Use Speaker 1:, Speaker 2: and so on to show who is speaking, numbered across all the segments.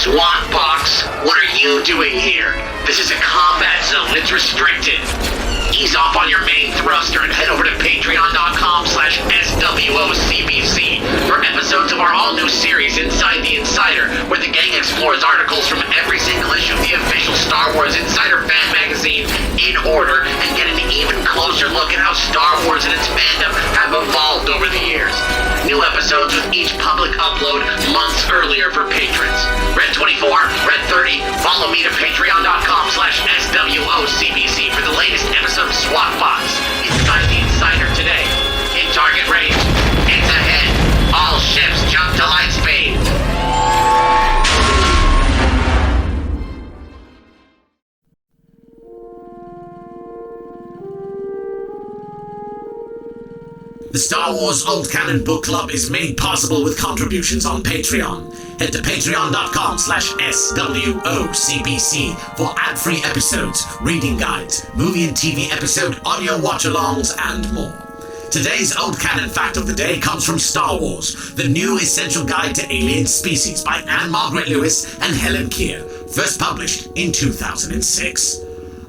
Speaker 1: Swocbc, what are you doing here? This is a combat zone. It's restricted. Ease off on your main thruster and head over to patreon.com/SWOCBC for episodes of our all-new series, Inside the Insider, where the gang explores articles from every single issue of the official Star Wars Insider fan magazine in order and get an even closer look at how Star Wars and its fandom have evolved over the years. New episodes with each public upload months earlier for patrons. Red 24, Red 30, follow me to patreon.com/SWOCBC for the latest episode of Swocbc. Inside the Insider today. In target range. It's ahead. All ships jump to light speed. The Star Wars Old Canon Book Club is made possible with contributions on Patreon. Head to patreon.com/SWOCBC for ad-free episodes, reading guides, movie and TV episode audio watch-alongs, and more. Today's Old Canon fact of the day comes from Star Wars, the new Essential Guide to Alien Species by Anne Margaret Lewis and Helen Keir, first published in 2006.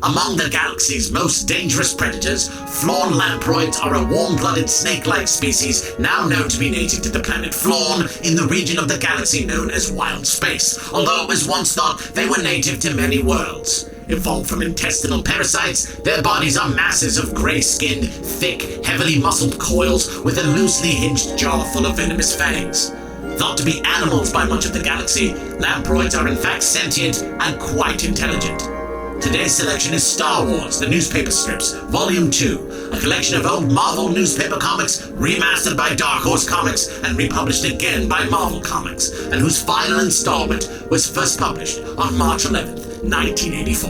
Speaker 1: Among the galaxy's most dangerous predators, Flawn lamproids are a warm-blooded snake-like species now known to be native to the planet Flawn in the region of the galaxy known as Wild Space, although it was once thought they were native to many worlds. Evolved from intestinal parasites, their bodies are masses of gray-skinned, thick, heavily muscled coils with a loosely hinged jaw full of venomous fangs. Thought to be animals by much of the galaxy, lamproids are in fact sentient and quite intelligent. Today's selection is Star Wars, the Newspaper Strips, Volume 2, a collection of old Marvel newspaper comics remastered by Dark Horse Comics and republished again by Marvel Comics, and whose final installment was first published on March 11th, 1984.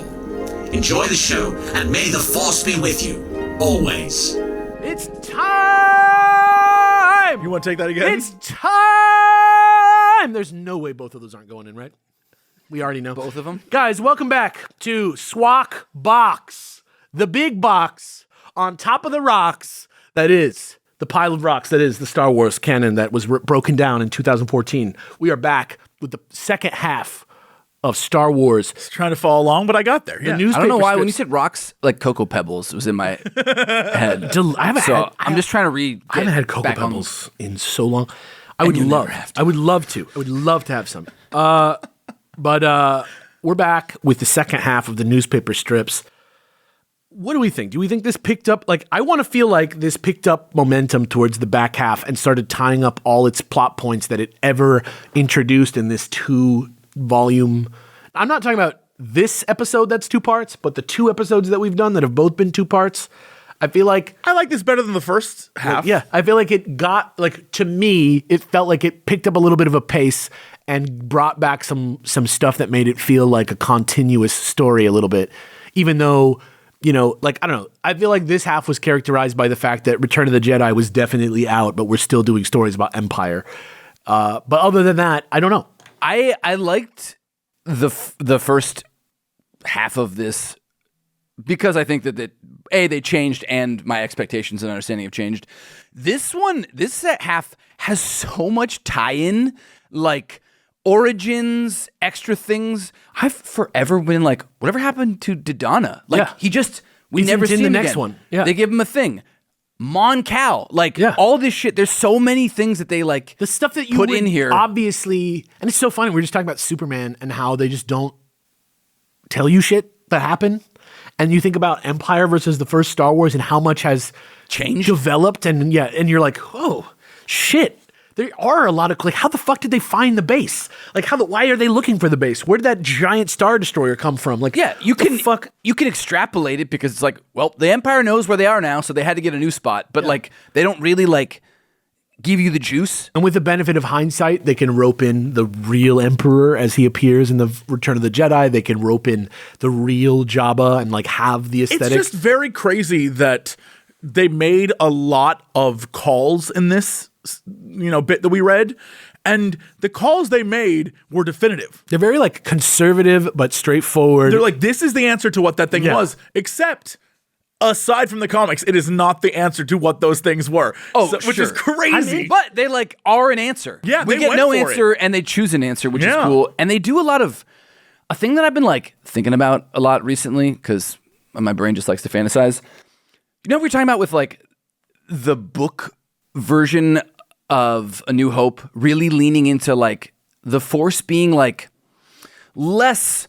Speaker 1: Enjoy the show, and may the Force be with you, always.
Speaker 2: It's time!
Speaker 3: You want to take that again?
Speaker 2: It's time! There's no way both of those aren't going in, right? We already know.
Speaker 4: Both of them?
Speaker 2: Guys, welcome back to Swocbc, the big box on top of the rocks that is, the pile of rocks that is the Star Wars canon that was broken down in 2014. We are back with the second half of Star Wars.
Speaker 3: I was trying to follow along, but I got there.
Speaker 4: Yeah. I don't know why when you said rocks, like Cocoa Pebbles was in my head. I'm just trying to read.
Speaker 2: I haven't had Cocoa Pebbles in so long. I would love to have some. But we're back with the second half of the newspaper strips. What do we think? Do we think this picked up? Like, I want to feel like this picked up momentum towards the back half and started tying up all its plot points that it ever introduced in this 2-volume. I'm not talking about this episode that's 2 parts, but the 2 episodes that we've done that have both been 2 parts. I feel like
Speaker 3: I like this better than the first half.
Speaker 2: Yeah, I feel like it got, like, to me, it felt like it picked up a little bit of a pace and brought back some stuff that made it feel like a continuous story a little bit, even though, you know, like, I don't know. I feel like this half was characterized by the fact that Return of the Jedi was definitely out, but we're still doing stories about Empire. But other than that, I don't know.
Speaker 4: I liked the first half of this because I think that they changed and my expectations and understanding have changed. This half has so much tie-in, like origins, extra things. I've forever been like, whatever happened to Dodonna? Like, we never see
Speaker 2: the
Speaker 4: him
Speaker 2: next
Speaker 4: again.
Speaker 2: one. Yeah.
Speaker 4: They give him a thing. Mon Cal, all this shit. There's so many things that they
Speaker 2: the stuff that you
Speaker 4: put in here.
Speaker 2: Obviously, and it's so funny. We're just talking about Superman and how they just don't tell you shit that happened. And you think about Empire versus the first Star Wars and how much has
Speaker 4: changed,
Speaker 2: developed, and you're like, oh shit. There are a lot of, like, how the fuck did they find the base? Like, why are they looking for the base? Where did that giant Star Destroyer come from? Like,
Speaker 4: you can extrapolate it because it's like, well, the Empire knows where they are now, so they had to get a new spot. But like, they don't really like give you the juice.
Speaker 2: And with the benefit of hindsight, they can rope in the real Emperor as he appears in the Return of the Jedi. They can rope in the real Jabba and like have the aesthetic.
Speaker 3: It's just very crazy that they made a lot of calls in this, bit that we read, and the calls they made were definitive.
Speaker 2: They're very like conservative but straightforward.
Speaker 3: They're like, this is the answer to what that thing was, except aside from the comics, it is not the answer to what those things were.
Speaker 4: Oh,
Speaker 3: which is crazy.
Speaker 4: But they like are an answer.
Speaker 3: Yeah,
Speaker 4: we
Speaker 3: they
Speaker 4: get
Speaker 3: went
Speaker 4: no
Speaker 3: for
Speaker 4: answer, and they choose an answer, which is
Speaker 3: Yeah.
Speaker 4: cool. And they do a thing that I've been like thinking about a lot recently because my brain just likes to fantasize. You know what we're talking about with like the book version of A New Hope really leaning into like the Force being like less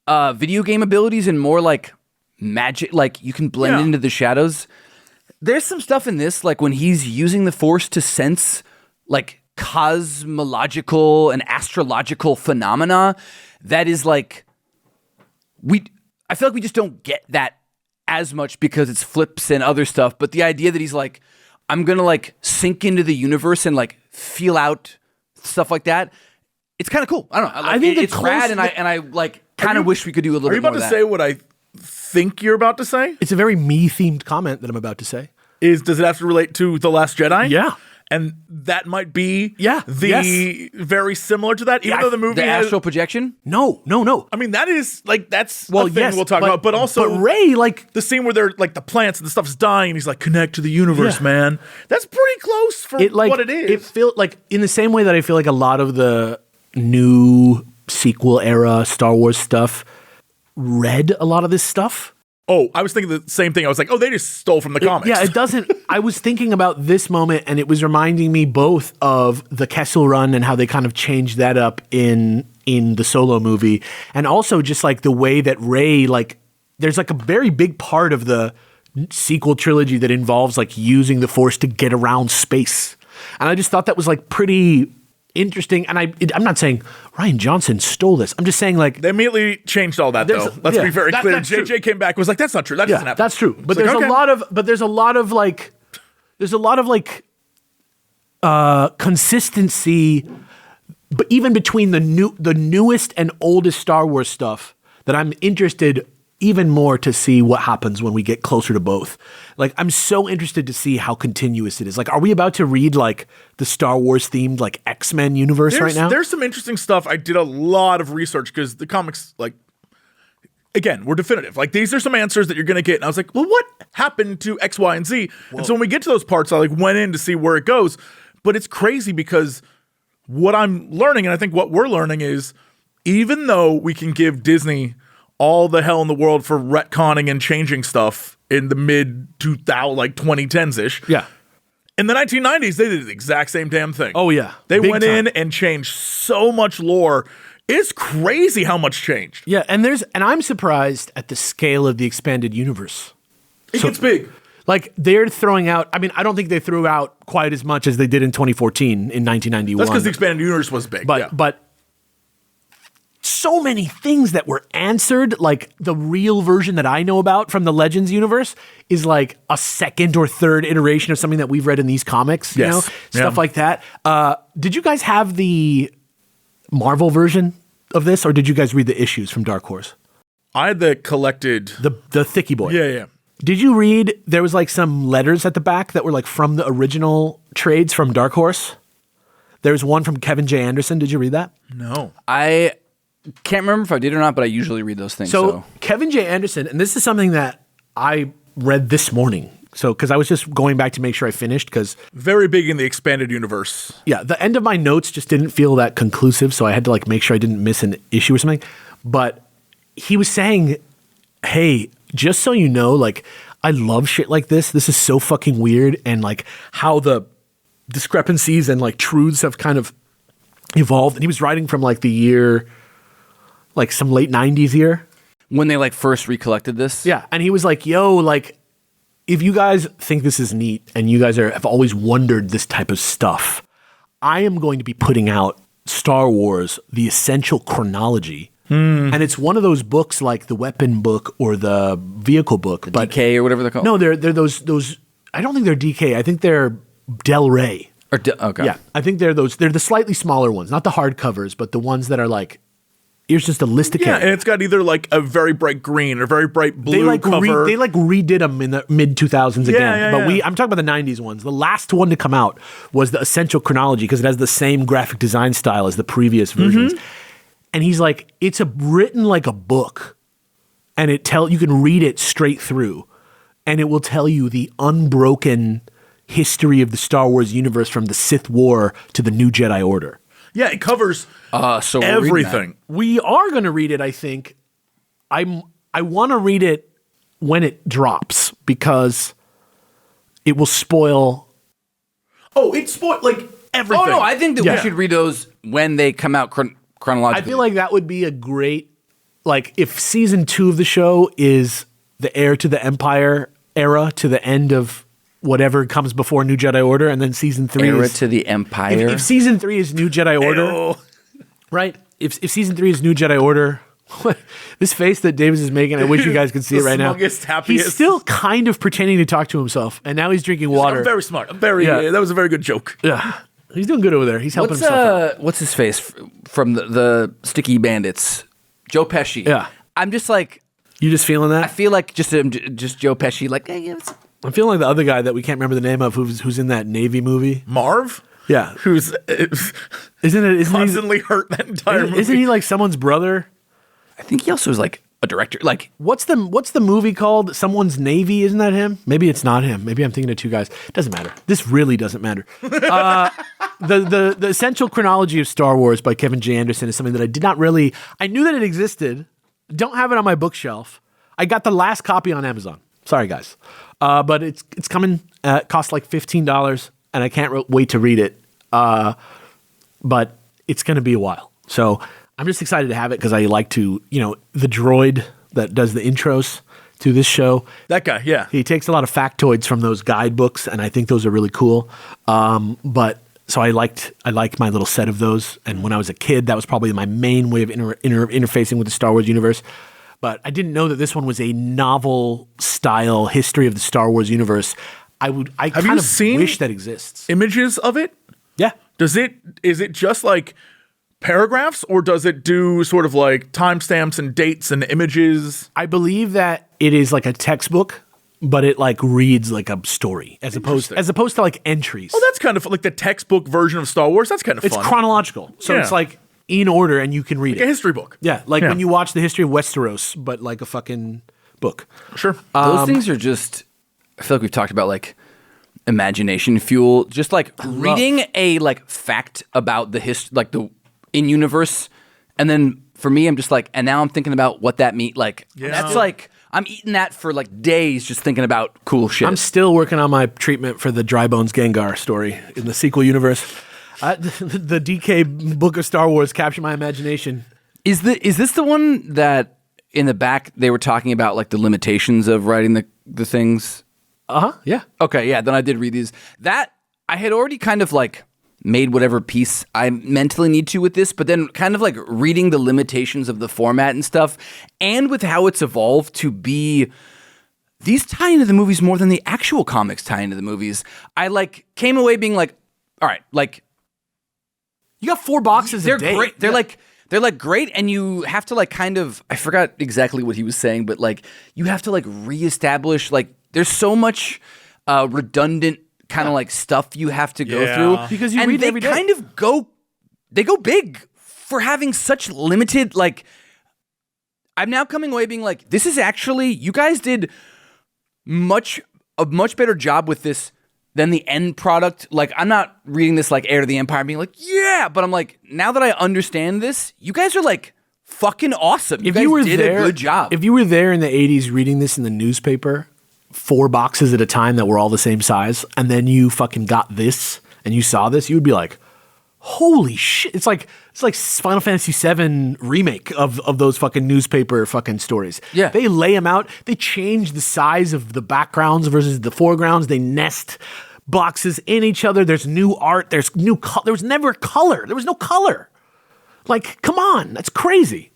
Speaker 4: video game abilities and more like magic, like you can blend into the shadows. There's some stuff in this, like when he's using the Force to sense like cosmological and astrological phenomena that is like I feel like we just don't get that as much because it's flips and other stuff, but the idea that he's like, I'm gonna like sink into the universe and like feel out stuff like that, it's kind of cool. I don't know. I think it's rad, and I like kind of wish we could do a little bit more of that.
Speaker 3: Are you about to say what I think you're about to say?
Speaker 2: It's a very me-themed comment that I'm about to say.
Speaker 3: Does it have to relate to The Last Jedi?
Speaker 2: Yeah.
Speaker 3: And that might be very similar to that, even
Speaker 2: Yeah,
Speaker 3: though the movie
Speaker 4: The
Speaker 3: has...
Speaker 4: astral projection?
Speaker 2: No.
Speaker 3: I mean, that is, like, that's
Speaker 2: Well,
Speaker 3: a thing
Speaker 2: yes,
Speaker 3: we'll talk about, but also...
Speaker 2: But Rey, like...
Speaker 3: The scene where they're, like, the plants and the stuff's dying, and he's like, connect to the universe,
Speaker 2: Yeah.
Speaker 3: man. That's pretty close for what it is.
Speaker 2: It felt like, in the same way that I feel like a lot of the new sequel era Star Wars stuff read a lot of this stuff.
Speaker 3: Oh, I was thinking the same thing. I was like, oh, they just stole from the comics.
Speaker 2: Yeah, it doesn't. I was thinking about this moment, and it was reminding me both of the Kessel Run and how they kind of changed that up in the Solo movie, and also just like the way that Rey, like, there's like a very big part of the sequel trilogy that involves like using the Force to get around space, and I just thought that was like pretty interesting. And I'm not saying Rian Johnson stole this. I'm just saying like
Speaker 3: they immediately changed all that though. Let's be very clear. JJ came back and was like, that's not true. That doesn't happen.
Speaker 2: That's true. But there's a lot of consistency, but even between the newest and oldest Star Wars stuff that I'm interested even more to see what happens when we get closer to both. Like, I'm so interested to see how continuous it is. Like, are we about to read like the Star Wars themed like X-Men universe right now?
Speaker 3: There's some interesting stuff. I did a lot of research because the comics, like, again, were definitive. Like, these are some answers that you're going to get. And I was like, well, what happened to X, Y, and Z? Whoa. And so when we get to those parts, I like went in to see where it goes. But it's crazy because what I'm learning, and I think what we're learning is, even though we can give Disney all the hell in the world for retconning and changing stuff in the mid 2010s ish.
Speaker 2: Yeah.
Speaker 3: In the 1990s, they did the exact same damn thing.
Speaker 2: Oh yeah.
Speaker 3: They
Speaker 2: Big
Speaker 3: went
Speaker 2: time.
Speaker 3: in and changed so much lore. It's crazy how much changed.
Speaker 2: Yeah, and I'm surprised at the scale of the expanded universe.
Speaker 3: It gets big.
Speaker 2: Like, they're throwing out, I mean, I don't think they threw out quite as much as they did in 2014 in 1991.
Speaker 3: That's because the expanded universe was big.
Speaker 2: But so many things that were answered, like the real version that I know about from the Legends universe is like a second or third iteration of something that we've read in these comics, you know, stuff like that. Did you guys have the Marvel version of this, or did you guys read the issues from Dark Horse?
Speaker 3: I had the collected.
Speaker 2: The thicky boy.
Speaker 3: Yeah.
Speaker 2: Did you read, there was like some letters at the back that were like from the original trades from Dark Horse? There's one from Kevin J. Anderson. Did you read that?
Speaker 3: No.
Speaker 4: I can't remember if I did or not, but I usually read those things.
Speaker 2: So Kevin J. Anderson, and this is something that I read this morning. So, because I was just going back to make sure I finished, because
Speaker 3: very big in the expanded universe.
Speaker 2: Yeah, the end of my notes just didn't feel that conclusive, so I had to like make sure I didn't miss an issue or something. But he was saying, hey, just so you know, like, I love shit like this. This is so fucking weird, and like how the discrepancies and like truths have kind of evolved. And he was writing from like the year, like some late 90s year.
Speaker 4: When they like first recollected this?
Speaker 2: Yeah, and he was like, yo, like, if you guys think this is neat and you guys have always wondered this type of stuff, I am going to be putting out Star Wars, the Essential Chronology. And it's one of those books like the weapon book or the vehicle book.
Speaker 4: But DK or whatever they're called?
Speaker 2: No, they're those, I don't think they're DK. I think they're Del Rey.
Speaker 4: Okay.
Speaker 2: Yeah, I think they're the slightly smaller ones, not the hardcovers, but the ones that are like, here's just a list of characters.
Speaker 3: And it's got either like a very bright green or very bright blue cover.
Speaker 2: They redid them in the mid 2000s again. But I'm talking about the 90s ones. The last one to come out was the Essential Chronology because it has the same graphic design style as the previous versions. And he's like, it's written like a book, and you can read it straight through. and it will tell you the unbroken history of the Star Wars universe from the Sith War to the New Jedi Order.
Speaker 3: Yeah, it covers
Speaker 4: So we're reading
Speaker 3: everything.
Speaker 2: We are going to read it, I think. I want to read it when it drops because it will spoil.
Speaker 3: Oh, it spoiled like everything.
Speaker 4: Oh no, I think that we should read those when they come out chronologically.
Speaker 2: I feel like that would be a great, like, if season 2 of the show is the heir to the Empire era to the end of whatever comes before New Jedi Order, and then season 3
Speaker 4: era
Speaker 2: is
Speaker 4: to the Empire.
Speaker 2: If season 3 is New Jedi Order,
Speaker 3: Ew.
Speaker 2: right? If season 3 is New Jedi Order, this face that Davis is making, I wish you guys could see it right now.
Speaker 3: Smugest, happiest.
Speaker 2: He's still kind of pretending to talk to himself, and now he's drinking water.
Speaker 3: I'm very smart. I'm very.
Speaker 2: Yeah.
Speaker 3: That was a very good joke.
Speaker 2: Yeah, he's doing good over there. He's helping himself out.
Speaker 4: What's his face from the Sticky Bandits? Joe Pesci.
Speaker 2: Yeah.
Speaker 4: I'm just like,
Speaker 2: You just feeling
Speaker 4: I
Speaker 2: that?
Speaker 4: feel like just Joe Pesci. Like,
Speaker 2: I'm feeling like the other guy that we can't remember the name of, who's in that Navy movie.
Speaker 3: Marv,
Speaker 2: Yeah,
Speaker 3: who's
Speaker 2: isn't
Speaker 3: constantly hurt that entire movie.
Speaker 2: Isn't he like someone's brother?
Speaker 4: I think he also was like a director. Like,
Speaker 2: What's the movie called? Someone's Navy, isn't that him? Maybe it's not him. Maybe I'm thinking of two guys. Doesn't matter. This really doesn't matter. The Essential Chronology of Star Wars by Kevin J. Anderson is something that I knew that it existed. Don't have it on my bookshelf. I got the last copy on Amazon. Sorry, guys. But it's coming. It costs like $15, and I can't wait to read it. But it's going to be a while. So I'm just excited to have it because I like to, the droid that does the intros to this show.
Speaker 3: That guy, yeah.
Speaker 2: He takes a lot of factoids from those guidebooks, and I think those are really cool. But so I like my little set of those. And when I was a kid, that was probably my main way of interfacing with the Star Wars universe. But I didn't know that this one was a novel style history of the Star Wars universe. I kind of
Speaker 3: seen
Speaker 2: wish that exists.
Speaker 3: Images of it?
Speaker 2: Yeah.
Speaker 3: Is it just like paragraphs, or does it do sort of like timestamps and dates and images?
Speaker 2: I believe that it is like a textbook, but it like reads like a story as opposed to like entries.
Speaker 3: Oh, that's kind of like the textbook version of Star Wars. That's kind of
Speaker 2: It's
Speaker 3: fun.
Speaker 2: chronological. So
Speaker 3: Yeah.
Speaker 2: it's like in order and you can read
Speaker 3: Like a
Speaker 2: it.
Speaker 3: history book.
Speaker 2: Yeah, like when you watch the history of Westeros, but like a fucking book.
Speaker 3: Sure.
Speaker 4: those things are just, I feel like we've talked about like imagination fuel. Just like reading a like fact about the history, like the in-universe. And then for me, I'm just like, and now I'm thinking about what that means. Like, that's like, I'm eating that for like days just thinking about cool shit.
Speaker 2: I'm still working on my treatment for the Dry Bones Gengar story in the sequel universe. The DK book of Star Wars captured my imagination.
Speaker 4: Is this the one that in the back they were talking about like the limitations of writing the things?
Speaker 2: Yeah.
Speaker 4: Okay, yeah, then I did read these. That I had already kind of like made whatever piece I mentally need to with this, but then kind of like reading the limitations of the format and stuff, and with how it's evolved to be, these tie into the movies more than the actual comics tie into the movies. I like came away being like, all right, like
Speaker 2: You got 4 boxes
Speaker 4: they're
Speaker 2: a day.
Speaker 4: great. They're like great, and you have to like kind of, I forgot exactly what he was saying, but like you have to like reestablish, like there's so much redundant kind of like stuff you have to go through
Speaker 2: Because you
Speaker 4: and
Speaker 2: read
Speaker 4: they
Speaker 2: every day.
Speaker 4: kind of go big for having such limited, like I'm now coming away being like, this is actually, you guys did a much better job with this than the end product. Like, I'm not reading this like Heir to the Empire and being like, yeah, but I'm like, now that I understand this, you guys are like fucking awesome. You guys did a good job.
Speaker 2: If you were there in the 80s reading this in the newspaper, 4 boxes at a time that were all the same size, and then you fucking got this and you saw this, you would be like, holy shit. It's like Final Fantasy VII remake of those fucking newspaper fucking stories.
Speaker 4: Yeah.
Speaker 2: They lay them out. They change the size of the backgrounds versus the foregrounds. They nest boxes in each other. There's new art. There's new color. There was never color. There was no color. Like, come on. That's crazy.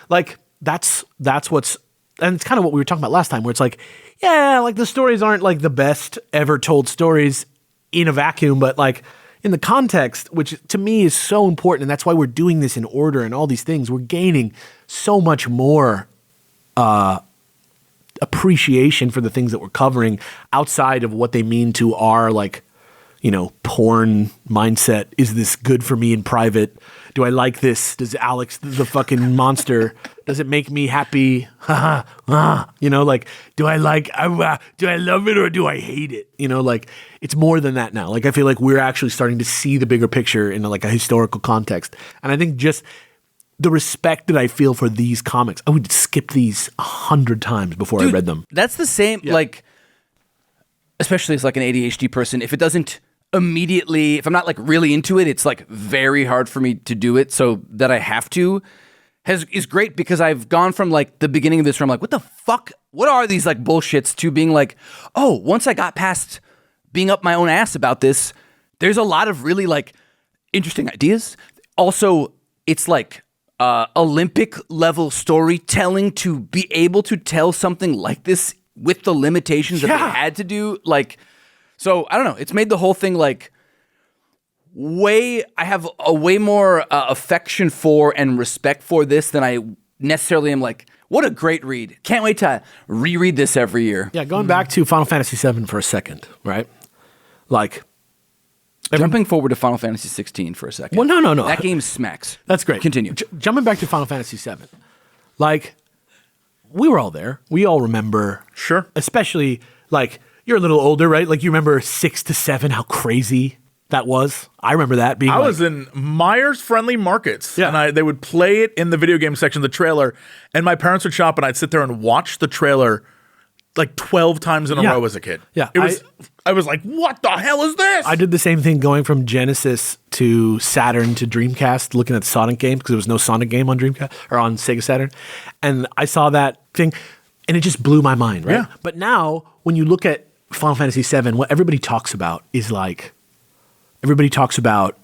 Speaker 2: Like, that's what's, and it's kind of what we were talking about last time, where it's like, yeah, like the stories aren't like the best ever told stories in a vacuum, but like in the context, which to me is so important, and that's why we're doing this in order and all these things, we're gaining so much more appreciation for the things that we're covering outside of what they mean to our like porn mindset. Is this good for me in private? Do I like this? Does Alex, the fucking monster, does it make me happy? Do I love it or do I hate it? It's more than that now. Like, I feel like we're actually starting to see the bigger picture in like a historical context. And I think just the respect that I feel for these comics, I would skip these 100 times before I read them.
Speaker 4: That's the same, like, especially as like an ADHD person, if it doesn't immediately, if I'm not like really into it, it's like very hard for me to do it. So that I have to is great, because I've gone from like the beginning of this where I'm like, what the fuck? What are these like bullshits, to being like, oh, once I got past being up my own ass about this, there's a lot of really like interesting ideas. Also, it's like Olympic level storytelling to be able to tell something like this with the limitations that they had to do. Like, so I don't know. It's made the whole thing like I have a way more affection for and respect for this than I necessarily am like, what a great read. Can't wait to reread this every year.
Speaker 2: Yeah, going back to Final Fantasy VII for a second, right? Like,
Speaker 4: jumping forward to Final Fantasy 16 for a second.
Speaker 2: Well, no.
Speaker 4: That game smacks.
Speaker 2: That's great.
Speaker 4: Continue.
Speaker 2: Jumping back to Final Fantasy VII. Like, we were all there. We all remember.
Speaker 3: Sure.
Speaker 2: Especially, like, you're a little older, right? Like, you remember 6 to 7, how crazy that was. I remember that being
Speaker 3: I was in Myers Friendly Markets, and they would play it in the video game section, the trailer, and my parents would shop, and I'd sit there and watch the trailer like 12 times in a row as a kid.
Speaker 2: Yeah.
Speaker 3: I was like, what the hell is this?
Speaker 2: I did the same thing going from Genesis to Saturn to Dreamcast, looking at the Sonic games, because there was no Sonic game on Dreamcast or on Sega Saturn. And I saw that thing, and it just blew my mind, right?
Speaker 3: Yeah.
Speaker 2: But now, when you look at Final Fantasy VII, what everybody talks about is like, everybody talks about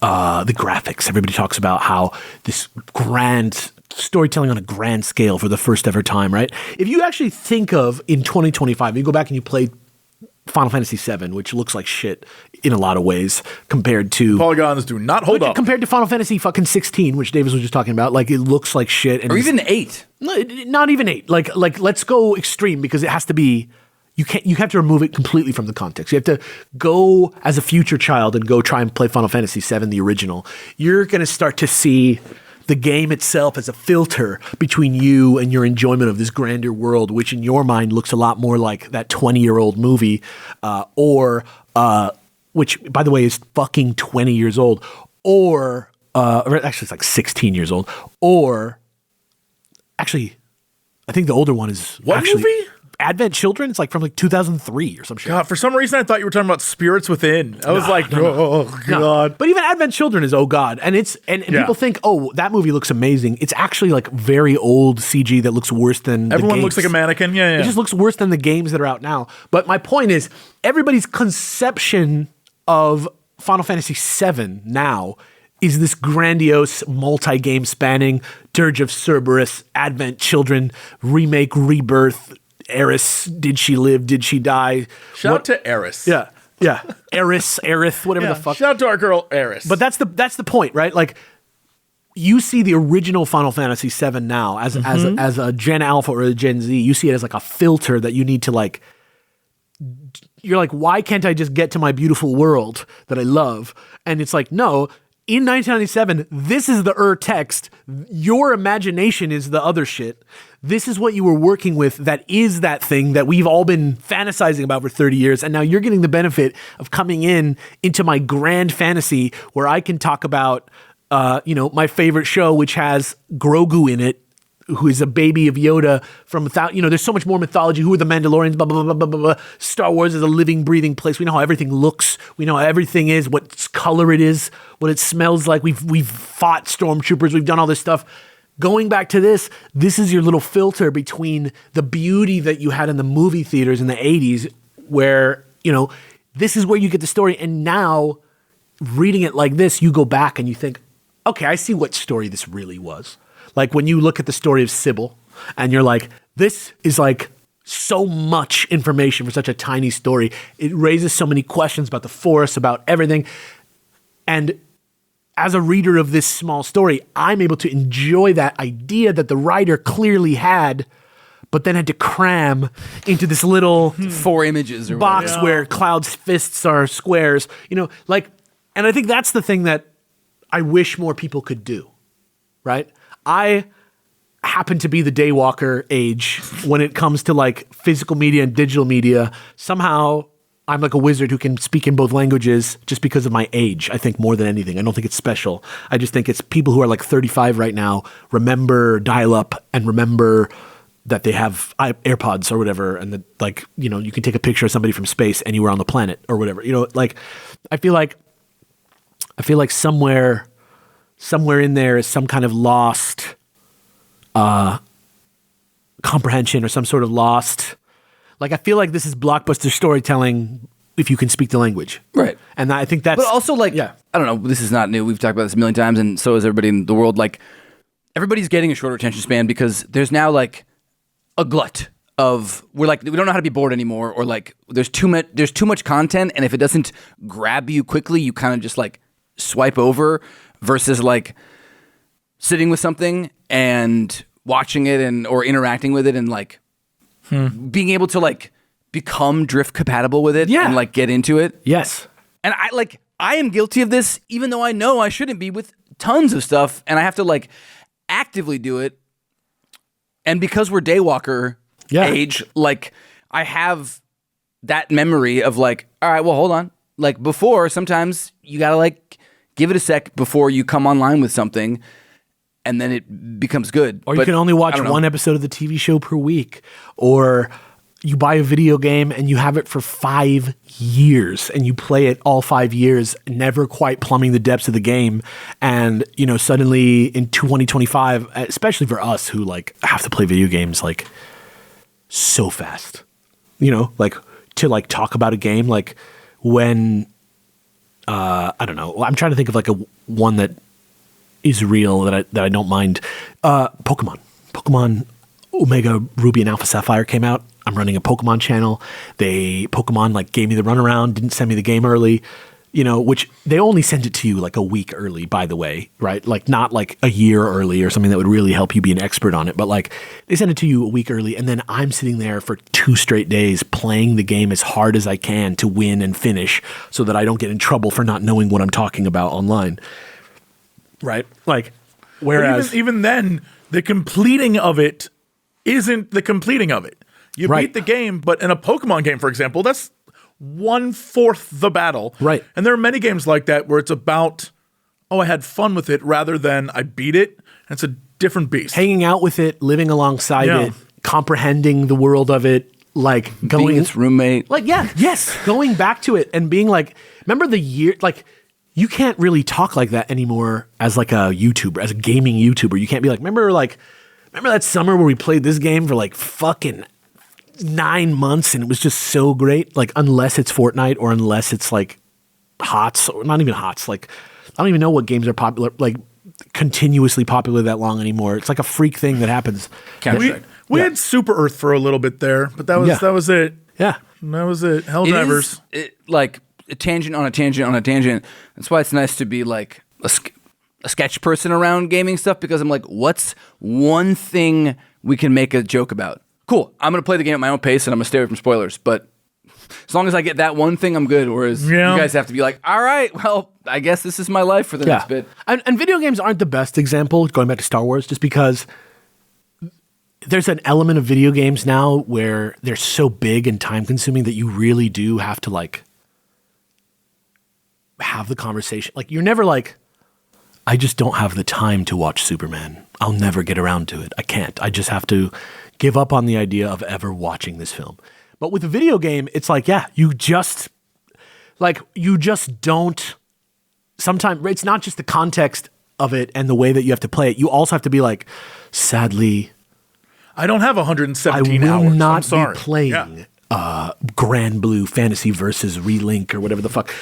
Speaker 2: the graphics. Everybody talks about how this grand storytelling on a grand scale for the first ever time, right? If you actually think of in 2025, you go back and you play Final Fantasy VII, which looks like shit in a lot of ways compared to
Speaker 3: polygons do not hold up.
Speaker 2: Compared to Final Fantasy fucking 16, which Davis was just talking about, like it looks like shit. And
Speaker 4: or even 8.
Speaker 2: Not even 8. Like let's go extreme, because it has to be. You have to remove it completely from the context. You have to go as a future child and go try and play Final Fantasy VII, the original. You're going to start to see the game itself as a filter between you and your enjoyment of this grander world, which in your mind looks a lot more like that 20-year-old movie, which, by the way, is fucking 20 years old, or actually it's like 16 years old, or actually, I think the older one is
Speaker 3: what movie?
Speaker 2: Advent Children. It's like from like 2003 or some shit.
Speaker 3: God, for some reason I thought you were talking about Spirits Within. I was like, oh God.
Speaker 2: But even Advent Children is oh God, and people think, oh, that movie looks amazing. It's actually like very old CG that looks worse than
Speaker 3: everyone
Speaker 2: the games.
Speaker 3: looks like a mannequin. Yeah.
Speaker 2: It just looks worse than the games that are out now. But my point is, everybody's conception of Final Fantasy VII now is this grandiose multi-game spanning Dirge of Cerberus, Advent Children, remake, rebirth. Eris, did she live? Did she die?
Speaker 3: Shout out to Eris.
Speaker 2: Yeah. Aerith, whatever the fuck.
Speaker 3: Shout out to our girl Eris.
Speaker 2: But that's the point, right? Like, you see the original Final Fantasy VII now as a Gen Alpha or a Gen Z. You see it as like a filter that you need to like. You're like, why can't I just get to my beautiful world that I love? And it's like, no. In 1997, this is the text. Your imagination is the other shit. This is what you were working with. That is that thing that we've all been fantasizing about for 30 years. And now you're getting the benefit of coming into my grand fantasy where I can talk about, my favorite show, which has Grogu in it, who is a baby of Yoda from there's so much more mythology. Who are the Mandalorians? Blah, blah, blah, blah, blah, blah. Star Wars is a living, breathing place. We know how everything looks. We know how everything is, what color it is, what it smells like. We've fought stormtroopers. We've done all this stuff. Going back to this is your little filter between the beauty that you had in the movie theaters in the 80s, where, this is where you get the story. And now, reading it like this, you go back and you think, okay, I see what story this really was. Like when you look at the story of Sybil and you're like, this is like so much information for such a tiny story. It raises so many questions about the Force, about everything. And as a reader of this small story, I'm able to enjoy that idea that the writer clearly had, but then had to cram into this little
Speaker 4: 4 images or
Speaker 2: box
Speaker 4: whatever.
Speaker 2: where Cloud's fists are squares. And I think that's the thing that I wish more people could do, right? I happen to be the daywalker age when it comes to like physical media and digital media. Somehow I'm like a wizard who can speak in both languages just because of my age, I think, more than anything. I don't think it's special. I just think it's people who are like 35 right now remember dial-up and remember that they have AirPods or whatever, and that you can take a picture of somebody from space and you were on the planet or whatever. I feel like somewhere in there is some kind of lost comprehension or some sort of lost. I feel like this is blockbuster storytelling if you can speak the language.
Speaker 4: Right.
Speaker 2: And I think that's...
Speaker 4: But also, I don't know, this is not new. We've talked about this a million times, and so is everybody in the world. Everybody's getting a shorter attention span because there's now, a glut of... we don't know how to be bored anymore, or, there's too much content, and if it doesn't grab you quickly, you kind of just, swipe over versus, sitting with something and watching it or interacting with it and, being able to become drift compatible with it and get into it.
Speaker 2: Yes.
Speaker 4: And I am guilty of this, even though I know I shouldn't be with tons of stuff, and I have to actively do it. And because we're daywalker age, I have that memory of all right, well, hold on. Before, sometimes you gotta give it a sec before you come online with something, and then it becomes good.
Speaker 2: Or you can only watch one episode of the TV show per week. Or you buy a video game and you have it for 5 years and you play it all 5 years, never quite plumbing the depths of the game. And, suddenly in 2025, especially for us who have to play video games so fast, to talk about a game, when, I don't know, I'm trying to think of one that is real that I don't mind. Pokemon Omega Ruby and Alpha Sapphire came out. I'm running a Pokemon channel. Pokemon gave me the runaround, didn't send me the game early, which they only send it to you a week early, by the way, right? Not a year early or something that would really help you be an expert on it, but they send it to you a week early, and then I'm sitting there for 2 straight days playing the game as hard as I can to win and finish so that I don't get in trouble for not knowing what I'm talking about online. Right? Whereas...
Speaker 3: Even then, the completing of it isn't the completing of it. You beat the game, but in a Pokemon game, for example, that's 1/4 the battle.
Speaker 2: Right.
Speaker 3: And there are many games like that where it's about, I had fun with it, rather than I beat it. And it's a different beast.
Speaker 2: Hanging out with it, living alongside it, comprehending the world of it, going...
Speaker 4: being its roommate.
Speaker 2: Going back to it and being remember the year... you can't really talk like that anymore as a YouTuber, as a gaming YouTuber. You can't be remember that summer where we played this game for fucking 9 months and it was just so great? Unless it's Fortnite or unless it's HOTS, or not even HOTS. I don't even know what games are popular, continuously popular that long anymore. It's a freak thing that happens.
Speaker 3: We had Super Earth for a little bit there, but that was it.
Speaker 2: Yeah.
Speaker 3: That was it. Helldivers.
Speaker 4: A tangent on a tangent on a tangent. That's why it's nice to be a sketch person around gaming stuff, because I'm what's one thing we can make a joke about? Cool. I'm going to play the game at my own pace and I'm going to stay away from spoilers. But as long as I get that one thing, I'm good. Whereas you guys have to be all right, well, I guess this is my life for the next bit.
Speaker 2: And video games aren't the best example, going back to Star Wars, just because there's an element of video games now where they're so big and time consuming that you really do have to have the conversation. You're never I just don't have the time to watch Superman. I'll never get around to it. I can't. I just have to give up on the idea of ever watching this film. But with a video game, it's you just don't. Sometimes it's not just the context of it and the way that you have to play it. You also have to be sadly,
Speaker 3: I don't have 117 hours.
Speaker 2: I will not
Speaker 3: I'm sorry.
Speaker 2: be playing Grand Blue Fantasy versus Relink or whatever the fuck.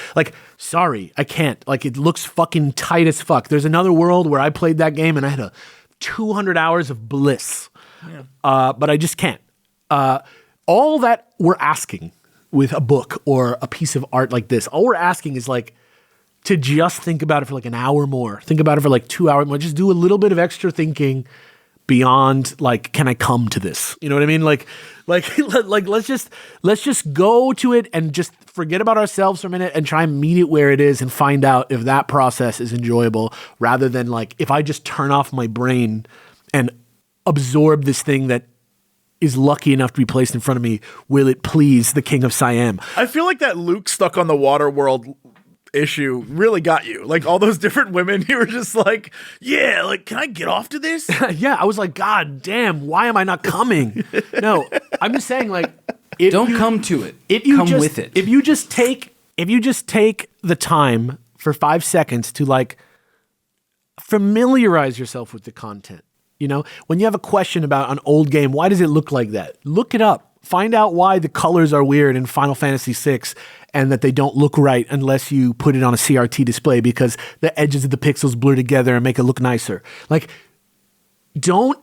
Speaker 2: Sorry, I can't. It looks fucking tight as fuck. There's another world where I played that game and I had 200 hours of bliss. Yeah. But I just can't. All that we're asking with a book or a piece of art like this, all we're asking is to just think about it for an hour more. Think about it for 2 hours more. Just do a little bit of extra thinking beyond like, can I come to this? You know what I mean? Like let's just go to it and just forget about ourselves for a minute and try and meet it where it is and find out if that process is enjoyable, rather than like, if I just turn off my brain and absorb this thing that is lucky enough to be placed in front of me, will it please the King of Siam?
Speaker 3: I feel like that Luke stuck on the water world issue really got you. Like all those different women, you were just like, yeah, like, can I get off to this?
Speaker 2: Yeah, I was like, God damn, why am I not coming? No, I'm just saying, like,
Speaker 4: Don't come to it. Come with it.
Speaker 2: If you just take the time for 5 seconds to like familiarize yourself with the content. You know, when you have a question about an old game, why does it look like that? Look it up. Find out why the colors are weird in Final Fantasy VI and that they don't look right unless you put it on a CRT display because the edges of the pixels blur together and make it look nicer. Like, don't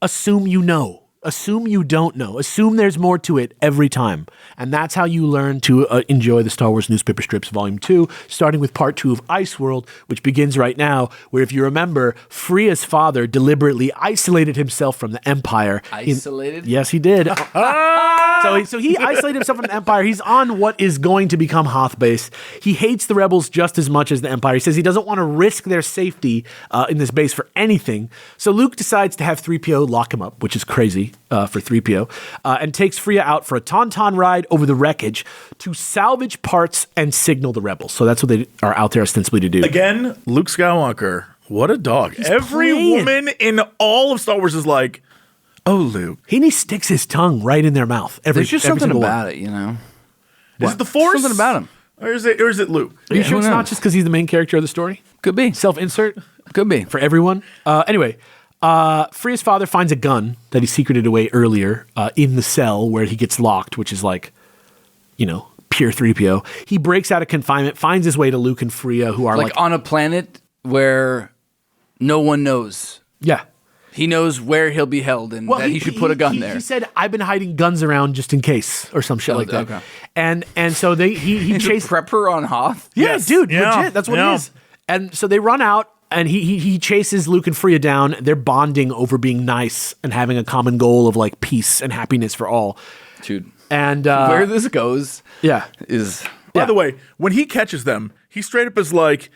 Speaker 2: assume you know. Assume you don't know. Assume there's more to it every time. And that's how you learn to enjoy the Star Wars Newspaper Strips Volume 2, starting with Part 2 of Iceworld, which begins right now, where, if you remember, Freya's father deliberately isolated himself from the Empire.
Speaker 4: Isolated?
Speaker 2: Yes, he did. So he isolated himself from the Empire. He's on what is going to become Hoth base. He hates the rebels just as much as the Empire. He says he doesn't want to risk their safety in this base for anything. So Luke decides to have 3PO lock him up, which is crazy for 3PO, and takes Freya out for a tauntaun ride over the wreckage to salvage parts and signal the rebels. So that's what they are out there ostensibly to do.
Speaker 3: Again, Luke Skywalker, what a dog. Every woman in all of Star Wars is like, oh, Luke.
Speaker 2: He sticks his tongue right in their mouth.
Speaker 4: There's just something about it, you know?
Speaker 3: Is it the Force?
Speaker 4: Something about him.
Speaker 3: Or is it Luke?
Speaker 2: Are you sure it's not just because he's the main character of the story?
Speaker 4: Could be.
Speaker 2: Self-insert?
Speaker 4: Could be.
Speaker 2: For everyone? Anyway, Freya's father finds a gun that he secreted away earlier in the cell where he gets locked, which is like, you know, pure 3PO. He breaks out of confinement, finds his way to Luke and Freya, who are like
Speaker 4: on a planet where no one knows.
Speaker 2: Yeah.
Speaker 4: He knows where he'll be held and that he should put a gun there.
Speaker 2: He said, I've been hiding guns around just in case, or some shit like that. Okay. And so he chased
Speaker 4: prepper on Hoth?
Speaker 2: Yeah,
Speaker 3: Yes.
Speaker 2: dude,
Speaker 3: Yeah.
Speaker 2: legit. That's what it is. And so they run out, and he chases Luke and Freya down. They're bonding over being nice and having a common goal of like peace and happiness for all.
Speaker 4: Dude.
Speaker 2: And
Speaker 4: where this goes is...
Speaker 3: By the way, when he catches them, he straight up is like,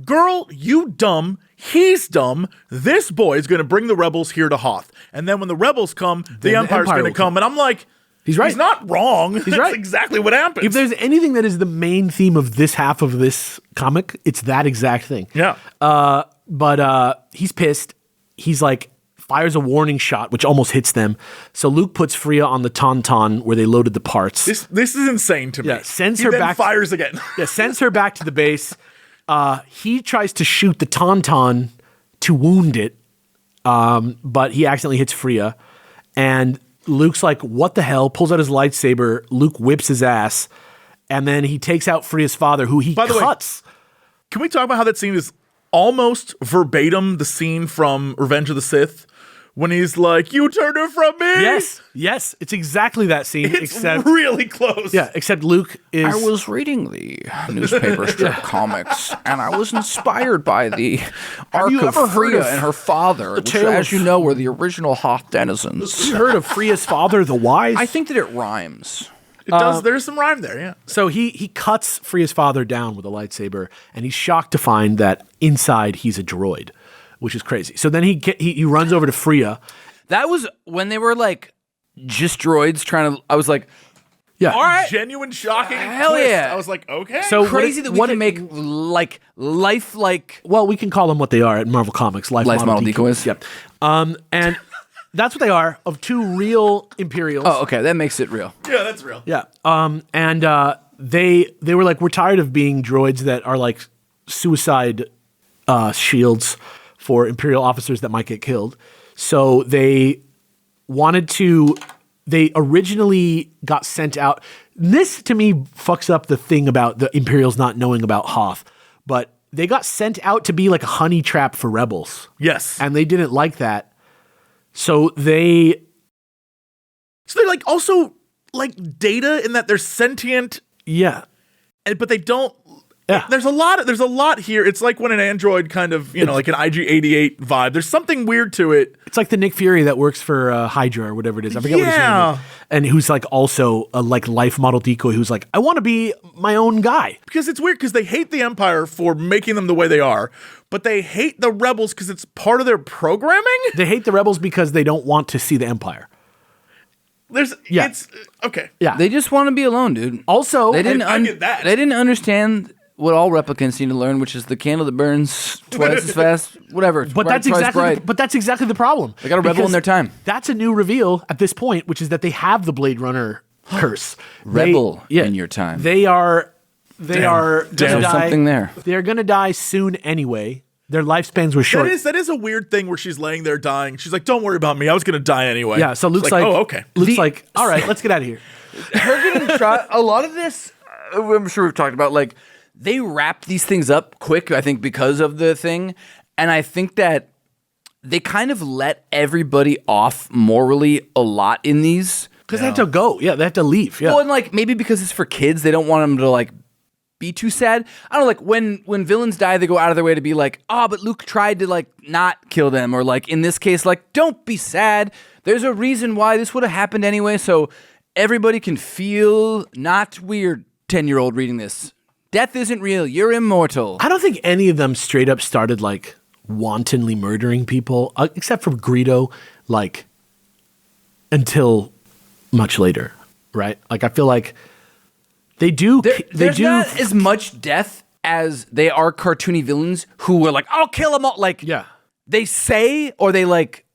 Speaker 3: girl, you dumb. He's dumb. This boy is going to bring the rebels here to Hoth. And then when the rebels come, the Empire's going to come. And I'm like,
Speaker 2: he's right.
Speaker 3: He's not wrong. That's
Speaker 2: right.
Speaker 3: exactly what happens.
Speaker 2: If there's anything that is the main theme of this half of this comic, it's that exact thing.
Speaker 3: Yeah.
Speaker 2: But he's pissed. He's like, fires a warning shot, which almost hits them. So Luke puts Freya on the tauntaun where they loaded the parts.
Speaker 3: This is insane to me.
Speaker 2: Yeah, sends
Speaker 3: he
Speaker 2: her
Speaker 3: then
Speaker 2: back.
Speaker 3: Fires again.
Speaker 2: Yeah, sends her back to the base. He tries to shoot the tauntaun to wound it, but he accidentally hits Freya. And Luke's like, what the hell? Pulls out his lightsaber. Luke whips his ass. And then he takes out Freya's father, who he cuts.
Speaker 3: Can we talk about how that scene is almost verbatim the scene from Revenge of the Sith? When he's like, you turned her from me?
Speaker 2: Yes. It's exactly that scene.
Speaker 3: It's really close.
Speaker 2: Yeah, except Luke is...
Speaker 4: I was reading the newspaper strip comics, and I was inspired by the arc of Freya and her father, which, as you know, were the original Hoth denizens.
Speaker 2: Have you heard of Freya's father, the Wise?
Speaker 4: I think that it rhymes.
Speaker 3: It does. There's some rhyme there, yeah.
Speaker 2: So he cuts Freya's father down with a lightsaber, and he's shocked to find that inside he's a droid, which is crazy. So then he runs over to Freya.
Speaker 4: That was when they were like just droids trying to. I was like,
Speaker 2: yeah,
Speaker 4: all right,
Speaker 3: genuine, shocking.
Speaker 4: Hell
Speaker 3: twist.
Speaker 4: yeah!
Speaker 3: I was like, okay,
Speaker 2: so
Speaker 4: crazy that we can make like lifelike.
Speaker 2: Well, we can call them what they are at Marvel Comics, life model decoys. Yep. And that's what they are, of two real Imperials.
Speaker 4: Oh, okay, that makes it real.
Speaker 3: Yeah, that's real.
Speaker 2: Yeah. And they were like, we're tired of being droids that are like suicide shields for Imperial officers that might get killed. So they originally got sent out. This, to me, fucks up the thing about the Imperials not knowing about Hoth. But they got sent out to be like a honey trap for rebels.
Speaker 3: Yes.
Speaker 2: And they didn't like that. So they're
Speaker 3: like also like Data in that they're sentient.
Speaker 2: Yeah.
Speaker 3: But they don't There's a lot here. It's like when an android kind of, like an IG-88 vibe. There's something weird to it.
Speaker 2: It's like the Nick Fury that works for Hydra or whatever it is. I forget what his name is. And who's like also a like life model decoy who's like, I want to be my own guy.
Speaker 3: Because it's weird because they hate the Empire for making them the way they are, but they hate the Rebels because it's part of their programming.
Speaker 2: They hate the Rebels because they don't want to see the Empire.
Speaker 3: It's okay.
Speaker 2: Yeah.
Speaker 4: They just want to be alone, dude.
Speaker 2: Also,
Speaker 4: They didn't
Speaker 3: I get that.
Speaker 4: They didn't understand what all replicants need to learn, which is the candle that burns twice as fast, whatever.
Speaker 2: But that's exactly the problem.
Speaker 4: They got a rebel in their time.
Speaker 2: That's a new reveal at this point, which is that they have the Blade Runner curse.
Speaker 4: Rebel in your time.
Speaker 2: They are gonna
Speaker 4: There's
Speaker 2: die.
Speaker 4: something there.
Speaker 2: They're gonna die soon anyway. Their lifespans were short.
Speaker 3: That is a weird thing where she's laying there dying. She's like, "Don't worry about me. I was gonna die anyway."
Speaker 2: Yeah. So Luke's
Speaker 3: like, "Oh, okay."
Speaker 2: Luke's like, "All right, let's get out of here."
Speaker 4: Her getting shot. A lot of this, I'm sure we've talked about. Like they wrap these things up quick. I think because of the thing, and I think that they kind of let everybody off morally a lot in these.
Speaker 2: Because they have to go. Yeah, they have to leave. Yeah.
Speaker 4: Well, and like maybe because it's for kids, they don't want them to like be too sad. I don't know, like when villains die, they go out of their way to be like, oh, but Luke tried to like not kill them, or like in this case, like don't be sad. There's a reason why this would have happened anyway, so everybody can feel not weird. 10-year-old reading this, death isn't real. You're immortal.
Speaker 2: I don't think any of them straight up started like wantonly murdering people, except for Greedo, like until much later, right? Like I feel like they do.
Speaker 4: There's not as much death as they are cartoony villains who were like, "I'll kill them all." Like,
Speaker 2: Yeah.
Speaker 4: they say or they like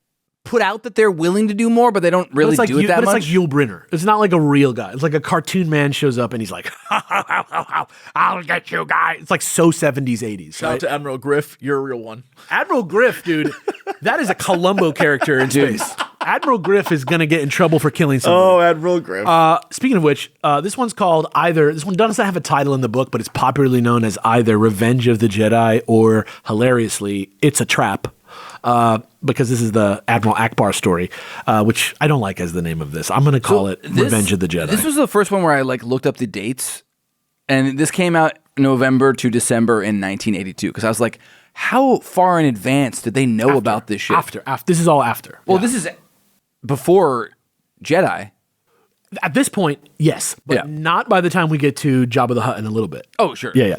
Speaker 4: put out that they're willing to do more, but they don't really do it that much.
Speaker 2: But it's like Yul Brynner. It's not like a real guy. It's like a cartoon man shows up and he's like, "I'll get you guys." It's like so 70s, 80s.
Speaker 3: Shout out to Admiral Griff. You're a real one.
Speaker 2: Admiral Griff, dude, that is a Columbo character in space. Admiral Griff is going to get in trouble for killing someone.
Speaker 3: Oh, Admiral Griff.
Speaker 2: Speaking of which, this one's called this one doesn't have a title in the book, but it's popularly known as either Revenge of the Jedi or, hilariously, It's a Trap. Because this is the Admiral Akbar story, which I don't like as the name of this. I'm going to call it Revenge of the Jedi.
Speaker 4: This was the first one where I like looked up the dates, and this came out November to December in 1982. Because I was like, how far in advance did they know about this shit?
Speaker 2: After. This is all after.
Speaker 4: Well, this is before Jedi.
Speaker 2: At this point, yes, but not by the time we get to Jabba the Hutt in a little bit.
Speaker 4: Oh, sure.
Speaker 2: Yeah.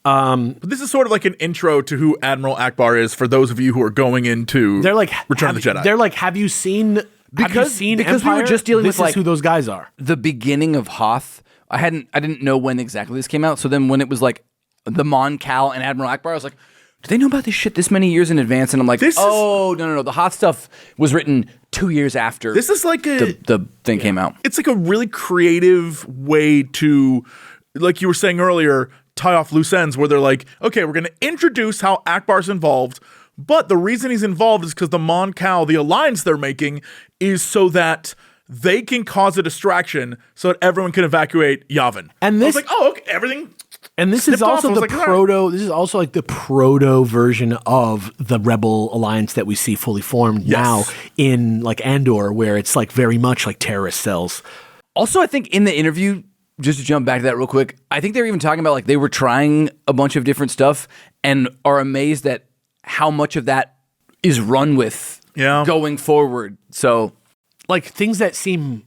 Speaker 3: But this is sort of like an intro to who Admiral Akbar is for those of you who are going into
Speaker 2: They're like
Speaker 3: Return of the Jedi.
Speaker 2: They're like, have you seen
Speaker 4: Because
Speaker 2: Empire?
Speaker 4: we were just dealing
Speaker 2: this
Speaker 4: with like
Speaker 2: is who those guys are.
Speaker 4: the beginning of Hoth. I didn't know when exactly this came out. So then when it was like the Mon Cal and Admiral Akbar, I was like, do they know about this shit this many years in advance? And I'm like, no. The Hoth stuff was written 2 years after
Speaker 3: This is like
Speaker 4: the thing came out.
Speaker 3: It's like a really creative way to, like you were saying earlier, tie off loose ends where they're like, okay, we're going to introduce how Akbar's involved, but the reason he's involved is because the Mon Cal, the alliance they're making, is so that they can cause a distraction so that everyone can evacuate Yavin.
Speaker 2: And
Speaker 3: I was
Speaker 2: this-
Speaker 3: like, oh, okay, everything.
Speaker 2: And this is
Speaker 3: snipped off.
Speaker 2: also
Speaker 3: I was
Speaker 2: the
Speaker 3: like, all right.
Speaker 2: proto. This is also like the proto version of the Rebel Alliance that we see fully formed now in like Andor, where it's like very much like terrorist cells.
Speaker 4: Also, I think in the interview, just to jump back to that real quick, I think they were even talking about like they were trying a bunch of different stuff and are amazed at how much of that is run with going forward. So,
Speaker 2: Like things that seem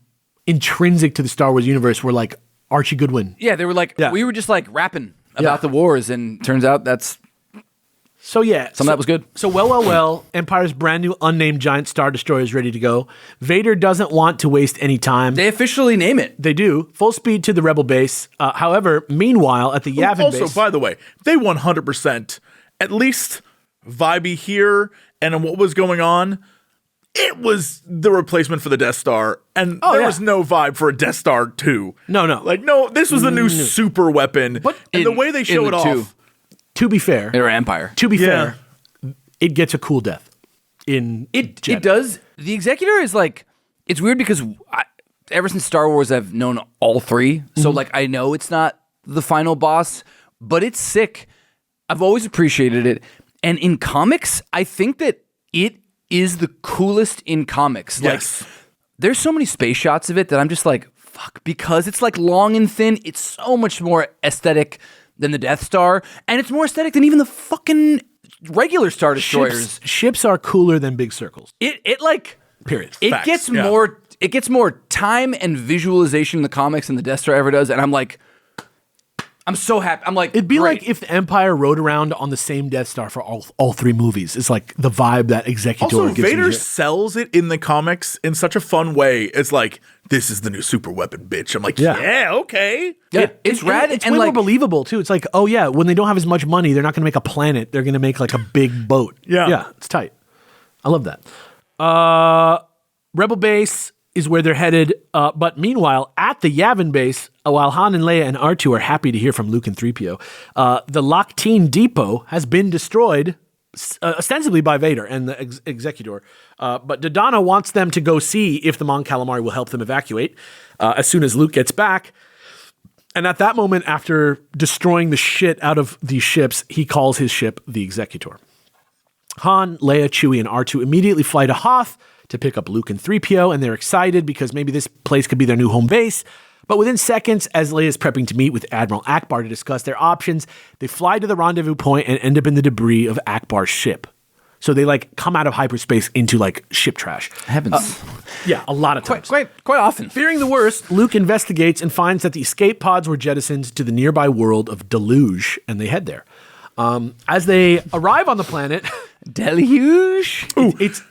Speaker 2: intrinsic to the Star Wars universe were like Archie Goodwin.
Speaker 4: yeah, they were like, we were just like rapping about the wars, and turns out that's
Speaker 2: So yeah,
Speaker 4: some of that was good.
Speaker 2: So well, Empire's brand new unnamed giant Star Destroyer is ready to go. Vader doesn't want to waste any time.
Speaker 4: They officially name it.
Speaker 2: They do. Full speed to the Rebel base. However, meanwhile, at the Yavin
Speaker 3: Also,
Speaker 2: base...
Speaker 3: by the way, they 100% at least vibey here and in what was going on. It was the replacement for the Death Star, and there was no vibe for a Death Star 2.
Speaker 2: No.
Speaker 3: Like, no, this was the new super weapon.
Speaker 2: But
Speaker 3: and the way they show
Speaker 4: in
Speaker 3: it
Speaker 4: the
Speaker 3: off...
Speaker 4: two.
Speaker 2: To be fair...
Speaker 4: Or Empire.
Speaker 2: To be fair, it gets a cool death in Jedi.
Speaker 4: It does. The Executor is like, it's weird because ever since Star Wars, I've known all three. So like, I know it's not the final boss, but it's sick. I've always appreciated it. And in comics, I think that it is the coolest in comics.
Speaker 3: Yes.
Speaker 4: Like, there's so many space shots of it that I'm just like, fuck, because it's like long and thin, it's so much more aesthetic than the Death Star, and it's more aesthetic than even the fucking regular Star Destroyers.
Speaker 2: Ships are cooler than big circles.
Speaker 4: It like
Speaker 2: period.
Speaker 4: It
Speaker 3: Facts,
Speaker 4: gets
Speaker 3: yeah.
Speaker 4: more. It gets more time and visualization in the comics than the Death Star ever does, and I'm like, I'm so happy. I'm like,
Speaker 2: It'd be
Speaker 4: great.
Speaker 2: like if the Empire rode around on the same Death Star for all three movies. It's like the vibe that Executor
Speaker 3: Also,
Speaker 2: gives me
Speaker 3: Vader
Speaker 2: here.
Speaker 3: sells it in the comics in such a fun way. It's like, this is the new super weapon, bitch. I'm like, yeah okay.
Speaker 4: Yeah, it's rad.
Speaker 2: It's
Speaker 4: and
Speaker 2: way
Speaker 4: like,
Speaker 2: more believable too. It's like, oh yeah, when they don't have as much money, they're not going to make a planet. They're going to make like a big boat.
Speaker 3: Yeah.
Speaker 2: It's tight. I love that. Rebel base is where they're headed. But meanwhile, at the Yavin base, while Han and Leia and R2 are happy to hear from Luke and 3PO, the Locsin depot has been destroyed, ostensibly by Vader and the Executor. But Dodonna wants them to go see if the Mon Calamari will help them evacuate as soon as Luke gets back. And at that moment, after destroying the shit out of these ships, he calls his ship the Executor. Han, Leia, Chewie, and R2 immediately fly to Hoth to pick up Luke and 3PO, and they're excited because maybe this place could be their new home base. But within seconds, as Leia's prepping to meet with Admiral Akbar to discuss their options, they fly to the rendezvous point and end up in the debris of Akbar's ship. So they like come out of hyperspace into like ship trash.
Speaker 4: Heavens.
Speaker 2: Yeah, a lot of times.
Speaker 4: Quite often.
Speaker 2: Fearing the worst, Luke investigates and finds that the escape pods were jettisoned to the nearby world of Deluge, and they head there. As they arrive on the planet,
Speaker 4: Deluge?
Speaker 2: it's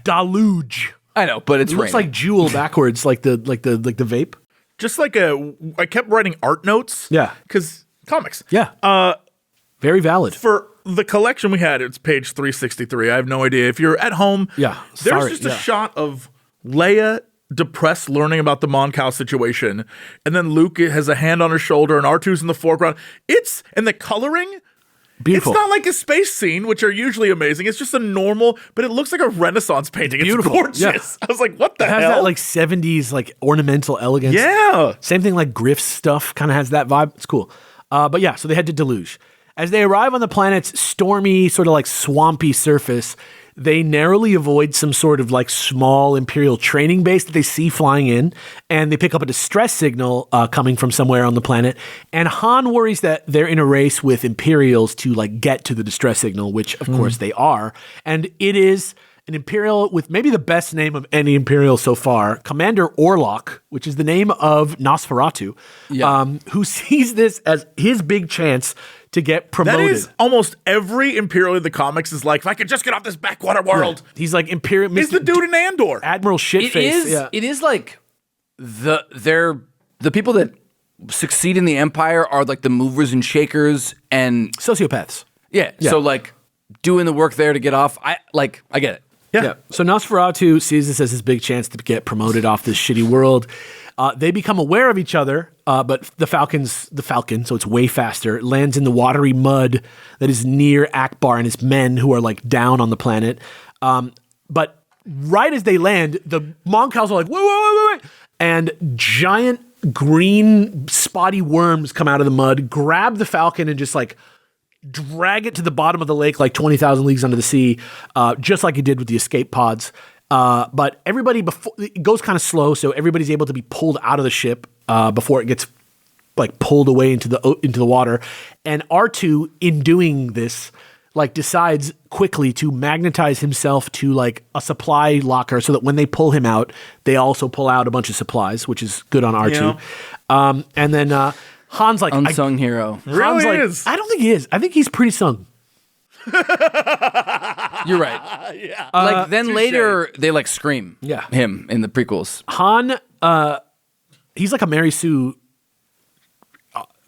Speaker 2: Deluge.
Speaker 4: I know, but it's
Speaker 2: It looks
Speaker 4: raining.
Speaker 2: like Jewel backwards, like the vape.
Speaker 3: Just like I kept writing art notes.
Speaker 2: Yeah.
Speaker 3: Because comics.
Speaker 2: Yeah. Very valid.
Speaker 3: For the collection we had, it's page 363. I have no idea. If you're at home,
Speaker 2: Yeah,
Speaker 3: there's
Speaker 2: sorry,
Speaker 3: just a
Speaker 2: yeah.
Speaker 3: shot of Leia depressed learning about the Mon Cal situation, and then Luke has a hand on her shoulder, and R2's in the foreground. And the coloring,
Speaker 2: Beautiful.
Speaker 3: it's not like a space scene, which are usually amazing. It's just a normal, but it looks like a Renaissance painting.
Speaker 2: Beautiful,
Speaker 3: It's gorgeous.
Speaker 2: yeah.
Speaker 3: I was like, what the
Speaker 2: It has
Speaker 3: hell?
Speaker 2: that like 70s like ornamental elegance.
Speaker 3: Yeah.
Speaker 2: Same thing like Griff's stuff kind of has that vibe. It's cool. But yeah, so they head to Deluge. As they arrive on the planet's stormy, sort of like swampy surface, they narrowly avoid some sort of like small Imperial training base that they see flying in, and they pick up a distress signal coming from somewhere on the planet. And Han worries that they're in a race with Imperials to like get to the distress signal, which of course they are. And it is an Imperial with maybe the best name of any Imperial so far, Commander Orlok, which is the name of Nosferatu, who sees this as his big chance to get promoted.
Speaker 3: That is almost every Imperial in the comics is like, if I could just get off this backwater world.
Speaker 2: He's like Imperial.
Speaker 3: He's the dude in Andor.
Speaker 2: Admiral Shitface.
Speaker 4: It is like the people that succeed in the Empire are like the movers and shakers and
Speaker 2: Sociopaths.
Speaker 4: yeah. So like doing the work there to get off. I get it.
Speaker 2: Yeah. So Nosferatu sees this as his big chance to get promoted off this shitty world. They become aware of each other, but the Falcon, so it's way faster, lands in the watery mud that is near Akbar and his men who are like down on the planet. But right as they land, the Moncals are like, wait. And giant green spotty worms come out of the mud, grab the Falcon and just like drag it to the bottom of the lake like 20,000 leagues under the sea, just like it did with the escape pods. But everybody it goes kind of slow, so everybody's able to be pulled out of the ship before it gets like pulled away into the water. And R2, in doing this, like decides quickly to magnetize himself to like a supply locker so that when they pull him out, they also pull out a bunch of supplies, which is good on R2.
Speaker 3: Yeah.
Speaker 2: And then Han's like
Speaker 4: Unsung hero.
Speaker 2: Han's
Speaker 3: Really
Speaker 2: like,
Speaker 3: is.
Speaker 2: I don't think he is. I think he's pretty sung.
Speaker 4: You're right.
Speaker 3: Yeah.
Speaker 4: Like then later they like scream.
Speaker 2: Yeah.
Speaker 4: Him in the prequels.
Speaker 2: Han, he's like a Mary Sue,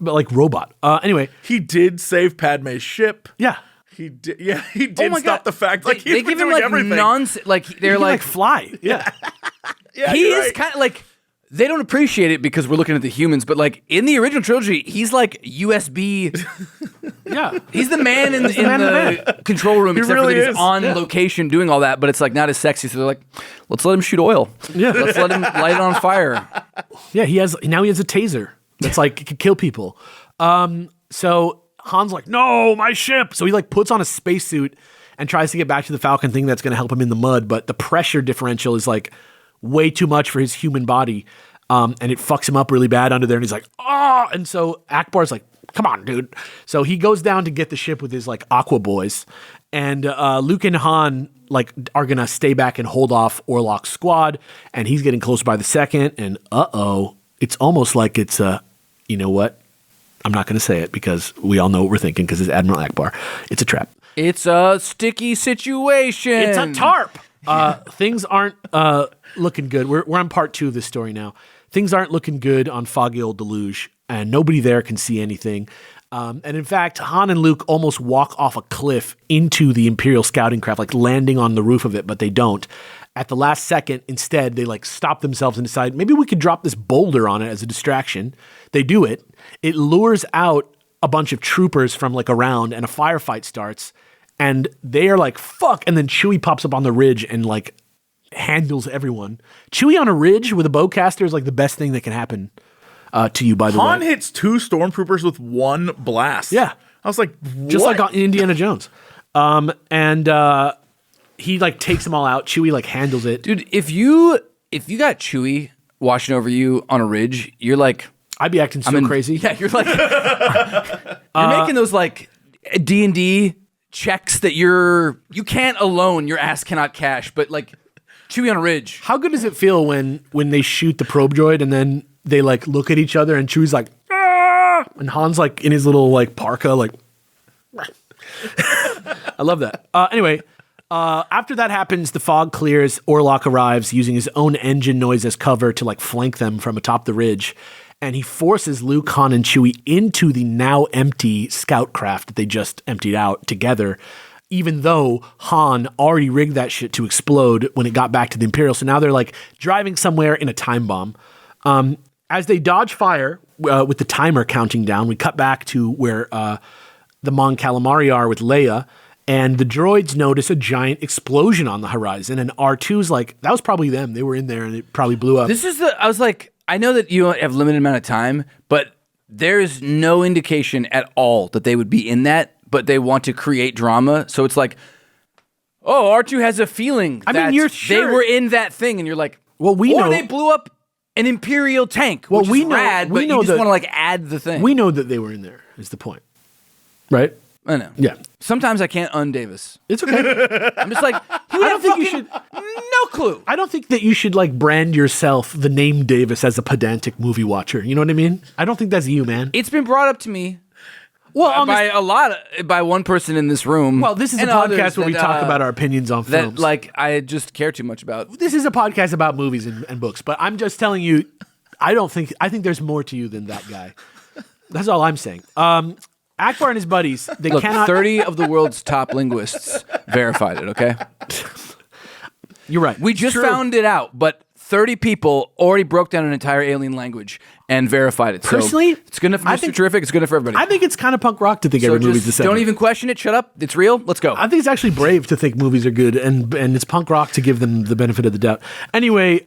Speaker 2: but like robot. Anyway,
Speaker 3: He did save Padme's ship.
Speaker 2: yeah.
Speaker 3: He did. Yeah, he did
Speaker 4: my
Speaker 3: stop
Speaker 4: God.
Speaker 3: the fact like
Speaker 4: They
Speaker 3: he's
Speaker 4: give
Speaker 3: been
Speaker 4: him
Speaker 3: doing
Speaker 4: like
Speaker 3: everything.
Speaker 4: nonsense. Like they're
Speaker 2: He can,
Speaker 4: like
Speaker 2: fly. Yeah.
Speaker 3: Yeah,
Speaker 4: he
Speaker 3: you're
Speaker 4: is
Speaker 3: right.
Speaker 4: kind of like they don't appreciate it because we're looking at the humans, but like in the original trilogy, he's like USB.
Speaker 2: Yeah.
Speaker 4: He's the man in
Speaker 2: man in the
Speaker 4: the control room, except
Speaker 3: really
Speaker 4: for that he's
Speaker 3: is.
Speaker 4: on location doing all that. But it's like not as sexy. So they're like, let's let him shoot oil.
Speaker 2: Yeah.
Speaker 4: Let's let him light it on fire.
Speaker 2: Yeah, he has a taser that's like could kill people. So Han's like, no, my ship. So he like puts on a spacesuit and tries to get back to the Falcon thing that's going to help him in the mud, but the pressure differential is like way too much for his human body, and it fucks him up really bad under there. And he's like, oh, and so Akbar's like, come on, dude. So he goes down to get the ship with his like Aqua boys, and Luke and Han like are gonna stay back and hold off Orlok's squad, and he's getting closer by the second. And it's almost like it's you know what? I'm not gonna say it because we all know what we're thinking because it's Admiral Akbar. It's a trap.
Speaker 4: It's a sticky situation.
Speaker 2: It's a tarp. Things aren't looking good. We're on part 2 of this story now. Things aren't looking good on foggy old Deluge, and nobody there can see anything. And in fact, Han and Luke almost walk off a cliff into the Imperial scouting craft, like landing on the roof of it, but they don't. At the last second, instead, they like stop themselves and decide, maybe we could drop this boulder on it as a distraction. They do it. It lures out a bunch of troopers from like around, and a firefight starts. And they are like, fuck. And then Chewie pops up on the ridge and like handles everyone. Chewie on a ridge with a bowcaster is like the best thing that can happen to you, by the way.
Speaker 3: Han hits 2 stormtroopers with 1 blast.
Speaker 2: Yeah.
Speaker 3: I was like, what?
Speaker 2: Just like on Indiana Jones. He like takes them all out. Chewie like handles it.
Speaker 4: Dude, if you got Chewie watching over you on a ridge, you're like,
Speaker 2: I'd be acting so crazy.
Speaker 4: Yeah, you're like, you're making those like D&D checks that you can't alone, your ass cannot cash, but like Chewie on a ridge.
Speaker 2: How good does it feel when they shoot the probe droid and then they like look at each other and Chewie's like, ah! And Han's like in his little like parka, like, I love that. Anyway, after that happens, the fog clears. Orlok arrives using his own engine noise as cover to like flank them from atop the ridge. And he forces Luke, Han, and Chewie into the now empty scout craft that they just emptied out together, even though Han already rigged that shit to explode when it got back to the Imperial. So now they're like driving somewhere in a time bomb. As they dodge fire with the timer counting down, we cut back to where the Mon Calamari are with Leia, and the droids notice a giant explosion on the horizon, and R2's like, that was probably them. They were in there, and it probably blew up.
Speaker 4: I was like, I know that you have limited amount of time, but there's no indication at all that they would be in that, but they want to create drama. So it's like, oh, R2 has a feeling that
Speaker 2: you're
Speaker 4: they were in that thing, and you're like,
Speaker 2: well, we know
Speaker 4: they blew up an Imperial tank,
Speaker 2: well,
Speaker 4: which
Speaker 2: we
Speaker 4: is
Speaker 2: know,
Speaker 4: rad,
Speaker 2: we
Speaker 4: but
Speaker 2: know
Speaker 4: you just
Speaker 2: that,
Speaker 4: want to like add the thing.
Speaker 2: We know that they were in there, is the point. Right?
Speaker 4: I know.
Speaker 2: Yeah.
Speaker 4: Sometimes I can't un-Davis.
Speaker 2: It's okay.
Speaker 4: I'm just like, I don't think you should. No clue.
Speaker 2: I don't think that you should like brand yourself the name Davis as a pedantic movie watcher. You know what I mean? I don't think that's you, man.
Speaker 4: It's been brought up to me.
Speaker 2: Well,
Speaker 4: by one person in this room.
Speaker 2: Well, this is a podcast where we talk about our opinions on films.
Speaker 4: That like I just care too much about.
Speaker 2: This is a podcast about movies and books, but I'm just telling you, I think there's more to you than that guy. That's all I'm saying. Akbar and his buddies, they cannot.
Speaker 4: 30 of the world's top linguists verified it, okay?
Speaker 2: You're right.
Speaker 4: We just found it out, but 30 people already broke down an entire alien language and verified it.
Speaker 2: Personally,
Speaker 4: so it's good enough for Mr. Terrific. It's good enough for everybody.
Speaker 2: I think it's kind of punk rock to think every movie's the same.
Speaker 4: Don't even question it. Shut up. It's real. Let's go.
Speaker 2: I think it's actually brave to think movies are good, and it's punk rock to give them the benefit of the doubt. Anyway,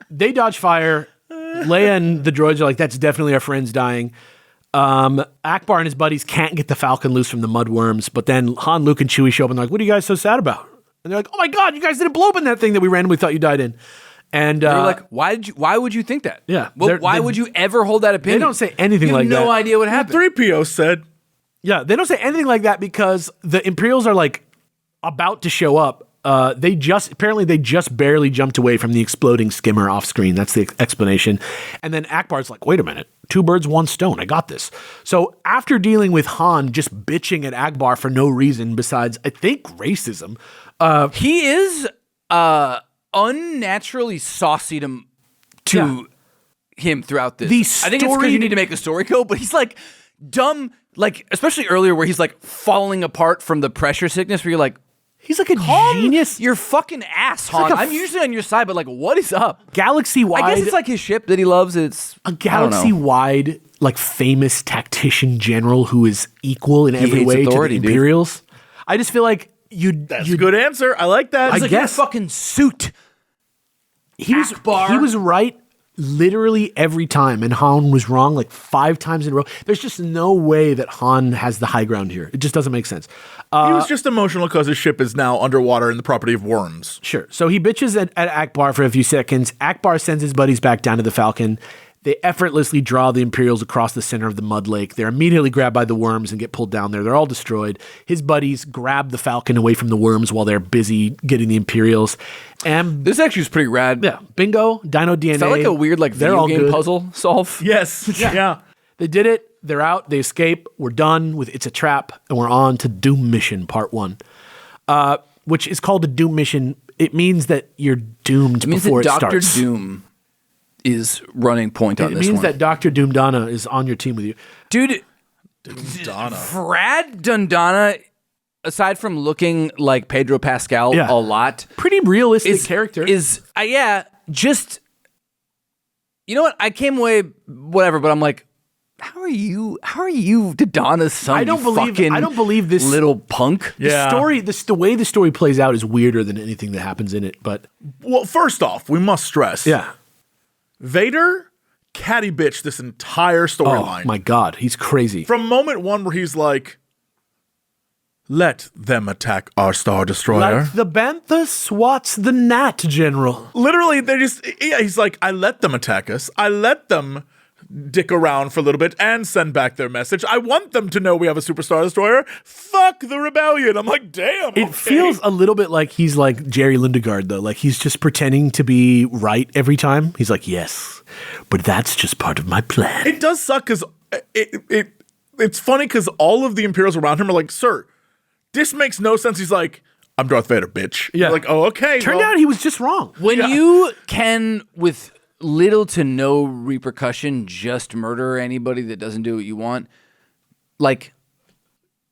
Speaker 2: they dodge fire. Leia and the droids are like, that's definitely our friends dying. Akbar and his buddies can't get the Falcon loose from the mudworms, but then Han, Luke, and Chewie show up and they're like, what are you guys so sad about? And they're like, oh my God, you guys didn't blow up in that thing that we randomly thought you died in. And
Speaker 4: they're like, why would you think that?
Speaker 2: Yeah.
Speaker 4: Well, why would you ever hold that opinion?
Speaker 2: They don't say anything like that.
Speaker 4: You have no idea what happened.
Speaker 3: 3PO said.
Speaker 2: Yeah, they don't say anything like that because the Imperials are like about to show up. They just barely jumped away from the exploding skimmer off screen. That's the explanation. And then Akbar's like, wait a minute, 2 birds, 1 stone. I got this. So after dealing with Han just bitching at Akbar for no reason besides, I think, racism,
Speaker 4: he is unnaturally saucy to him throughout this. I think it's because you need to make the story go, but he's like dumb, like especially earlier where he's like falling apart from the pressure sickness where you're like,
Speaker 2: he's like a genius.
Speaker 4: You're fucking ass, Han. I'm usually on your side, but like, what is up?
Speaker 2: Galaxy-wide.
Speaker 4: I guess it's like his ship that he loves. It's
Speaker 2: a galaxy-wide, like famous tactician general who is equal in every way to the Imperials. Dude. I just feel like
Speaker 3: That's a good answer. I like that.
Speaker 2: I
Speaker 4: guess
Speaker 2: your
Speaker 4: fucking suit.
Speaker 2: He was right literally every time, and Han was wrong like 5 times in a row. There's just no way that Han has the high ground here. It just doesn't make sense.
Speaker 3: He was just emotional because his ship is now underwater in the property of worms.
Speaker 2: Sure. So he bitches at Akbar for a few seconds. Akbar sends his buddies back down to the Falcon. They effortlessly draw the Imperials across the center of the mud lake. They're immediately grabbed by the worms and get pulled down there. They're all destroyed. His buddies grab the Falcon away from the worms while they're busy getting the Imperials. And
Speaker 4: This actually is pretty rad.
Speaker 2: yeah, bingo, Dino DNA.
Speaker 4: Felt like a weird
Speaker 2: they're
Speaker 4: video
Speaker 2: all
Speaker 4: game
Speaker 2: good.
Speaker 4: puzzle solve.
Speaker 3: Yes. Yeah.
Speaker 2: They did it. They're out. They escape. We're done with It's a Trap, and we're on to Doom Mission Part 1, which is called a Doom Mission. It means that you're doomed
Speaker 4: It means
Speaker 2: before
Speaker 4: that
Speaker 2: it
Speaker 4: Dr.
Speaker 2: starts.
Speaker 4: Doom is running point on
Speaker 2: It
Speaker 4: this
Speaker 2: means
Speaker 4: one.
Speaker 2: that Dr. Doom Donna is on your team with you.
Speaker 4: Dude,
Speaker 3: Donna.
Speaker 4: Brad Dundana, aside from looking like Pedro Pascal
Speaker 2: Yeah.
Speaker 4: a lot,
Speaker 2: Pretty realistic
Speaker 4: is
Speaker 2: character.
Speaker 4: just, you know what? I came away whatever, but I'm like, how are you Dundana's son?
Speaker 2: I don't believe this
Speaker 4: little punk.
Speaker 3: Yeah.
Speaker 2: The way the story plays out is weirder than anything that happens in it. But
Speaker 3: Well, first off, we must stress.
Speaker 2: yeah,
Speaker 3: Vader catty bitch this entire
Speaker 2: oh
Speaker 3: storyline.
Speaker 2: my God, he's crazy.
Speaker 3: From moment one where he's like, let them attack our Star Destroyer.
Speaker 2: Like the bantha swats the gnat, General.
Speaker 3: Literally, he's like, I let them attack us. I let them dick around for a little bit and send back their message. I want them to know we have a Superstar Destroyer. Fuck the rebellion. I'm like, damn.
Speaker 2: It feels a little bit like he's like Jerry Lindegaard, though. Like he's just pretending to be right every time. He's like, yes, but that's just part of my plan.
Speaker 3: It does suck because it's funny because all of the Imperials around him are like, sir, this makes no sense. He's like, I'm Darth Vader, bitch.
Speaker 2: Yeah.
Speaker 3: You're like, oh, okay.
Speaker 2: Turned out he was just wrong.
Speaker 4: When you can, with little to no repercussion, just murder anybody that doesn't do what you want, like,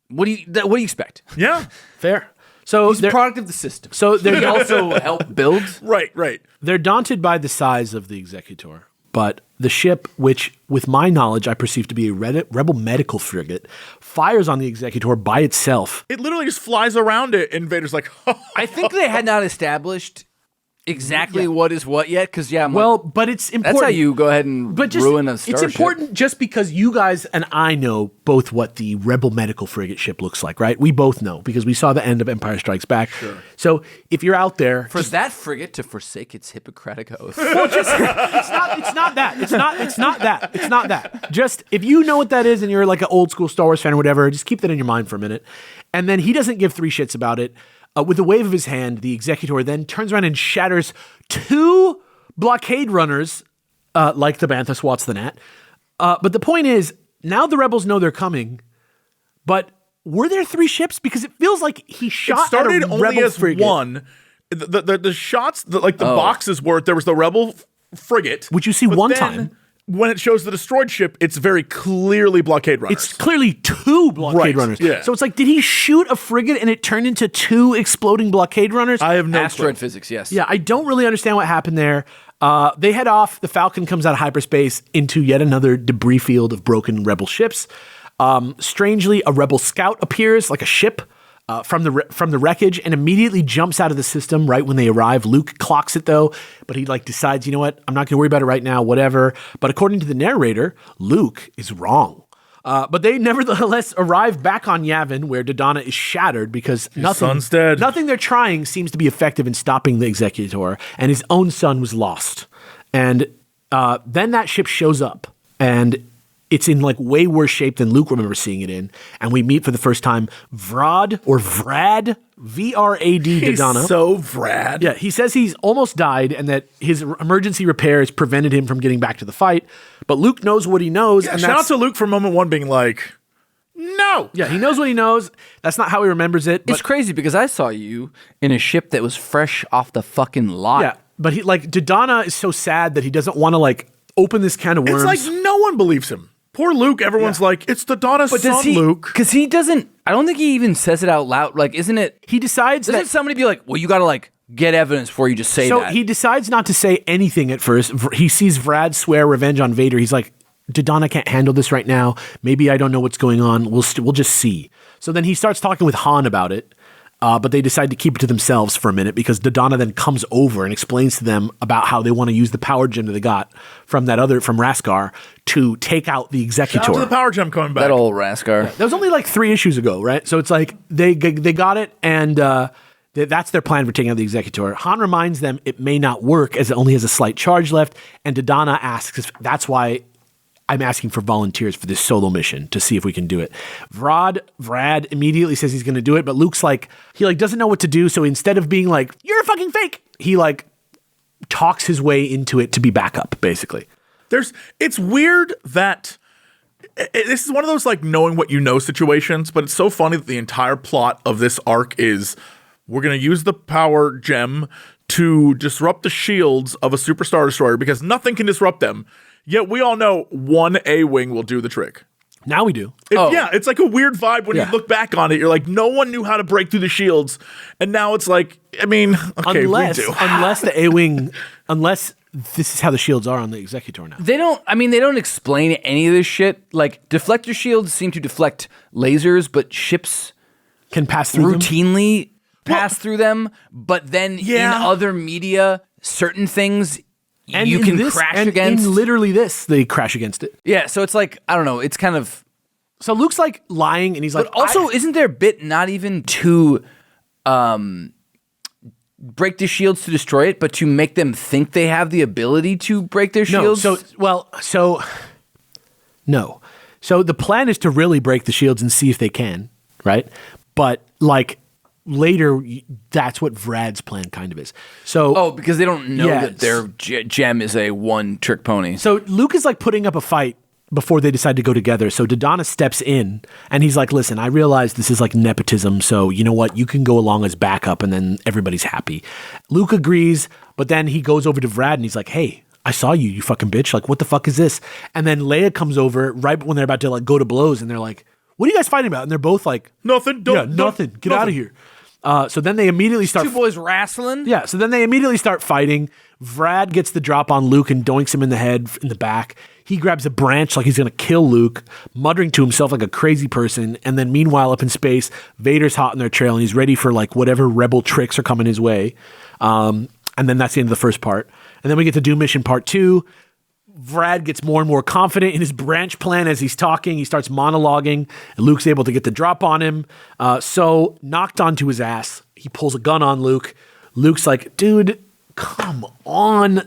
Speaker 4: what do you expect?
Speaker 3: Yeah.
Speaker 2: Fair. So
Speaker 4: He's a
Speaker 2: they're,
Speaker 4: product of the system.
Speaker 2: so
Speaker 4: He
Speaker 2: they're
Speaker 4: also helped build.
Speaker 3: Right.
Speaker 2: they're daunted by the size of the Executor, but the ship, which, with my knowledge, I perceive to be a rebel medical frigate, fires on the Executor by itself.
Speaker 3: It literally just flies around it, and Vader's like,
Speaker 4: I think they had not established exactly what is what yet, because
Speaker 2: But it's important.
Speaker 4: that's how you go ahead and ruin a starship.
Speaker 2: It's important just because you guys and I know both what the Rebel medical frigate ship looks like, right? We both know because we saw the end of Empire Strikes Back. Sure. So if you're out there,
Speaker 4: For that frigate to forsake its Hippocratic oath.
Speaker 2: it's not that. Just if you know what that is and you're like an old school Star Wars fan or whatever, just keep that in your mind for a minute. And then he doesn't give three shits about it. With a wave of his hand, the Executor then turns around and shatters two blockade runners, like the Bantha swats the gnat. But the point is, now the rebels know they're coming, but were there three ships? Because it feels like he shot
Speaker 3: it started
Speaker 2: at a
Speaker 3: only
Speaker 2: rebel
Speaker 3: as
Speaker 2: frigate,
Speaker 3: one. The shots, the boxes were, there was the rebel frigate.
Speaker 2: which you see
Speaker 3: but
Speaker 2: one
Speaker 3: then
Speaker 2: time.
Speaker 3: When it shows the destroyed ship, it's very clearly blockade runners.
Speaker 2: It's clearly two blockade
Speaker 3: Right,
Speaker 2: runners.
Speaker 3: yeah.
Speaker 2: So it's like, did he shoot a frigate and it turned into two exploding blockade runners?
Speaker 3: I have no
Speaker 4: Asteroid
Speaker 3: clue.
Speaker 4: physics, yes.
Speaker 2: Yeah, I don't really understand what happened there. They head off. The Falcon comes out of hyperspace into yet another debris field of broken rebel ships. Strangely, a rebel scout appears, like a ship, from the wreckage, and immediately jumps out of the system right when they arrive. Luke clocks it though, but he decides, you know what? I'm not going to worry about it right now. Whatever. But according to the narrator, Luke is wrong. But they nevertheless arrive back on Yavin, where Dodonna is shattered because
Speaker 3: son's dead.
Speaker 2: nothing they're trying seems to be effective in stopping the Executor, and his own son was lost. And then that ship shows up, and it's in like way worse shape than Luke remembers seeing it in. And we meet for the first time Vrad, V-R-A-D
Speaker 3: He's
Speaker 2: Dodonna.
Speaker 3: so Vrad.
Speaker 2: Yeah, he says he's almost died and that his emergency repairs prevented him from getting back to the fight. But Luke knows what he knows.
Speaker 3: Yeah,
Speaker 2: and
Speaker 3: shout out
Speaker 2: that's,
Speaker 3: to Luke for moment one being like, no.
Speaker 2: yeah, he knows what he knows. That's not how he remembers it. But
Speaker 4: It's crazy because I saw you in a ship that was fresh off the fucking lot.
Speaker 2: yeah, but he like Dodonna is so sad that he doesn't want to like open this can of worms.
Speaker 3: It's like no one believes him. Poor Luke. Everyone's like, it's the Donna's son, Luke.
Speaker 4: Because he doesn't, I don't think he even says it out loud. Like, isn't it,
Speaker 2: he decides
Speaker 4: doesn't
Speaker 2: that
Speaker 4: somebody be like, well, you got to like get evidence before you just say
Speaker 2: so
Speaker 4: that?
Speaker 2: he decides not to say anything at first. He sees Vrad swear revenge on Vader. He's like, Dodonna can't handle this right now. Maybe I don't know what's going on. We'll just see. So then he starts talking with Han about it. But they decide to keep it to themselves for a minute because Dodonna then comes over and explains to them about how they want to use the power gem that they got from Raskar to take out the Executor.
Speaker 3: Shout out to the power gem coming back.
Speaker 4: That old Raskar.
Speaker 2: That was only like 3 issues ago, right? So it's like they got it, and That's their plan for taking out the Executor. Han reminds them it may not work as it only has a slight charge left, and Dodonna asks if that's why I'm asking for volunteers for this solo mission to see if we can do it. Vrad immediately says he's going to do it, but Luke's like, he doesn't know what to do, so instead of being like, you're a fucking fake, he talks his way into it to be backup, basically.
Speaker 3: It's weird that this is one of those knowing what you know situations, but it's so funny that the entire plot of this arc is we're going to use the power gem to disrupt the shields of a Super Star Destroyer because nothing can disrupt them. Yet we all know one A-Wing will do the trick.
Speaker 2: Now we do.
Speaker 3: Yeah, it's like a weird vibe when you look back on it. You're like, no one knew how to break through the shields. And now it's like, I mean, okay, we do.
Speaker 2: Unless the A-Wing, unless this is how the shields are on the Executor now.
Speaker 4: They don't explain any of this shit. Deflector shields seem to deflect lasers, but ships
Speaker 2: can pass through
Speaker 4: routinely pass through them. But then in other media, certain things
Speaker 2: and
Speaker 4: you can crash against.
Speaker 2: In literally this, they crash against it.
Speaker 4: Yeah, so it's I don't know. It's kind of...
Speaker 2: So Luke's lying, and he's
Speaker 4: But also, isn't their bit not even to break the shields to destroy it, but to make them think they have the ability to break their shields?
Speaker 2: No. So the plan is to really break the shields and see if they can, right? But later, that's what Vrad's plan kind of is. So,
Speaker 4: because they don't know that their gem is a one-trick pony.
Speaker 2: So Luke is putting up a fight before they decide to go together. So Dodonna steps in, and he's like, listen, I realize this is nepotism, so you know what? You can go along as backup, and then everybody's happy. Luke agrees, but then he goes over to Vrad, and he's like, hey, I saw you, you fucking bitch. What the fuck is this? And then Leia comes over right when they're about to go to blows, and they're like, what are you guys fighting about? And they're both like,
Speaker 3: nothing.
Speaker 2: Nothing. Get out of here. So then they immediately start...
Speaker 4: Two boys wrestling?
Speaker 2: Yeah, so then they immediately start fighting. Vrad gets the drop on Luke and doinks him in the head, in the back. He grabs a branch like he's going to kill Luke, muttering to himself like a crazy person. And then meanwhile, up in space, Vader's hot on their trail, and he's ready for whatever rebel tricks are coming his way. And then that's the end of the first part. And then we get to do mission part 2. Vrad gets more and more confident in his branch plan as he's talking. He starts monologuing, and Luke's able to get the drop on him. So knocked onto his ass, he pulls a gun on Luke. Luke's like, dude, come on.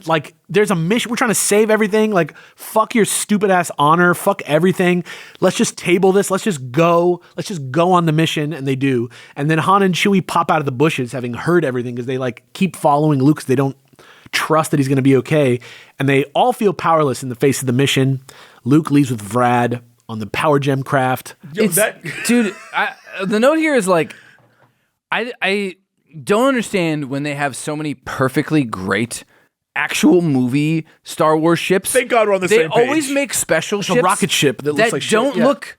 Speaker 2: There's a mission. We're trying to save everything. Fuck your stupid ass honor. Fuck everything. Let's just table this. Let's just go. Let's just go on the mission. And they do. And then Han and Chewie pop out of the bushes, having heard everything, because they keep following Luke because they don't trust that he's going to be okay, and they all feel powerless in the face of the mission. Luke leaves with Vrad on the power gem craft.
Speaker 4: Dude, the note here is I don't understand when they have so many perfectly great actual movie Star Wars ships.
Speaker 3: Thank God we're on the same page.
Speaker 4: They always make special ships,
Speaker 2: a rocket ship that looks like
Speaker 4: don't look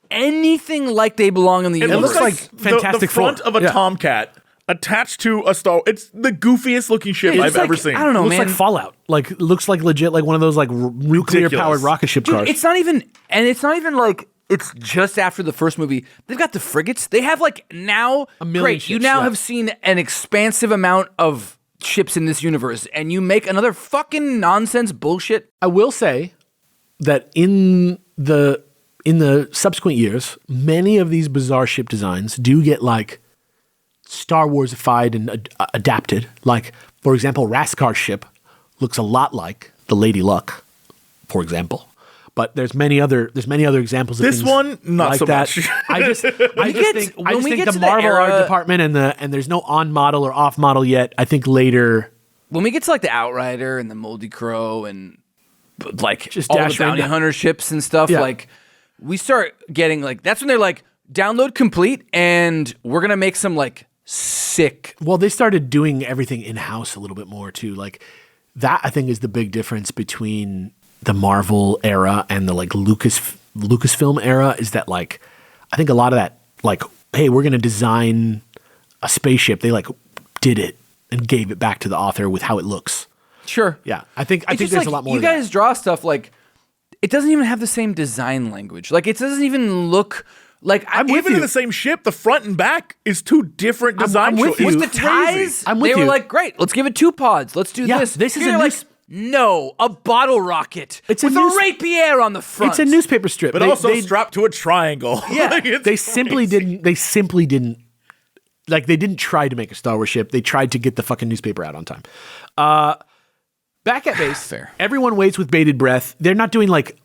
Speaker 4: anything like they belong in the universe.
Speaker 3: It looks like
Speaker 2: Fantastic
Speaker 3: the front
Speaker 2: Four.
Speaker 3: of a Tomcat attached to a Star. It's the goofiest looking ship I've ever seen.
Speaker 4: I don't know,
Speaker 2: it looks
Speaker 4: man.
Speaker 2: like Fallout. It looks like legit, one of those nuclear powered rocket ship cars.
Speaker 4: It's not even it's just after the first movie. They've got the frigates. They have now
Speaker 2: a million
Speaker 4: great.
Speaker 2: ships,
Speaker 4: You now have seen an expansive amount of ships in this universe, and you make another fucking nonsense bullshit.
Speaker 2: I will say that in the subsequent years, many of these bizarre ship designs do get Star Wars-ified and adapted. For example, Raskar's ship looks a lot like the Lady Luck, for example. But there's many other examples of
Speaker 3: this
Speaker 2: things
Speaker 3: one not
Speaker 2: like
Speaker 3: so
Speaker 2: that.
Speaker 3: much.
Speaker 2: I just think the
Speaker 4: to
Speaker 2: Marvel
Speaker 4: the era,
Speaker 2: art department and there's no on model or off model yet. I think later
Speaker 4: when we get to the Outrider and the Moldy Crow and
Speaker 2: just
Speaker 4: all
Speaker 2: Dash
Speaker 4: the bounty
Speaker 2: Ranger
Speaker 4: hunter ships and stuff, we start getting that's when they're download complete and we're gonna make some sick.
Speaker 2: Well, they started doing everything in-house a little bit more too. That I think is the big difference between the Marvel era and the Lucasfilm era is that I think a lot of that hey, we're going to design a spaceship. They did it and gave it back to the author with how it looks.
Speaker 4: Sure.
Speaker 2: Yeah. I think there's a lot more.
Speaker 4: You guys draw stuff it doesn't even have the same design language. It doesn't even look
Speaker 3: even in the same ship, the front and back is two different design
Speaker 2: with you.
Speaker 4: With the ties, they were great. Let's give it 2 pods. Let's do this.
Speaker 2: This is
Speaker 4: no, a bottle rocket with a rapier on the front.
Speaker 2: It's a newspaper strip,
Speaker 3: but also strapped to a triangle.
Speaker 4: Yeah,
Speaker 2: they simply didn't Like, they didn't try to make a Star Wars ship. They tried to get the fucking newspaper out on time. Back at base,
Speaker 4: Fair.
Speaker 2: Everyone waits with bated breath. They're not doing like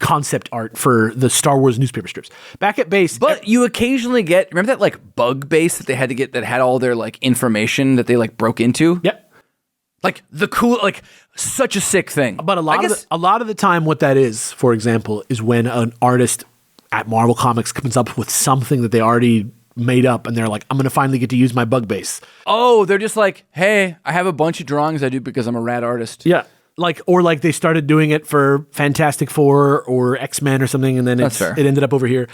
Speaker 2: concept art for the Star Wars newspaper strips. Back at base,
Speaker 4: But you occasionally get, remember that like bug base that they had to get that had all their like information that they like broke into?
Speaker 2: Yep.
Speaker 4: Like the cool, like such a sick thing.
Speaker 2: But a lot of the time, what that is, for example, is when an artist at Marvel Comics comes up with something that they already made up, and they're like, I'm going to finally get to use my bug base.
Speaker 4: Oh, they're just like, hey, I have a bunch of drawings I do because I'm a rad artist.
Speaker 2: Yeah. Like they started doing it for Fantastic Four or X-Men or something, and then it ended up over here.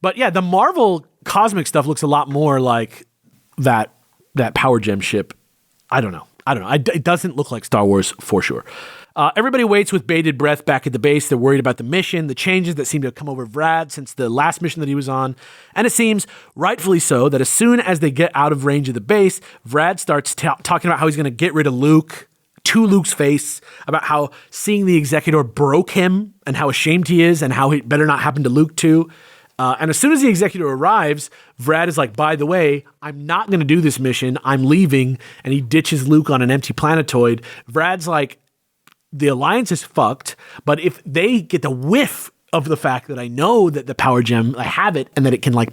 Speaker 2: But yeah, the Marvel cosmic stuff looks a lot more like that Power Gem ship. I don't know. It doesn't look like Star Wars for sure. Everybody waits with bated breath back at the base. They're worried about the mission, the changes that seem to have come over Vrad since the last mission that he was on. And it seems, rightfully so, that as soon as they get out of range of the base, Vrad starts talking about how he's going to get rid of Luke, to Luke's face, about how seeing the Executor broke him and how ashamed he is and how it better not happen to Luke too. And as soon as the Executor arrives, Vrad is like, by the way, I'm not going to do this mission. I'm leaving. And he ditches Luke on an empty planetoid. Vrad's like, the Alliance is fucked, but if they get the whiff of the fact that I know that the Power Gem, I have it, and that it can like,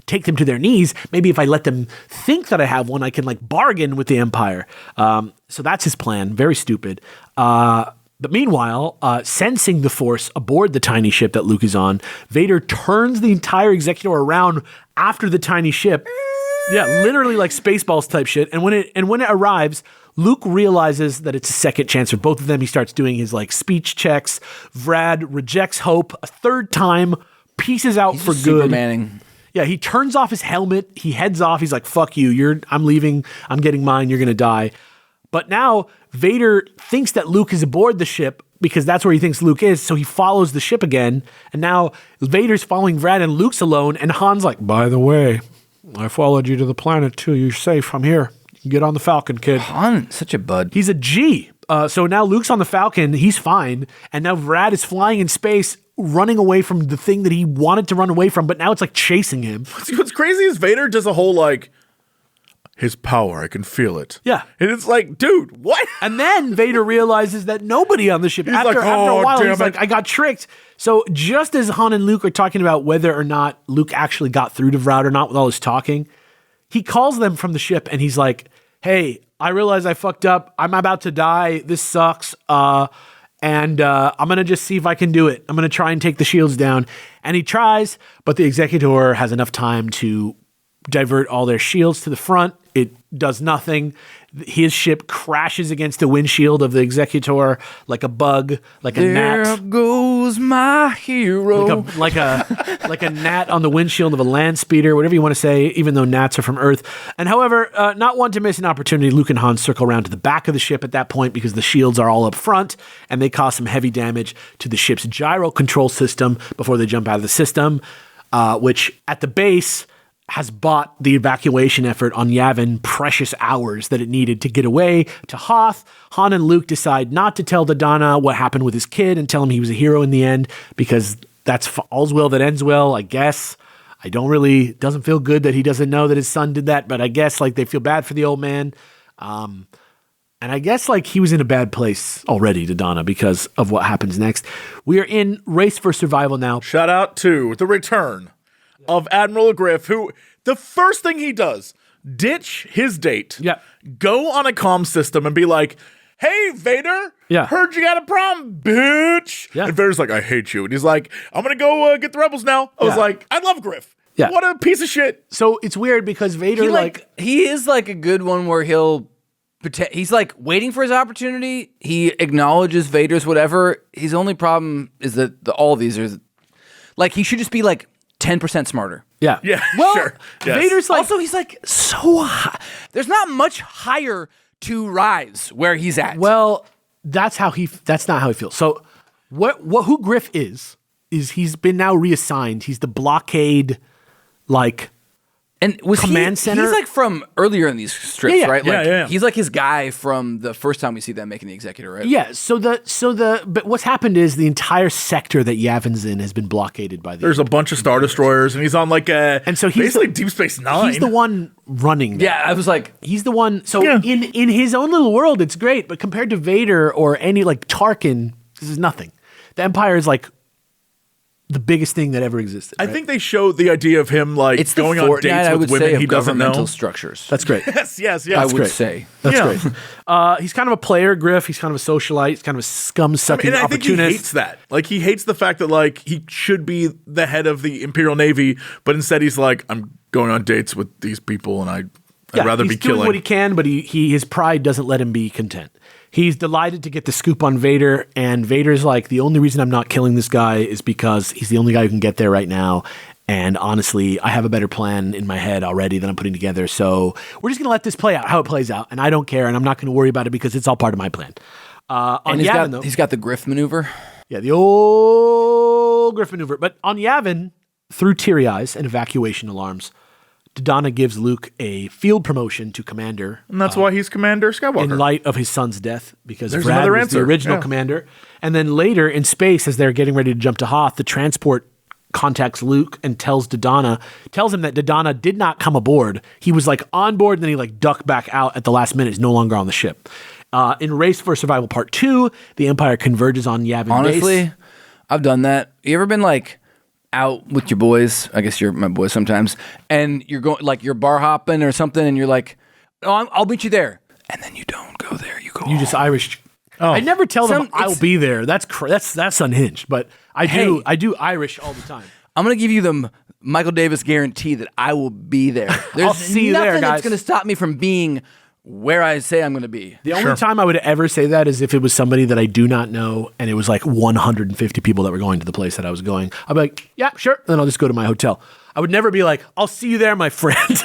Speaker 2: take them to their knees, maybe if I let them think that I have one, I can like bargain with the Empire. So that's his plan. Very stupid. But meanwhile, sensing the Force aboard the tiny ship that Luke is on, Vader turns the entire Executor around after the tiny ship. Yeah, literally like Spaceballs type shit. And when it arrives, Luke realizes that it's a second chance for both of them. He starts doing his like speech checks. Vrad rejects hope a third time, pieces out for good.
Speaker 4: Supermaning.
Speaker 2: Yeah, he turns off his helmet. He heads off. He's like, fuck you. I'm leaving. I'm getting mine. You're going to die. But now Vader thinks that Luke is aboard the ship because that's where he thinks Luke is. So he follows the ship again. And now Vader's following Vrad and Luke's alone. And Han's like, by the way, I followed you to the planet too. You're safe. I'm here. You can get on the Falcon, kid.
Speaker 4: Han, such a bud.
Speaker 2: He's a G. So now Luke's on the Falcon. He's fine. And now Vrad is flying in space, running away from the thing that he wanted to run away from. But now it's like chasing him.
Speaker 3: What's crazy is Vader does a whole like, his power, I can feel it.
Speaker 2: Yeah.
Speaker 3: And it's like, dude, what?
Speaker 2: And then Vader realizes that nobody on the ship, after
Speaker 3: like,
Speaker 2: a while,
Speaker 3: damn
Speaker 2: he's like, I got tricked. So just as Han and Luke are talking about whether or not Luke actually got through to Vrad or not with all his talking, he calls them from the ship and he's like, hey, I realize I fucked up. I'm about to die. This sucks. And I'm going to just see if I can do it. I'm going to try and take the shields down. And he tries, but the Executor has enough time to divert all their shields to the front. It does nothing. His ship crashes against the windshield of the Executor like a bug, like a gnat.
Speaker 4: There goes my hero.
Speaker 2: Like a gnat on the windshield of a land speeder, whatever you want to say, even though gnats are from Earth. And however, not one to miss an opportunity, Luke and Han circle around to the back of the ship at that point because the shields are all up front and they cause some heavy damage to the ship's gyro control system before they jump out of the system, which at the base has bought the evacuation effort on Yavin precious hours that it needed to get away to Hoth. Han and Luke decide not to tell Dodonna what happened with his kid and tell him he was a hero in the end because that's all's well that ends well, I guess. Doesn't feel good that he doesn't know that his son did that, but I guess like they feel bad for the old man. And I guess like he was in a bad place already, Dodonna, because of what happens next. We are in Race for Survival now.
Speaker 3: Shout out to the return of Admiral Griff, who the first thing he does, ditch his date, go on a comm system and be like, hey, Vader, heard you got a problem, bitch. Yeah. And Vader's like, I hate you. And he's like, I'm going to go get the rebels now. I was like, I love Griff. Yeah. What a piece of shit.
Speaker 2: So it's weird because Vader,
Speaker 4: he is like a good one where he's like waiting for his opportunity. He acknowledges Vader's whatever. His only problem is that all these are like, he should just be like, 10% smarter.
Speaker 2: Yeah.
Speaker 3: Yeah.
Speaker 2: Well,
Speaker 3: sure. Yes.
Speaker 2: Vader's like,
Speaker 4: also, he's like so high. There's not much higher to rise where he's at.
Speaker 2: Well, that's not how he feels. So who Griff is he's been now reassigned. He's the blockade, like
Speaker 4: And was
Speaker 2: command center.
Speaker 4: He's like from earlier in these strips,
Speaker 2: Yeah.
Speaker 4: right? Like,
Speaker 3: Yeah.
Speaker 4: He's like his guy from the first time we see them making the Executor, right?
Speaker 2: Yeah, but what's happened is the entire sector that Yavin's in has been blockaded by the.
Speaker 3: There's a bunch of Star Destroyers, and he's on like
Speaker 2: And so he's
Speaker 3: basically Deep Space Nine.
Speaker 2: He's the one running that.
Speaker 4: Yeah, I was like,
Speaker 2: He's the one. So
Speaker 3: Yeah.
Speaker 2: in his own little world, it's great. But compared to Vader or any like Tarkin, this is nothing. The Empire is like the biggest thing that ever existed.
Speaker 3: I
Speaker 2: right?
Speaker 3: think they showed the idea of him like
Speaker 4: it's
Speaker 3: going
Speaker 4: the
Speaker 3: on
Speaker 4: Fortnite,
Speaker 3: dates
Speaker 4: I
Speaker 3: with
Speaker 4: would
Speaker 3: women
Speaker 4: say, of
Speaker 3: he doesn't know.
Speaker 4: governmental structures.
Speaker 2: that's great.
Speaker 3: Yes.
Speaker 4: I would
Speaker 2: great.
Speaker 4: say.
Speaker 2: That's
Speaker 3: Yeah.
Speaker 2: great. He's kind of a player, Griff. He's kind of a socialite. He's kind of a scum-sucking
Speaker 3: And I think he
Speaker 2: opportunist.
Speaker 3: hates that. Like, he hates the fact that, like, he should be the head of the Imperial Navy, but instead he's like, I'm going on dates with these people, and I'd rather
Speaker 2: he's
Speaker 3: be
Speaker 2: doing
Speaker 3: killing.
Speaker 2: what he can, but his pride doesn't let him be content. He's delighted to get the scoop on Vader, and Vader's like, the only reason I'm not killing this guy is because he's the only guy who can get there right now. And honestly, I have a better plan in my head already that I'm putting together. So we're just going to let this play out, how it plays out. And I don't care, and I'm not going to worry about it because it's all part of my plan. On
Speaker 4: And
Speaker 2: Yavin, though,
Speaker 4: he's got the Griff maneuver.
Speaker 2: yeah, the old Griff maneuver. But on Yavin, through teary eyes and evacuation alarms, Dodonna gives Luke a field promotion to commander
Speaker 3: And that's why he's Commander Skywalker.
Speaker 2: in light of his son's death, because
Speaker 3: There's
Speaker 2: Brad
Speaker 3: another
Speaker 2: was
Speaker 3: answer.
Speaker 2: the original
Speaker 3: Yeah.
Speaker 2: commander. And then later in space, as they're getting ready to jump to Hoth, the transport contacts Luke and tells him that Dodonna did not come aboard. He was like on board, and then he like ducked back out at the last minute. He's no longer on the ship. In Race for Survival Part 2, the Empire converges on Yavin
Speaker 4: Honestly,
Speaker 2: base.
Speaker 4: I've done that. You ever been like out with your boys? I guess you're my boys sometimes. And you're going like you're bar hopping or something, and you're like, "Oh, I'll meet you there," and then you don't go there. You go.
Speaker 2: You just Irish.
Speaker 3: Oh.
Speaker 2: I never tell them
Speaker 4: Some-
Speaker 2: I'll
Speaker 4: it's-
Speaker 2: be there. That's unhinged. But I do.
Speaker 4: Hey.
Speaker 2: I do Irish all the time.
Speaker 4: I'm gonna give you the Michael Davis guarantee that I will be there. There's
Speaker 2: see you
Speaker 4: nothing
Speaker 2: there, guys.
Speaker 4: that's gonna stop me from being where I say I'm gonna be.
Speaker 2: The only time I would ever say that is if it was somebody that I do not know and it was like 150 people that were going to the place that I was going. I'd be like, yeah, sure. Then I'll just go to my hotel. I would never be like, I'll see you there, my friend.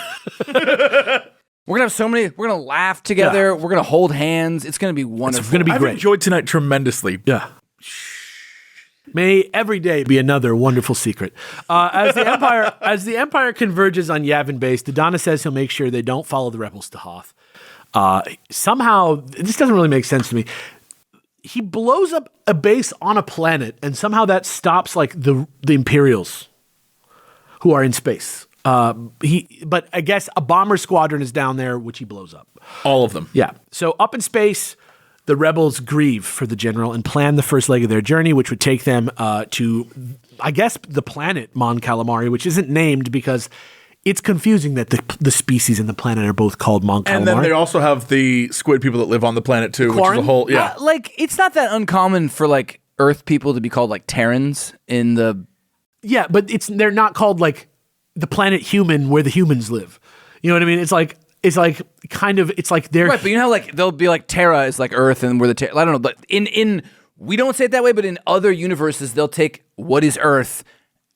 Speaker 4: We're gonna have so many. We're gonna laugh together.
Speaker 2: Yeah.
Speaker 4: We're gonna hold hands. It's gonna be wonderful.
Speaker 2: It's going to be
Speaker 3: I've
Speaker 2: great.
Speaker 3: enjoyed tonight tremendously.
Speaker 2: Yeah. May every day be another wonderful secret. As the Empire converges on Yavin base, Dodonna says he'll make sure they don't follow the rebels to Hoth. Somehow, this doesn't really make sense to me. He blows up a base on a planet, and somehow that stops like the Imperials who are in space. But I guess a bomber squadron is down there, which he blows up.
Speaker 3: All of them.
Speaker 2: Yeah. So up in space, the rebels grieve for the general and plan the first leg of their journey, which would take them to, I guess, the planet Mon Calamari, which isn't named because it's confusing that the species and the planet are both called Mon Calamari.
Speaker 3: And then they also have the squid people that live on the planet too, which is a
Speaker 2: Quarren?
Speaker 3: whole
Speaker 4: like it's not that uncommon for like Earth people to be called like Terrans in the.
Speaker 2: Yeah, but they're not called like the planet human where the humans live. You know what I mean? It's like they're
Speaker 4: Right, but you know how like they'll be like Terra is like Earth and we're the Terra. I don't know, but in we don't say it that way, but in other universes they'll take what is Earth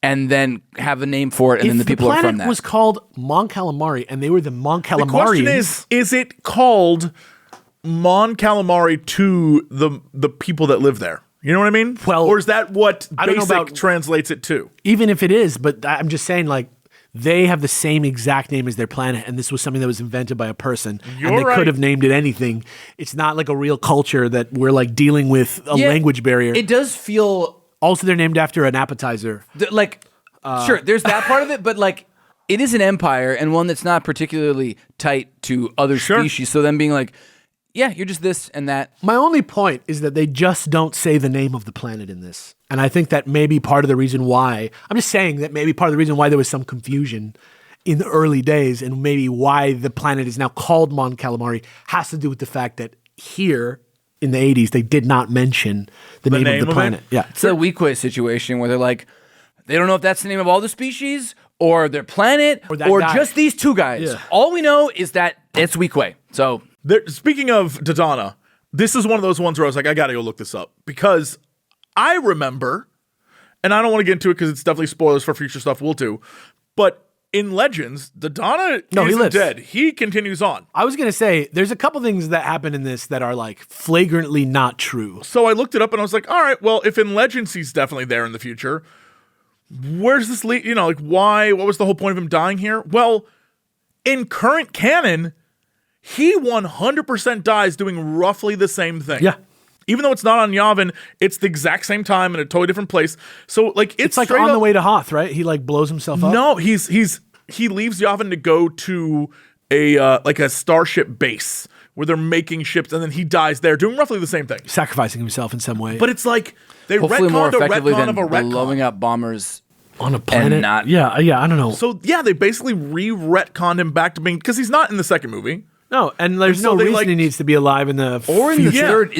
Speaker 4: and then have a name for it, and then the people
Speaker 2: the
Speaker 4: are
Speaker 2: planet
Speaker 4: from that.
Speaker 2: was called Mon Calamari, and they were the Mon
Speaker 3: The
Speaker 2: Calamarians.
Speaker 3: question is it called Mon Calamari to the people that live there? You know what I mean?
Speaker 2: Well,
Speaker 3: or is that what
Speaker 2: I don't know
Speaker 3: basic
Speaker 2: about-
Speaker 3: translates it to?
Speaker 2: Even if it is, but I'm just saying, like, they have the same exact name as their planet, and this was something that was invented by a person, and
Speaker 3: You're
Speaker 2: they
Speaker 3: right.
Speaker 2: could have named it anything. It's not like a real culture that we're like dealing with a
Speaker 4: Yeah,
Speaker 2: language barrier.
Speaker 4: It does feel
Speaker 2: Also, they're named after an appetizer.
Speaker 4: like sure, there's that part of it, but like it is an empire and one that's not particularly tight to other species. So them being like, yeah, you're just this and that.
Speaker 2: My only point is that they just don't say the name of the planet in this. And I think that may be part of the reason why. I'm just saying that maybe part of the reason why there was some confusion in the early days, and maybe why the planet is now called Mon Calamari has to do with the fact that here in the 80s, they did not mention the name
Speaker 3: name
Speaker 2: of the
Speaker 3: of
Speaker 2: planet.
Speaker 3: it?
Speaker 2: Yeah.
Speaker 4: It's a Weequay situation where they're like, they don't know if that's the name of all the species or their planet
Speaker 2: Or that
Speaker 4: or
Speaker 2: guy.
Speaker 4: just these two guys.
Speaker 2: Yeah.
Speaker 4: All we know is that it's Weequay. So
Speaker 3: Speaking of Dodonna, this is one of those ones where I was like, I gotta go look this up because I remember, and I don't want to get into it because it's definitely spoilers for future stuff we'll do, but in Legends, Dodonna
Speaker 2: he
Speaker 3: isn't
Speaker 2: lives.
Speaker 3: dead. He continues on.
Speaker 2: I was going to say, there's a couple things that happen in this that are like flagrantly not true.
Speaker 3: So I looked it up and I was like, all right, well, if in Legends he's definitely there in the future, where's this lead? You know, like why? What was the whole point of him dying here? Well, in current canon, he 100% dies doing roughly the same thing.
Speaker 2: Yeah.
Speaker 3: Even though it's not on Yavin, it's the exact same time in a totally different place. So like
Speaker 2: It's like on the way to Hoth, right? He like blows himself up.
Speaker 3: No, he leaves Yavin to go to a starship base where they're making ships, and then he dies there doing roughly the same thing.
Speaker 2: Sacrificing himself in some way.
Speaker 3: But it's like they
Speaker 4: Hopefully more
Speaker 3: retconned a
Speaker 4: effectively
Speaker 3: retcon
Speaker 4: than
Speaker 3: of a retcon.
Speaker 4: blowing up bombers
Speaker 2: on a planet.
Speaker 4: and not.
Speaker 2: Yeah, I don't know.
Speaker 3: So yeah, they basically re-retconned him back to being, because he's not in the second movie.
Speaker 2: No, and there's
Speaker 3: And so
Speaker 2: no
Speaker 3: they,
Speaker 2: reason
Speaker 3: like-
Speaker 2: he needs to be alive in the
Speaker 4: Or in the
Speaker 2: future.
Speaker 4: third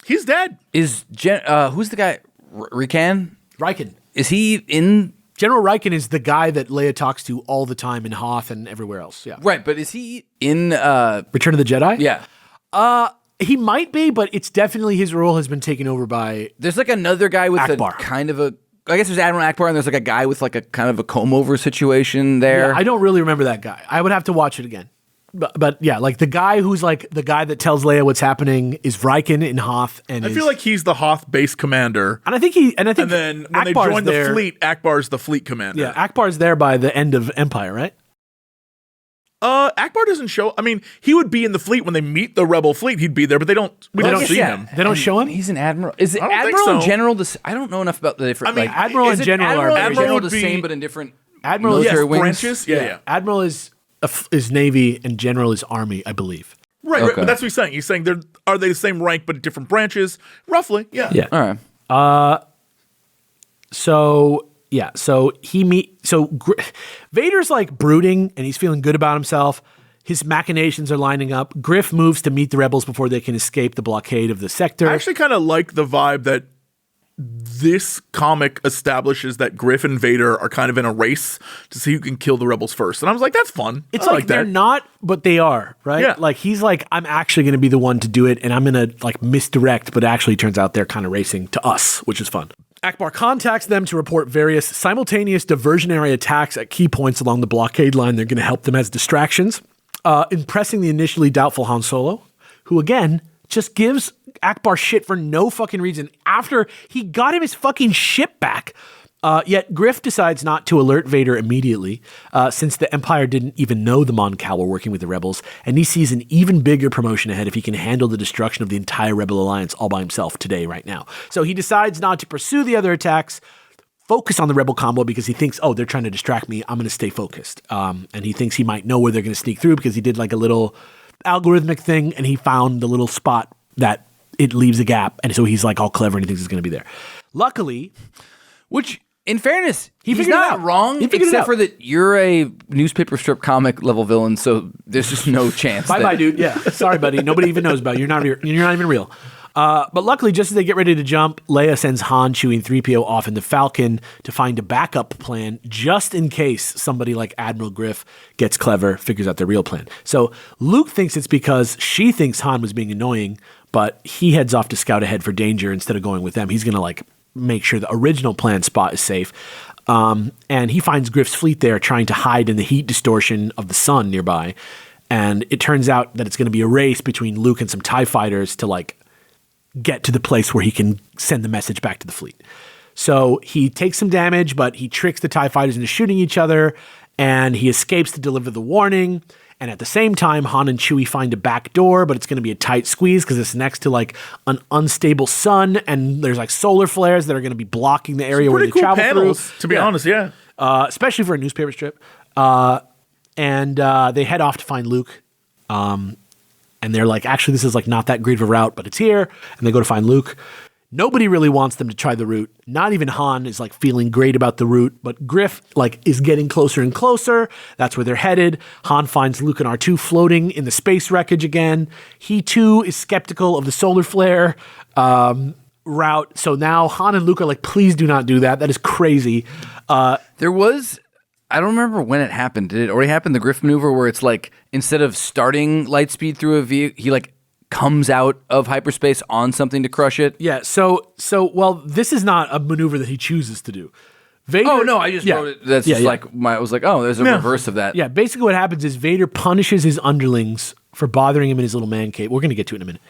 Speaker 3: He's dead.
Speaker 4: is who's the guy? Rikan?
Speaker 2: Riken.
Speaker 4: Is he in?
Speaker 2: General Riken is the guy that Leia talks to all the time in Hoth and everywhere else. Yeah.
Speaker 4: Right, but is he in?
Speaker 2: Return of the Jedi?
Speaker 4: Yeah.
Speaker 2: He might be, but it's definitely his role has been taken over by.
Speaker 4: There's like another guy with
Speaker 2: Akbar.
Speaker 4: a kind of a. I guess there's Admiral Akbar, and there's like a guy with like a kind of a comb over situation there.
Speaker 2: Yeah, I don't really remember that guy. I would have to watch it again. But yeah, like the guy who's like the guy that tells Leia what's happening is Riken in Hoth, and
Speaker 3: I feel like he's the Hoth base commander.
Speaker 2: and I think
Speaker 3: And then when they
Speaker 2: Akbar's
Speaker 3: join
Speaker 2: there.
Speaker 3: the fleet, Akbar's the fleet commander.
Speaker 2: Yeah, Akbar's there by the end of Empire, right?
Speaker 3: Akbar doesn't show. I mean, he would be in the fleet when they meet the rebel fleet. He'd be there, but we don't see him.
Speaker 2: They don't show him?
Speaker 4: He's an admiral. Is it
Speaker 3: I don't think
Speaker 4: admiral and
Speaker 3: so.
Speaker 4: general? I don't know enough about the different.
Speaker 3: I mean,
Speaker 4: like,
Speaker 2: Admiral
Speaker 4: is
Speaker 2: and
Speaker 4: it
Speaker 2: general are
Speaker 4: admiral
Speaker 2: very
Speaker 4: and
Speaker 3: different.
Speaker 4: general
Speaker 3: Admiral
Speaker 4: the
Speaker 3: would
Speaker 4: same,
Speaker 3: be-
Speaker 4: but in different
Speaker 2: Admiral,
Speaker 4: military
Speaker 3: Yes,
Speaker 4: wings.
Speaker 3: branches. Yeah.
Speaker 2: Admiral is Navy and General is Army, I believe.
Speaker 3: Right,
Speaker 4: Okay.
Speaker 3: but that's what he's saying. He's saying are they the same rank but different branches? Roughly, yeah.
Speaker 2: Yeah.
Speaker 4: All right.
Speaker 2: So Vader's like brooding and he's feeling good about himself. His machinations are lining up. Griff moves to meet the rebels before they can escape the blockade of the sector.
Speaker 3: I actually kind of like the vibe that this comic establishes that Griff and Vader are kind of in a race to see who can kill the rebels first. And I was like, that's fun.
Speaker 2: It's
Speaker 3: I
Speaker 2: like they're
Speaker 3: that.
Speaker 2: not, but they are, right?
Speaker 3: Yeah.
Speaker 2: Like he's like, I'm actually going to be the one to do it, and I'm going to like misdirect, but actually turns out they're kind of racing to us, which is fun. Akbar contacts them to report various simultaneous diversionary attacks at key points along the blockade line. They're going to help them as distractions, impressing the initially doubtful Han Solo, who again just gives Akbar shit for no fucking reason after he got him his fucking ship back. Yet Griff decides not to alert Vader immediately, since the Empire didn't even know the Mon Cal were working with the rebels, and he sees an even bigger promotion ahead if he can handle the destruction of the entire Rebel Alliance all by himself today, right now. So he decides not to pursue the other attacks, focus on the Rebel combo because he thinks, oh, they're trying to distract me, I'm going to stay focused. And he thinks he might know where they're going to sneak through because he did like a little algorithmic thing, and he found the little spot that it leaves a gap, and so he's like all clever and he thinks it's going to be there. Luckily,
Speaker 4: Which, in fairness, he's
Speaker 2: figured it
Speaker 4: not
Speaker 2: out.
Speaker 4: wrong,
Speaker 2: He figured it
Speaker 4: except
Speaker 2: out.
Speaker 4: for that you're a newspaper strip comic level villain, so there's just no chance.
Speaker 2: bye, dude. Yeah, sorry, buddy. Nobody even knows about you. You're not even real. But luckily, just as they get ready to jump, Leia sends Han, Chewie, and 3PO off in the Falcon to find a backup plan just in case somebody like Admiral Griff gets clever, figures out their real plan. So Luke thinks it's because she thinks Han was being annoying, but he heads off to scout ahead for danger instead of going with them. He's going to like make sure the original plan spot is safe. And he finds Griff's fleet there trying to hide in the heat distortion of the sun nearby. And it turns out that it's going to be a race between Luke and some TIE fighters to like get to the place where he can send the message back to the fleet. So he takes some damage, but he tricks the TIE fighters into shooting each other, and he escapes to deliver the warning. And at the same time, Han and Chewie find a back door, but it's going to be a tight squeeze because it's next to like an unstable sun, and there's like solar flares that are going to be blocking the area where
Speaker 3: Pretty
Speaker 2: they
Speaker 3: cool
Speaker 2: travel
Speaker 3: panels,
Speaker 2: through.
Speaker 3: to be honest, yeah.
Speaker 2: Especially for a newspaper strip. And they head off to find Luke. And they're like, actually, this is like not that great of a route, but it's here. And they go to find Luke. Nobody really wants them to try the route. Not even Han is like feeling great about the route, but Griff like is getting closer and closer. That's where they're headed. Han finds Luke and R2 floating in the space wreckage again. He too is skeptical of the solar flare route. So now Han and Luke are like, please do not do that. That is crazy.
Speaker 4: There was, I don't remember when it happened. Did it already happen? The Griff maneuver where it's like, instead of starting light speed through a vehicle, he like comes out of hyperspace on something to crush it.
Speaker 2: Yeah. So well, this is not a maneuver that he chooses to do. Vader,
Speaker 4: Oh no, I just wrote it. That's just like I was like, oh, there's a reverse of that.
Speaker 2: Yeah, basically what happens is Vader punishes his underlings for bothering him in his little man cave. We're going to get to it in a minute.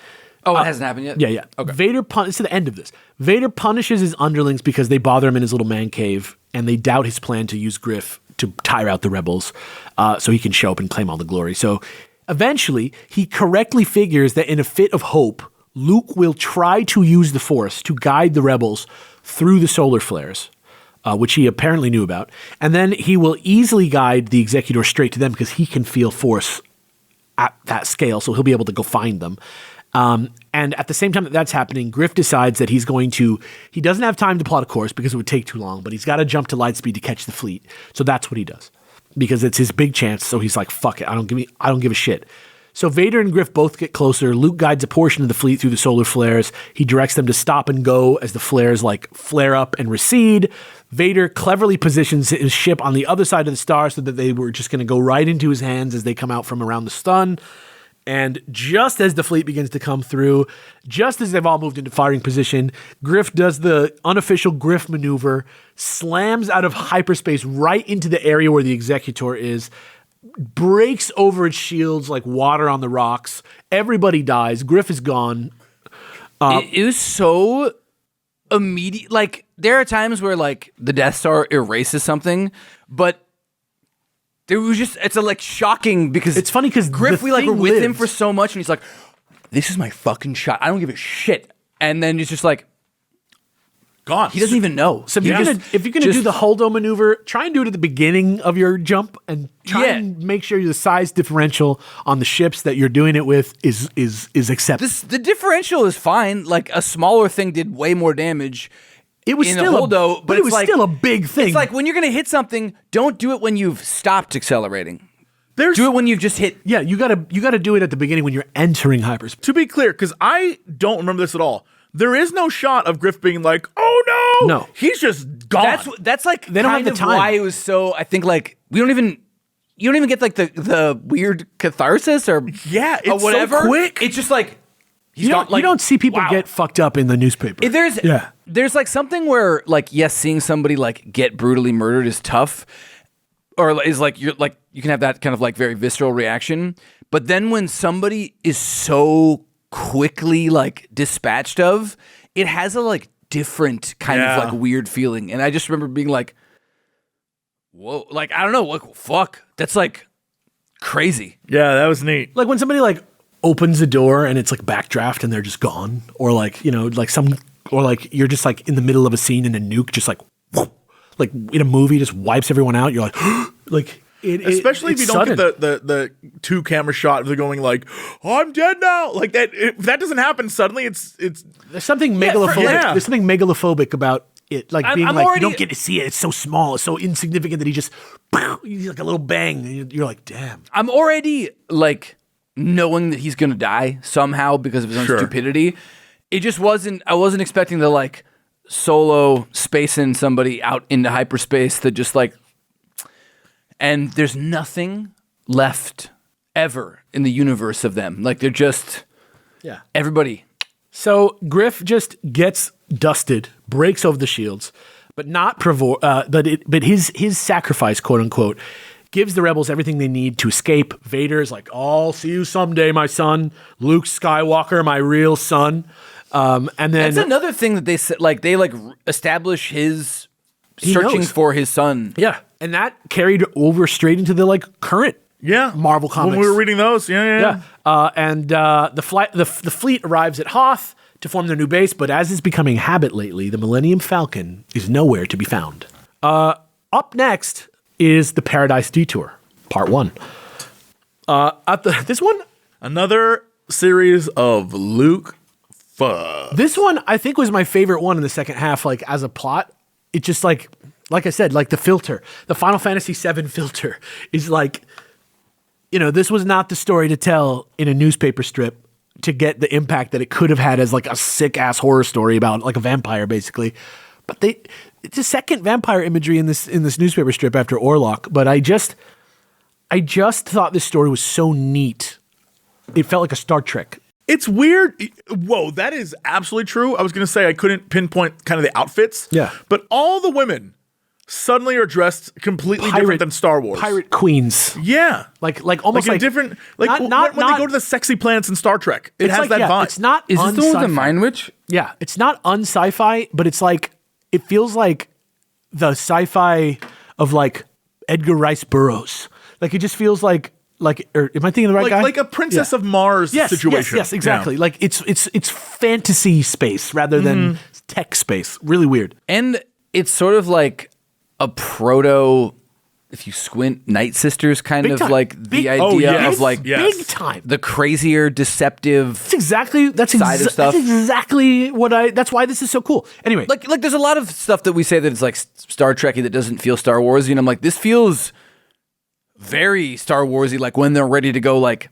Speaker 4: Oh, it hasn't happened yet?
Speaker 2: Yeah.
Speaker 4: Okay.
Speaker 2: Vader this is the end of this. Vader punishes his underlings because they bother him in his little man cave, and they doubt his plan to use Griff tire out the rebels, so he can show up and claim all the glory. So eventually, he correctly figures that in a fit of hope, Luke will try to use the Force to guide the rebels through the solar flares, which he apparently knew about. And then he will easily guide the Executor straight to them because he can feel Force at that scale, so he'll be able to go find them. And at the same time that that's happening, Griff decides that he doesn't have time to plot a course because it would take too long, but he's got to jump to lightspeed to catch the fleet. So that's what he does because it's his big chance. So he's like, fuck it. I don't give a shit. So Vader and Griff both get closer. Luke guides a portion of the fleet through the solar flares. He directs them to stop and go as the flares like flare up and recede. Vader cleverly positions his ship on the other side of the star so that they were just going to go right into his hands as they come out from around the stun. And just as the fleet begins to come through, just as they've all moved into firing position, Griff does the unofficial Griff maneuver, slams out of hyperspace right into the area where the Executor is, breaks over its shields like water on the rocks. Everybody dies. Griff is gone.
Speaker 4: It was so immediate. Like, there are times where, like, the Death Star erases something, but it was just, it's like shocking because
Speaker 2: it's funny because
Speaker 4: Griff, we like were with him for so much, and he's like, this is my fucking shot. I don't give a shit. And then it's just like,
Speaker 3: gone.
Speaker 4: He doesn't even know.
Speaker 2: So if you're gonna do the Holdo maneuver, try and do it at the beginning of your jump and try and make sure the size differential on the ships that you're doing it with is acceptable.
Speaker 4: The differential is fine. Like a smaller thing did way more damage.
Speaker 2: It was still
Speaker 4: Holdo,
Speaker 2: but it was still a big thing.
Speaker 4: It's like when you're gonna hit something, don't do it when you've stopped accelerating. Do it when you've just hit.
Speaker 2: Yeah, you gotta do it at the beginning when you're entering hyperspace.
Speaker 3: To be clear, because I don't remember this at all. There is no shot of Griff being like, "Oh no,
Speaker 2: no,
Speaker 3: he's just gone."
Speaker 4: That's like
Speaker 2: they don't have the time.
Speaker 4: Why it was so. I think like you don't even get like the weird catharsis or
Speaker 3: it's
Speaker 4: whatever.
Speaker 3: So quick.
Speaker 4: It's just like
Speaker 2: you don't see people get fucked up in the newspaper.
Speaker 4: There's like something where like yes, seeing somebody like get brutally murdered is tough, or is like you can have that kind of like very visceral reaction. But then when somebody is so quickly like dispatched of, it has a like different kind of like weird feeling. And I just remember being like, whoa, like I don't know, what fuck. That's like crazy.
Speaker 3: Yeah, that was neat.
Speaker 2: Like when somebody like opens a door and it's like backdraft and they're just gone. Or like, or like you're just like in the middle of a scene and a nuke just like whoop, like in a movie just wipes everyone out. You're like like
Speaker 3: especially if you don't get the two camera shot of they're going like, oh, I'm dead now. Like that, if that doesn't happen suddenly, it's
Speaker 2: there's something megalophobic. There's something megalophobic about it, like being like you don't get to see it. It's so small, it's so insignificant that he's like a little bang. And you're like, damn.
Speaker 4: I'm already like knowing that he's gonna die somehow because of his own stupidity. It just wasn't. I wasn't expecting to like solo spacing somebody out into hyperspace that just like. And there's nothing left ever in the universe of them. Like they're just, everybody.
Speaker 2: So Griff just gets dusted, breaks over the shields, but not but his sacrifice, quote unquote, gives the rebels everything they need to escape. Vader's like, "I'll see you someday, my son." Luke Skywalker, my real son. And then
Speaker 4: that's another thing that they said. Like they like establish his searching for his son.
Speaker 2: Yeah. And that carried over straight into the like current Marvel comics.
Speaker 3: When we were reading those, and
Speaker 2: the fleet arrives at Hoth to form their new base, but as is becoming habit lately, the Millennium Falcon is nowhere to be found. Up next is the Paradise Detour, Part 1. This one,
Speaker 3: another series of Luke fuck.
Speaker 2: This one I think was my favorite one in the second half. Like as a plot, it just like I said, like the filter, the Final Fantasy VII filter is like, this was not the story to tell in a newspaper strip to get the impact that it could have had as like a sick ass horror story about like a vampire basically. But it's a second vampire imagery in this newspaper strip after Orlok. But I just thought this story was so neat. It felt like a Star Trek.
Speaker 3: It's weird. Whoa, that is absolutely true. I was going to say I couldn't pinpoint kind of the outfits.
Speaker 2: Yeah.
Speaker 3: But all the women suddenly are dressed completely different than Star Wars.
Speaker 2: Pirate queens.
Speaker 3: Yeah.
Speaker 2: Like almost like
Speaker 3: different, like when they go to the sexy planets in Star Trek, it has that vibe.
Speaker 2: It's not
Speaker 4: Is this the one with the Mind Witch?
Speaker 2: Yeah. It's not un-sci-fi, but it's like, it feels like the sci-fi of like Edgar Rice Burroughs. Like it just feels like or am I thinking of the right guy?
Speaker 3: Like a Princess of Mars situation.
Speaker 2: Yes, exactly.
Speaker 3: Yeah.
Speaker 2: Like it's fantasy space rather than tech space. Really weird.
Speaker 4: And it's sort of like a proto, if you squint, Night Sisters kind
Speaker 2: Big
Speaker 4: of
Speaker 2: time.
Speaker 4: like
Speaker 2: Big-
Speaker 4: the idea
Speaker 3: yes.
Speaker 4: of like
Speaker 3: Yes.
Speaker 2: Big time.
Speaker 4: the crazier, deceptive.
Speaker 2: That's
Speaker 4: Side of stuff.
Speaker 2: That's exactly that's why this is so cool. Anyway,
Speaker 4: Like there's a lot of stuff that we say that it's like Star Trekky that doesn't feel Star Warsy, and I'm like, this feels very Star Warsy. Like when they're ready to go, like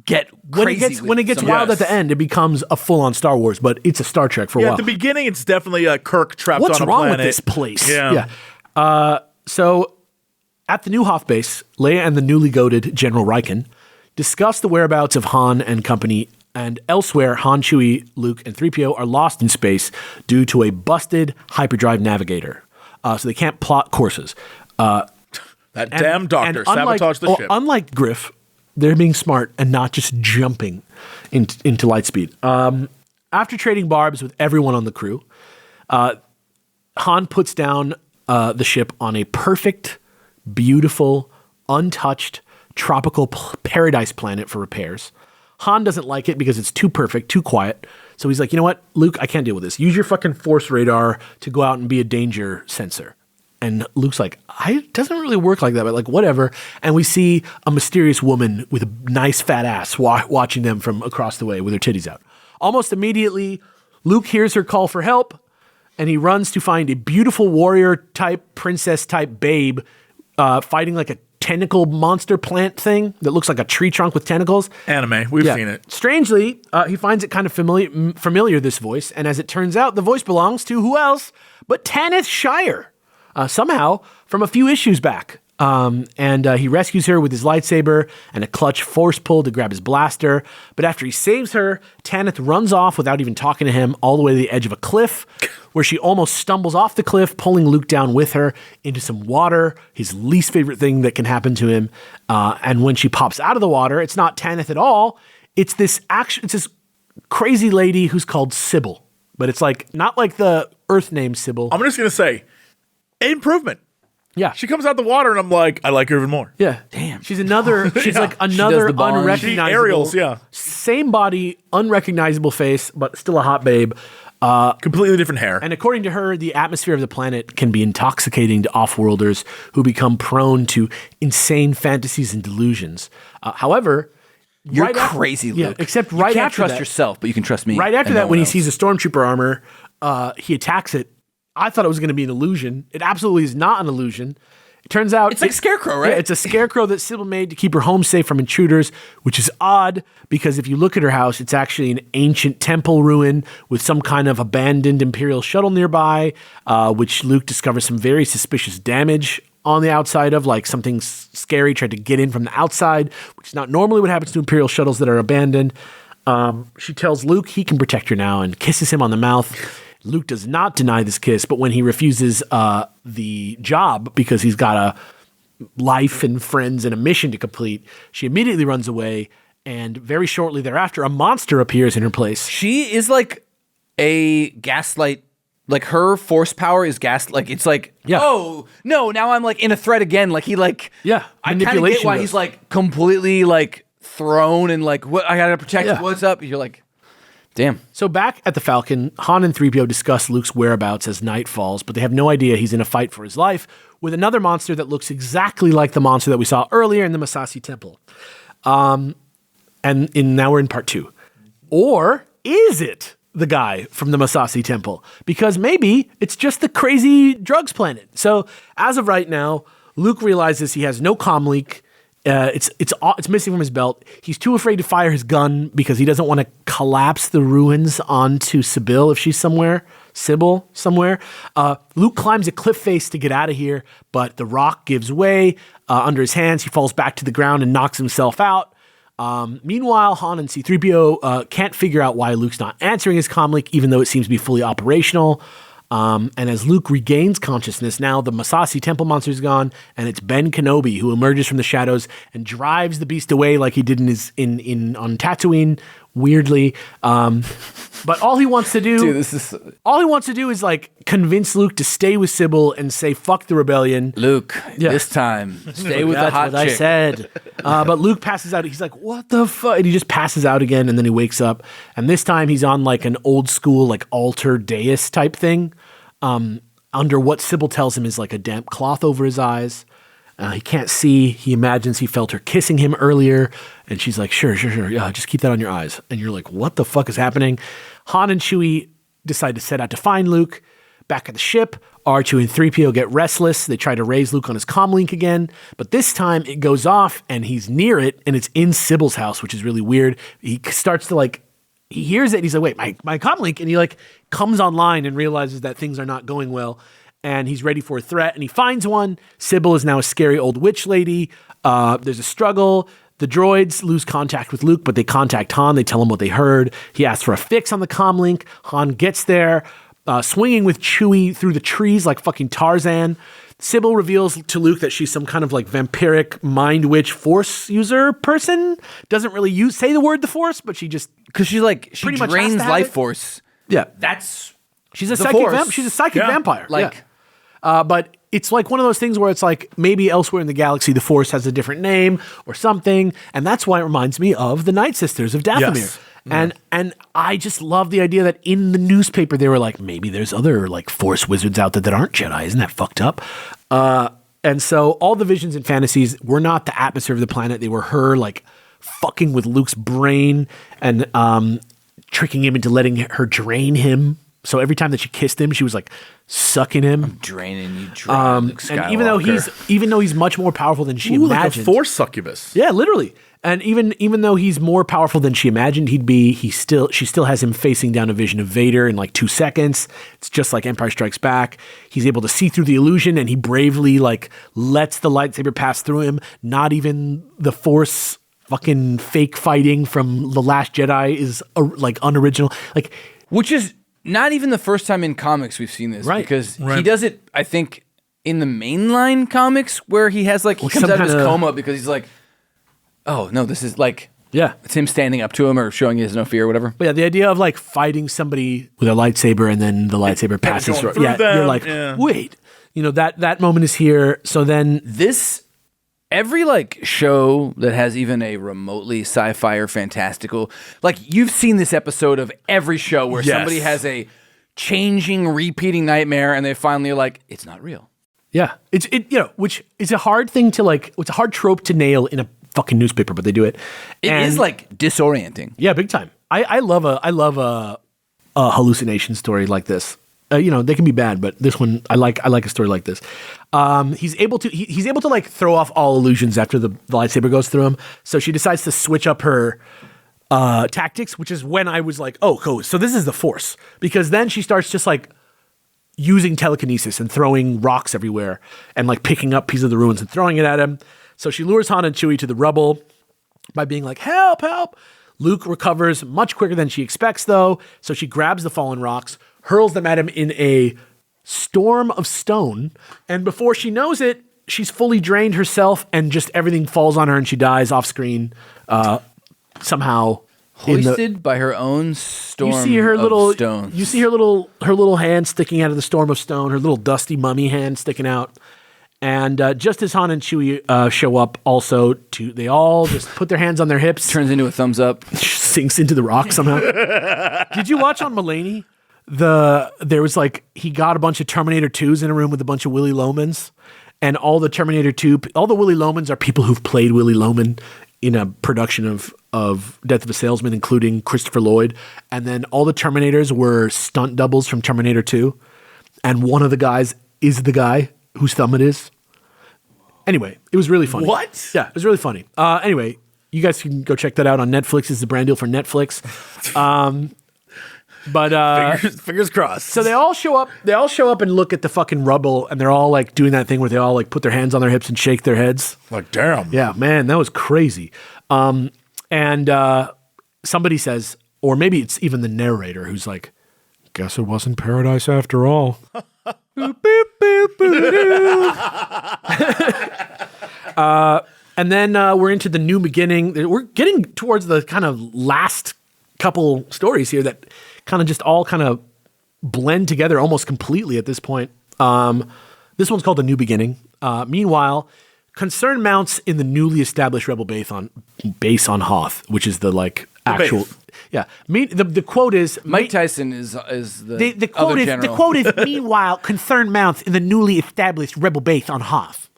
Speaker 4: get crazy.
Speaker 2: when it gets wild at the end, it becomes a full on Star Wars, but it's a Star Trek for a
Speaker 3: Yeah,
Speaker 2: while.
Speaker 3: at the beginning, it's definitely Kirk trapped
Speaker 2: What's
Speaker 3: on a
Speaker 2: wrong
Speaker 3: planet.
Speaker 2: with this place?
Speaker 3: Yeah.
Speaker 2: So at the new Hoth base, Leia and the newly goated General Riken discuss the whereabouts of Han and company, and elsewhere, Han, Chewie, Luke, and 3PO are lost in space due to a busted hyperdrive navigator. So they can't plot courses.
Speaker 3: That damn doctor sabotaged the ship.
Speaker 2: Unlike Griff, they're being smart and not just jumping into lightspeed. After trading barbs with everyone on the crew, Han puts down the ship on a perfect, beautiful, untouched, tropical paradise planet for repairs. Han doesn't like it because it's too perfect, too quiet. So he's like, you know what, Luke, I can't deal with this. Use your fucking force radar to go out and be a danger sensor. And Luke's like, it doesn't really work like that, but like, whatever. And we see a mysterious woman with a nice fat ass watching them from across the way with her titties out. Almost immediately, Luke hears her call for help, and he runs to find a beautiful warrior type, princess type babe fighting like a tentacle monster plant thing that looks like a tree trunk with tentacles.
Speaker 3: Anime. We've seen it.
Speaker 2: Strangely, he finds it kind of familiar, this voice. And as it turns out, the voice belongs to who else but Tanith Shire. Somehow from a few issues back. And he rescues her with his lightsaber and a clutch force pull to grab his blaster. But after he saves her, Tanith runs off without even talking to him all the way to the edge of a cliff, where she almost stumbles off the cliff, pulling Luke down with her into some water, his least favorite thing that can happen to him. And when she pops out of the water, it's not Tanith at all. It's this crazy lady who's called Sybil. But it's like not like the Earth name Sybil.
Speaker 3: I'm just going to say, improvement.
Speaker 2: Yeah.
Speaker 3: She comes out the water, and I'm like, I like her even more.
Speaker 2: Yeah.
Speaker 4: Damn.
Speaker 2: She's another, she's
Speaker 3: Yeah.
Speaker 2: like
Speaker 4: She
Speaker 2: another
Speaker 4: does the barn.
Speaker 2: unrecognizable.
Speaker 3: She aerials, yeah.
Speaker 2: Same body, unrecognizable face, but still a hot babe.
Speaker 3: Completely different hair.
Speaker 2: And according to her, the atmosphere of the planet can be intoxicating to off-worlders who become prone to insane fantasies and delusions. However,
Speaker 4: You're
Speaker 2: right after-
Speaker 4: crazy,
Speaker 2: yeah,
Speaker 4: Luke.
Speaker 2: except
Speaker 4: you
Speaker 2: right
Speaker 4: can't
Speaker 2: after
Speaker 4: trust
Speaker 2: that,
Speaker 4: yourself, but you can trust me.
Speaker 2: right after
Speaker 4: and
Speaker 2: that,
Speaker 4: no
Speaker 2: when
Speaker 4: one
Speaker 2: he
Speaker 4: else.
Speaker 2: sees a stormtrooper armor, he attacks it. I thought it was going to be an illusion. It absolutely is not an illusion. It turns out
Speaker 4: It's like Scarecrow, right?
Speaker 2: Yeah, it's a scarecrow that Sybil made to keep her home safe from intruders, which is odd because if you look at her house, it's actually an ancient temple ruin with some kind of abandoned Imperial shuttle nearby, which Luke discovers some very suspicious damage on the outside of, like something scary tried to get in from the outside, which is not normally what happens to Imperial shuttles that are abandoned. She tells Luke he can protect her now and kisses him on the mouth. Luke does not deny this kiss, but when he refuses the job because he's got a life and friends and a mission to complete, she immediately runs away, and very shortly thereafter, a monster appears in her place.
Speaker 4: She is like a gaslight. Like her force power is like it's like,
Speaker 2: Yeah.
Speaker 4: oh no, now I'm like in a threat again. Like he like,
Speaker 2: Yeah,
Speaker 4: I kind of get
Speaker 2: manipulation
Speaker 4: why
Speaker 2: goes.
Speaker 4: he's like completely like thrown and like, what, I gotta protect.
Speaker 2: Yeah.
Speaker 4: What's up? You're like, damn.
Speaker 2: So back at the Falcon, Han and 3PO discuss Luke's whereabouts as night falls, but they have no idea he's in a fight for his life with another monster that looks exactly like the monster that we saw earlier in the Massassi Temple. And now we're in part 2. Or is it the guy from the Massassi Temple? Because maybe it's just the crazy drugs planet. So as of right now, Luke realizes he has no comm leak. It's missing from his belt. He's too afraid to fire his gun because he doesn't want to collapse the ruins onto Sybil if she's somewhere. Sybil somewhere. Luke climbs a cliff face to get out of here, but the rock gives way under his hands. He falls back to the ground and knocks himself out. Meanwhile, Han and C-3PO can't figure out why Luke's not answering his comm link, even though it seems to be fully operational. And as Luke regains consciousness, now the Massassi Temple monster is gone, and it's Ben Kenobi who emerges from the shadows and drives the beast away like he did on Tatooine weirdly. But all he wants to do,
Speaker 4: Dude,
Speaker 2: all he wants to do is like convince Luke to stay with Sybil and say fuck the rebellion.
Speaker 4: Luke, this time, stay with the
Speaker 2: That's
Speaker 4: hot
Speaker 2: what
Speaker 4: chick.
Speaker 2: I said. But Luke passes out. He's like, what the fuck? And he just passes out again, and then he wakes up. And this time he's on like an old school like altar dais type thing, under what Sybil tells him is like a damp cloth over his eyes. He can't see. He imagines he felt her kissing him earlier. And she's like, sure. Yeah, just keep that on your eyes. And you're like, what the fuck is happening? Han and Chewie decide to set out to find Luke. Back at the ship, R2 and 3PO get restless. They try to raise Luke on his comlink again. But this time it goes off and he's near it. And it's in Sybil's house, which is really weird. He starts to like, he hears it. And he's like, wait, my comlink. And he like comes online and realizes that things are not going well. And he's ready for a threat, and he finds one. Sybil is now a scary old witch lady. There's a struggle. The droids lose contact with Luke, but they contact Han. They tell him what they heard. He asks for a fix on the comlink. Han gets there, swinging with Chewie through the trees like fucking Tarzan. Sybil reveals to Luke that she's some kind of like vampiric mind witch force user person. Doesn't really say the word the force, but she just...
Speaker 4: Because she
Speaker 2: pretty much has
Speaker 4: drains
Speaker 2: to have
Speaker 4: life
Speaker 2: it.
Speaker 4: force.
Speaker 2: Yeah.
Speaker 4: That's...
Speaker 2: She's a
Speaker 4: the
Speaker 2: psychic
Speaker 4: Force.
Speaker 2: she's a psychic vampire.
Speaker 4: Like...
Speaker 2: Yeah. But it's like one of those things where it's like maybe elsewhere in the galaxy, the Force has a different name or something. And that's why it reminds me of the Night Sisters of Dathomir.
Speaker 3: Yes.
Speaker 2: And I just love the idea that in the newspaper, they were like, maybe there's other like Force wizards out there that aren't Jedi. Isn't that fucked up? And so all the visions and fantasies were not the atmosphere of the planet. They were her like fucking with Luke's brain and tricking him into letting her drain him. So every time that she kissed him, she was like sucking him.
Speaker 4: Draining you, Luke Skywalker.
Speaker 2: And even though he's much more powerful than she
Speaker 3: Like a
Speaker 2: imagined,
Speaker 3: force succubus.
Speaker 2: yeah, literally. And even though he's more powerful than she imagined she still has him facing down a vision of Vader in like 2 seconds. It's just like Empire Strikes Back. He's able to see through the illusion, and he bravely like lets the lightsaber pass through him. Not even the Force fucking fake fighting from The Last Jedi is like unoriginal. Like,
Speaker 4: Which is not even the first time in comics we've seen this.
Speaker 2: Right.
Speaker 4: Because he does it, I think, in the mainline comics where he has like, he comes out of his coma because he's like, oh, no, this is like,
Speaker 2: yeah.
Speaker 4: it's him standing up to him or showing he has no fear or whatever.
Speaker 2: But yeah, the idea of like fighting somebody with a lightsaber and then the lightsaber passes
Speaker 3: going
Speaker 2: through. Yeah,
Speaker 3: through them,
Speaker 2: you're like,
Speaker 3: yeah.
Speaker 2: wait, that moment is here. So then
Speaker 4: Every like show that has even a remotely sci-fi or fantastical, like you've seen this episode of every show where
Speaker 3: Yes.
Speaker 4: somebody has a changing, repeating nightmare and they finally are like, it's not real.
Speaker 2: yeah, which is a hard thing to like. It's a hard trope to nail in a fucking newspaper, but they do it.
Speaker 4: It is like disorienting.
Speaker 2: Yeah, big time. I love a hallucination story like this. They can be bad, but this one I like a story like this. He's able to like throw off all illusions after the lightsaber goes through him. So she decides to switch up her tactics, which is when I was like, oh, cool. So this is the Force, because then she starts just like using telekinesis and throwing rocks everywhere and like picking up pieces of the ruins and throwing it at him. So she lures Han and Chewie to the rubble by being like, help, help. Luke recovers much quicker than she expects, though. So she grabs the fallen rocks, hurls them at him in a storm of stone. And before she knows it, she's fully drained herself and just everything falls on her and she dies off screen somehow.
Speaker 4: Hoisted by her own storm
Speaker 2: You see her
Speaker 4: of
Speaker 2: little
Speaker 4: stones.
Speaker 2: You see her little hand sticking out of the storm of stone, her little dusty mummy hand sticking out. And just as Han and Chewie show up also, they all just put their hands on their hips.
Speaker 4: Turns into a thumbs up.
Speaker 2: Sinks into the rock somehow. Did you watch on Mulaney? There was like, he got a bunch of Terminator 2s in a room with a bunch of Willy Lomans. And all the Terminator 2, all the Willy Lomans are people who've played Willy Loman in a production of Death of a Salesman, including Christopher Lloyd. And then all the Terminators were stunt doubles from Terminator 2. And one of the guys is the guy whose thumb it is. Anyway, it was really funny.
Speaker 3: What?
Speaker 2: Yeah, it was really funny. Anyway, you guys can go check that out on Netflix. It's the brand deal for Netflix. But
Speaker 3: Fingers crossed.
Speaker 2: so they all show up. They all show up and look at the fucking rubble, and they're all like doing that thing where they all like put their hands on their hips and shake their heads.
Speaker 3: Like, damn.
Speaker 2: Yeah, man, that was crazy. And somebody says, or maybe it's even the narrator who's like, "Guess it wasn't paradise after all." Boop, boop, boop, boop, and then we're into the new beginning. We're getting towards the kind of last couple stories here that kind of just all kind of blend together almost completely at this point. This one's called The New Beginning. Meanwhile, concern mounts in the newly established Rebel base on Hoth, which is the actual. Yeah. The quote is
Speaker 4: Mike Tyson is the
Speaker 2: quote
Speaker 4: other
Speaker 2: is
Speaker 4: general.
Speaker 2: the quote is meanwhile concern mounts in the newly established Rebel base on Hoth.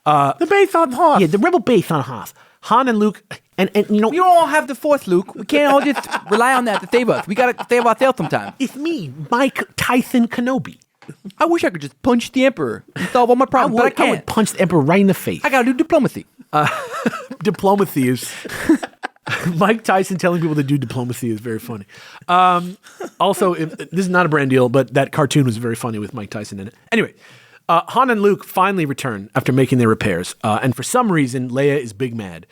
Speaker 3: The base on Hoth.
Speaker 2: Yeah, the Rebel base on Hoth. Han and Luke, and
Speaker 4: We don't all have the Force, Luke. We can't all just rely on that to save us. We gotta save ourselves sometime.
Speaker 2: it's me, Mike Tyson Kenobi.
Speaker 4: I wish I could just punch the Emperor and solve all my problems, but I
Speaker 2: I
Speaker 4: can't.
Speaker 2: would punch the Emperor right in the face.
Speaker 4: I gotta do diplomacy.
Speaker 2: Diplomacy is Mike Tyson telling people to do diplomacy is very funny. Also, this is not a brand deal, but that cartoon was very funny with Mike Tyson in it. Anyway, Han and Luke finally return after making their repairs, and for some reason, Leia is big mad.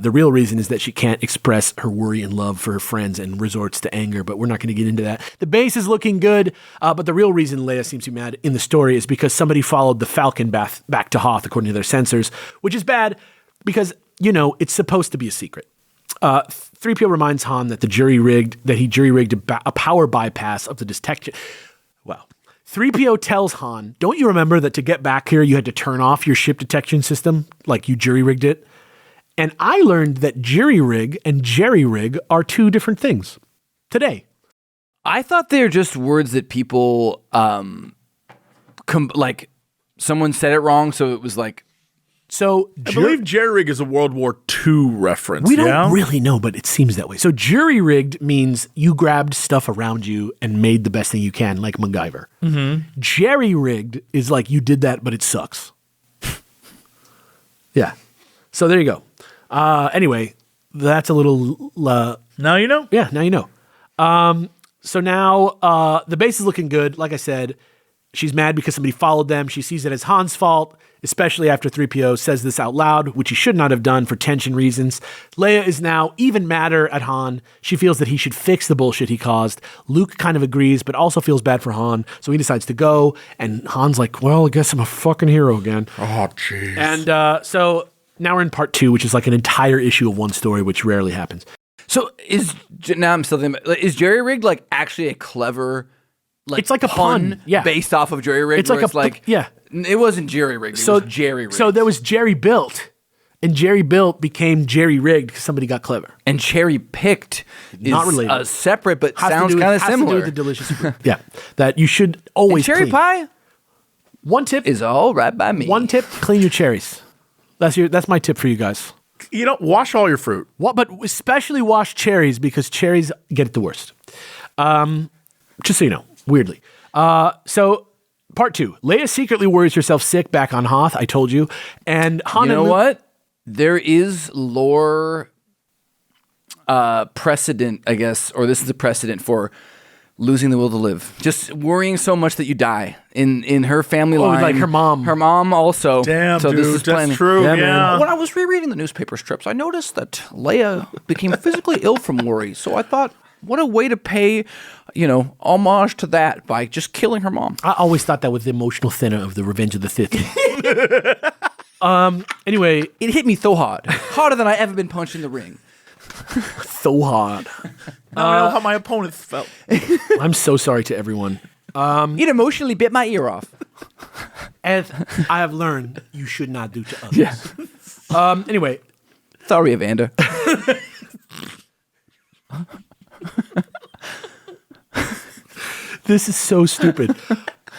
Speaker 2: The real reason is that she can't express her worry and love for her friends and resorts to anger, but we're not going to get into that. The base is looking good, but the real reason Leia seems to be mad in the story is because somebody followed the Falcon back to Hoth according to their sensors, which is bad because, it's supposed to be a secret. 3PO reminds Han that he jury-rigged a power bypass of the detection. Wow. 3PO tells Han, don't you remember that to get back here, you had to turn off your ship detection system, like you jury-rigged it? And I learned that jury-rig and jerry-rig are two different things today.
Speaker 4: I thought they're just words that people, someone said it wrong, so it was like,
Speaker 2: So
Speaker 3: I believe jerry-rig is a World War II reference.
Speaker 2: we don't really know, but it seems that way. So jury-rigged means you grabbed stuff around you and made the best thing you can, like MacGyver. Mm-hmm. Jerry-rigged is like you did that, but it sucks. Yeah. So there you go. Anyway, that's a little...
Speaker 3: Now you know?
Speaker 2: Yeah, now you know. So now the base is looking good. Like I said, she's mad because somebody followed them. She sees it as Han's fault, especially after 3PO says this out loud, which he should not have done for tension reasons. Leia is now even madder at Han. She feels that he should fix the bullshit he caused. Luke kind of agrees, but also feels bad for Han, so he decides to go. And Han's like, well, I guess I'm a fucking hero again.
Speaker 3: Oh, jeez.
Speaker 2: And so now we're in part 2, which is like an entire issue of one story, which rarely happens.
Speaker 4: so now I'm still thinking, is jerry-rigged like actually a clever...
Speaker 2: It's like a pun, yeah.
Speaker 4: based off of jerry-rigged.
Speaker 2: It's like
Speaker 4: yeah. It wasn't jerry-rigged. It was jerry-rigged.
Speaker 2: So there was Jerry built, and Jerry built became jerry-rigged because somebody got clever.
Speaker 4: And cherry-picked is
Speaker 2: Not related.
Speaker 4: Separate, but
Speaker 2: Has
Speaker 4: sounds
Speaker 2: to do
Speaker 4: kind
Speaker 2: with-
Speaker 4: of
Speaker 2: has to do
Speaker 4: similar.
Speaker 2: with the delicious fruit. Yeah, that you should always
Speaker 4: cherry
Speaker 2: clean.
Speaker 4: pie
Speaker 2: One tip
Speaker 4: is all right by me.
Speaker 2: One tip: clean your cherries. That's my tip for you guys.
Speaker 3: Wash all your fruit.
Speaker 2: But especially wash cherries because cherries get it the worst. Just so you know, weirdly. So part 2, Leia secretly worries herself sick back on Hoth. I told you, and Han.
Speaker 4: You know
Speaker 2: and Luke,
Speaker 4: what? There is lore precedent, I guess, or this is a precedent for losing the will to live. Just worrying so much that you die. In her family line.
Speaker 2: like her mom.
Speaker 4: Her mom also.
Speaker 3: Damn,
Speaker 4: so
Speaker 3: dude,
Speaker 4: this is
Speaker 3: that's
Speaker 4: planning.
Speaker 3: true.
Speaker 2: Yeah,
Speaker 3: Yeah.
Speaker 2: man.
Speaker 4: When I was rereading the newspaper strips, I noticed that Leia became physically ill from worry. So I thought, what a way to pay, homage to that by just killing her mom.
Speaker 2: I always thought that was the emotional thinner of the Revenge of the Sith. Anyway,
Speaker 4: It hit me so hard. Harder than I ever been punched in the ring.
Speaker 2: so hard.
Speaker 3: Now I know how my opponents felt.
Speaker 2: I'm so sorry to everyone.
Speaker 4: It emotionally bit my ear off.
Speaker 2: As I have learned, you should not do to others.
Speaker 4: Yeah.
Speaker 2: Anyway,
Speaker 4: Sorry, Evander.
Speaker 2: this is so stupid.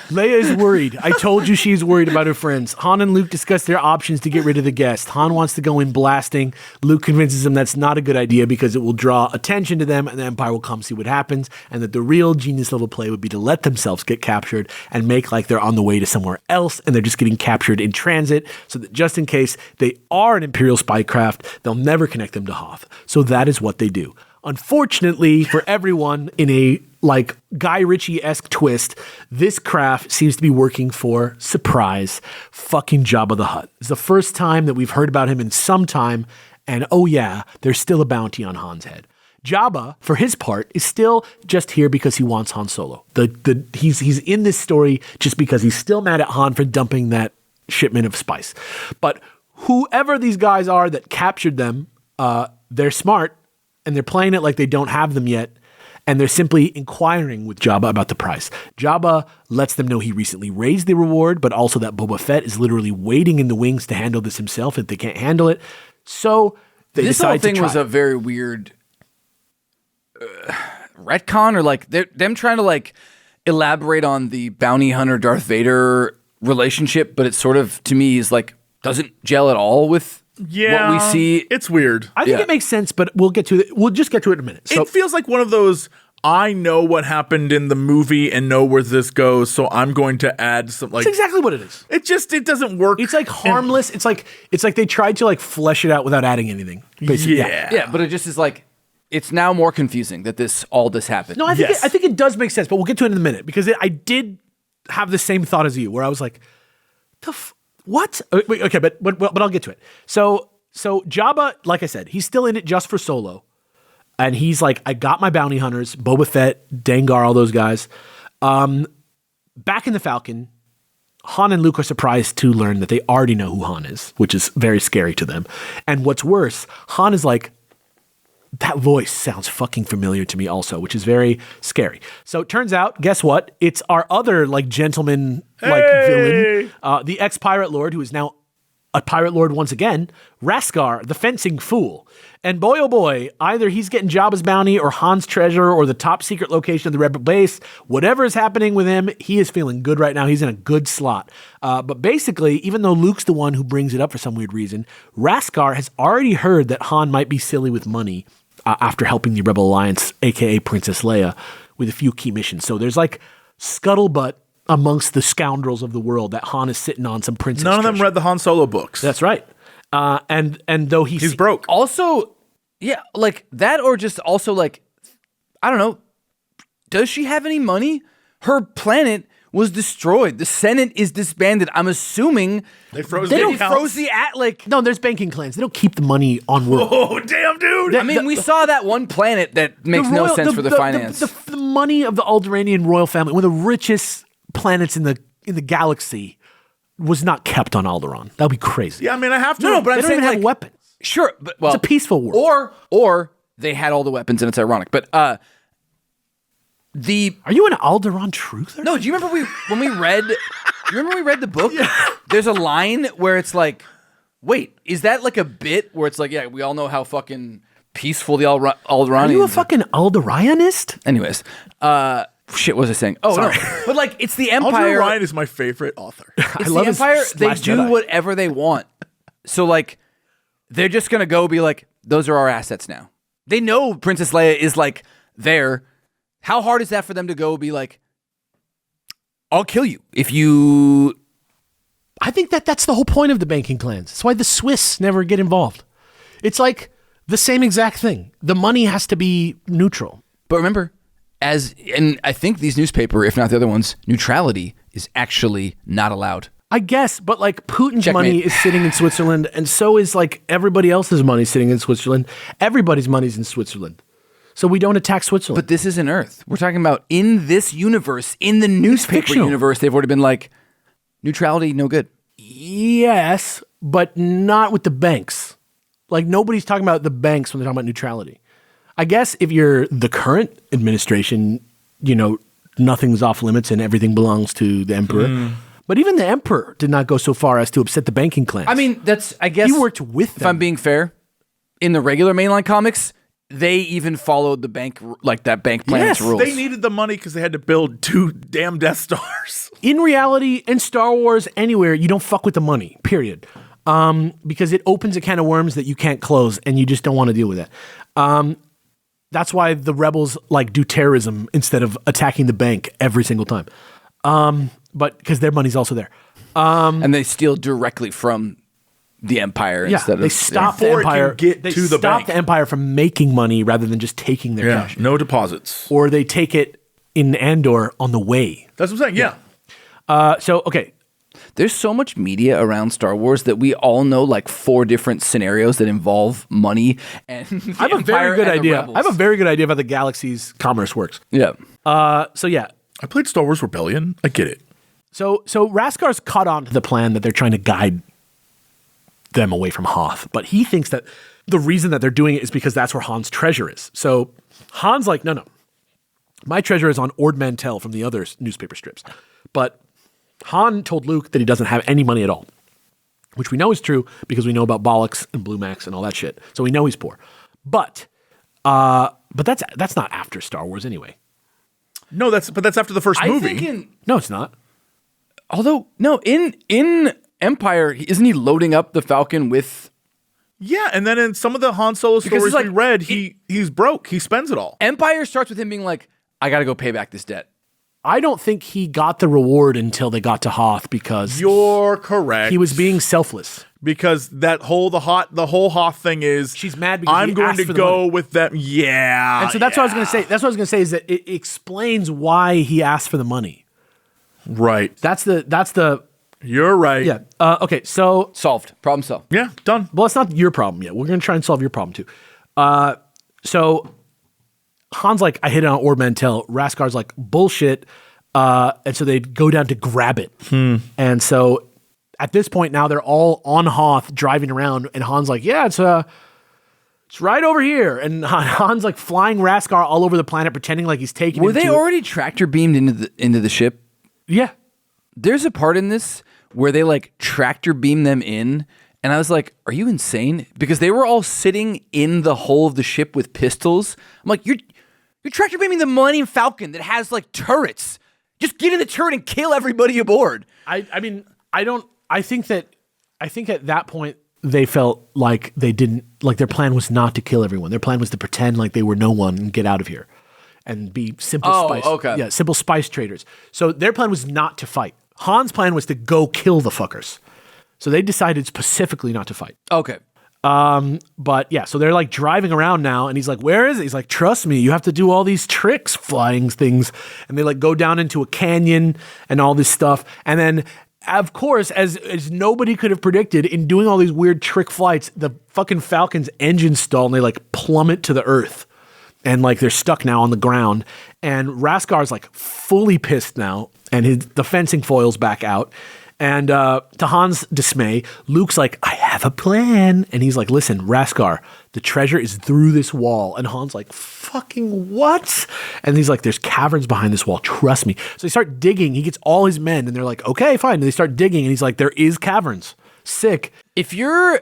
Speaker 2: Leia is worried. I told you she's worried about her friends. Han and Luke discuss their options to get rid of the guest. Han wants to go in blasting. Luke convinces him that's not a good idea because it will draw attention to them and the Empire will come see what happens, and that the real genius level play would be to let themselves get captured and make like they're on the way to somewhere else and they're just getting captured in transit, so that just in case they are an Imperial spy craft, they'll never connect them to Hoth. So that is what they do. Unfortunately for everyone, in a like Guy Ritchie-esque twist, this craft seems to be working for, surprise, fucking Jabba the Hutt. It's the first time that we've heard about him in some time, and oh yeah, there's still a bounty on Han's head. Jabba, for his part, is still just here because he wants Han Solo. He's in this story just because he's still mad at Han for dumping that shipment of spice. But whoever these guys are that captured them, they're smart, and they're playing it like they don't have them yet, and they're simply inquiring with Jabba about the price. Jabba lets them know he recently raised the reward, but also that Boba Fett is literally waiting in the wings to handle this himself if they can't handle it. So they
Speaker 4: This whole
Speaker 2: decide to
Speaker 4: thing
Speaker 2: try.
Speaker 4: was a very weird retcon, or like them trying to like elaborate on the bounty hunter Darth Vader relationship, but it sort of, to me, is like doesn't gel at all with what we see.
Speaker 3: It's weird.
Speaker 2: I think it makes sense, but we'll get to it. We'll just get to it in a minute. So
Speaker 3: It feels like one of those, I know what happened in the movie and know where this goes, so I'm going to add some, like,
Speaker 2: that's exactly what it is.
Speaker 3: it doesn't work.
Speaker 2: It's like harmless. It's like they tried to like flesh it out without adding anything. Basically.
Speaker 3: Yeah.
Speaker 4: But it just is like, it's now more confusing that all this happened.
Speaker 2: No, I think
Speaker 3: Yes.
Speaker 2: I think it does make sense, but we'll get to it in a minute because I did have the same thought as you, where I was like, what? Wait, okay, but I'll get to it. So Jabba, like I said, he's still in it just for Solo, and he's like, I got my bounty hunters, Boba Fett, Dengar, all those guys. Back in the Falcon, Han and Luke are surprised to learn that they already know who Han is, which is very scary to them. And what's worse, Han is like, that voice sounds fucking familiar to me also, which is very scary. So it turns out, guess what? It's our other like gentleman villain, the ex-pirate lord who is now a pirate lord once again, Raskar, the fencing fool. And boy, oh boy, either he's getting Jabba's bounty or Han's treasure or the top secret location of the Rebel base. Whatever is happening with him, he is feeling good right now. He's in a good slot. But basically, even though Luke's the one who brings it up for some weird reason, Raskar has already heard that Han might be silly with money after helping the Rebel Alliance, aka Princess Leia, with a few key missions. So there's like scuttlebutt amongst the scoundrels of the world that Han is sitting on some princess
Speaker 3: None of them
Speaker 2: treasure.
Speaker 3: read the Han Solo books.
Speaker 2: That's right. And though
Speaker 3: He's broke.
Speaker 4: Also, yeah, like that, or just also like, I don't know, does she have any money? Her planet was destroyed. The Senate is disbanded. I'm assuming
Speaker 3: They froze
Speaker 4: they
Speaker 3: the
Speaker 4: froze the like.
Speaker 2: No, there's banking clans. They don't keep the money on world.
Speaker 3: Oh, damn, dude.
Speaker 4: I mean, we saw that one planet that makes no sense for the finance.
Speaker 2: The money of the Alderanian royal family, one of the richest planets in the galaxy, was not kept on Alderaan. That would be crazy.
Speaker 3: Yeah, I mean, I have to.
Speaker 4: No, but
Speaker 2: They
Speaker 4: I'm
Speaker 2: don't
Speaker 4: saying
Speaker 2: even have
Speaker 4: like,
Speaker 2: weapons.
Speaker 4: Sure, but well,
Speaker 2: It's a peaceful world.
Speaker 4: Or they had all the weapons, and it's ironic. But
Speaker 2: Are you an Alderaan truther?
Speaker 4: no, do you remember when we read? Do you remember we read the book? Yeah. There's a line where it's like, wait, is that like a bit where it's like, yeah, we all know how fucking peaceful the Alderaanians
Speaker 2: Are you a fucking Alderaanist?
Speaker 4: Anyways, shit, what was I saying? Oh,
Speaker 2: Sorry.
Speaker 4: no. But like, it's the
Speaker 3: Alder
Speaker 4: Empire.
Speaker 3: Ryan is my favorite author.
Speaker 4: It's
Speaker 2: love
Speaker 4: the
Speaker 2: his
Speaker 4: Empire. They
Speaker 2: Slash
Speaker 4: do
Speaker 2: Jedi.
Speaker 4: whatever they want. So like, they're just gonna go be like, those are our assets now. They know Princess Leia is like there. How hard is that for them to go be like, I'll kill you if you.
Speaker 2: I think that's the whole point of the banking clans. That's why the Swiss never get involved. It's like the same exact thing. The money has to be neutral.
Speaker 4: But remember, and I think these newspaper, if not the other ones, neutrality is actually not allowed.
Speaker 2: I guess, but like Putin's
Speaker 4: Checkmate.
Speaker 2: money is sitting in Switzerland, and so is like everybody else's money sitting in Switzerland. Everybody's money's in Switzerland. So we don't attack Switzerland.
Speaker 4: But this isn't Earth. We're talking about in this universe, in the newspaper
Speaker 2: fictional.
Speaker 4: universe, they've already been like, neutrality, no good.
Speaker 2: Yes, but not with the banks. Like nobody's talking about the banks when they're talking about neutrality. I guess if you're the current administration, you know, nothing's off limits and everything belongs to the emperor. But even the emperor did not go so far as to upset the banking clans.
Speaker 4: I mean, I guess.
Speaker 2: he worked with
Speaker 4: If
Speaker 2: them.
Speaker 4: I'm being fair, in the regular mainline comics, they even followed the bank, like that bank plan's
Speaker 2: Yes,
Speaker 4: rules.
Speaker 3: They needed the money because they had to build 2 damn Death Stars.
Speaker 2: In reality, in Star Wars, anywhere, you don't fuck with the money, period. Because it opens a can of worms that you can't close, and you just don't want to deal with it. That's why the rebels like do terrorism instead of attacking the bank every single time. But because their money's also there.
Speaker 4: and they steal directly from the Empire instead of.
Speaker 2: They stop the
Speaker 3: Before it can
Speaker 2: Empire.
Speaker 3: get
Speaker 2: They
Speaker 3: to the
Speaker 2: stop
Speaker 3: bank.
Speaker 2: the Empire from making money rather than just taking their cash.
Speaker 3: No deposits.
Speaker 2: Or they take it in Andor on the way.
Speaker 3: That's what I'm saying. Yeah.
Speaker 2: So, okay.
Speaker 4: There's so much media around Star Wars that we all know like 4 different scenarios that involve money and the
Speaker 2: I have a
Speaker 4: Empire
Speaker 2: very good
Speaker 4: and the
Speaker 2: idea.
Speaker 4: rebels.
Speaker 2: I have a very good idea of how the galaxy's commerce works.
Speaker 4: Yeah.
Speaker 2: So, yeah.
Speaker 3: I played Star Wars Rebellion. I get it.
Speaker 2: So Raskar's caught on to the plan that they're trying to guide them away from Hoth, but he thinks that the reason that they're doing it is because that's where Han's treasure is. So Han's like, no, My treasure is on Ord Mantell from the other newspaper strips. But Han told Luke that he doesn't have any money at all, which we know is true because we know about Bollocks and Blue Max and all that shit. So we know he's poor. But that's not after Star Wars anyway.
Speaker 3: No, that's after the first movie.
Speaker 2: No, it's not.
Speaker 4: Although, no, in Empire, isn't he loading up the Falcon with...
Speaker 3: Yeah, and then in some of the Han Solo stories we read, he's broke. He spends it all.
Speaker 4: Empire starts with him being like, I got to go pay back this debt.
Speaker 2: I don't think he got the reward until they got to Hoth because...
Speaker 3: You're correct.
Speaker 2: He was being selfless.
Speaker 3: Because the whole Hoth thing is...
Speaker 2: She's mad because
Speaker 3: I'm going to go with them. Yeah.
Speaker 2: And so that's what I was going to say. That's what I was going to say is that it explains why he asked for the money.
Speaker 3: Right.
Speaker 2: That's the...
Speaker 3: You're right.
Speaker 2: Yeah. Okay, so...
Speaker 4: Solved. Problem solved.
Speaker 3: Yeah, done.
Speaker 2: Well, it's not your problem yet. We're going to try and solve your problem, too. So Han's like, I hit it on Ord Mantell. Raskar's like, bullshit. And so they go down to grab it. And so at this point now, they're all on Hoth driving around. And Han's like, yeah, it's right over here. And Han's like flying Raskar all over the planet, pretending like he's taking
Speaker 4: Were they already tractor beamed into the ship?
Speaker 2: Yeah.
Speaker 4: There's a part in this where they like tractor beam them in, and I was like, "Are you insane?" Because they were all sitting in the hull of the ship with pistols. I'm like, "You're tractor beaming the Millennium Falcon that has like turrets. Just get in the turret and kill everybody aboard."
Speaker 2: I think at that point they felt like they didn't like their plan was not to kill everyone. Their plan was to pretend like they were no one and get out of here and be simple spice.
Speaker 4: Okay.
Speaker 2: Yeah, simple spice traders. So their plan was not to fight. Han's plan was to go kill the fuckers. So they decided specifically not to fight.
Speaker 4: Okay.
Speaker 2: But yeah, so they're like driving around now and he's like, where is it? He's like, trust me, you have to do all these tricks, flying things. And they like go down into a canyon and all this stuff. And then of course, as nobody could have predicted, in doing all these weird trick flights, the fucking Falcon's engine stall and they like plummet to the earth. And like they're stuck now on the ground. And Raskar's like fully pissed now. And the fencing foil's back out. And to Han's dismay, Luke's like, I have a plan. And he's like, listen, Raskar, the treasure is through this wall. And Han's like, fucking what? And he's like, there's caverns behind this wall. Trust me. So they start digging. He gets all his men. And they're like, okay, fine. And they start digging. And he's like, there is caverns. Sick.
Speaker 4: If you're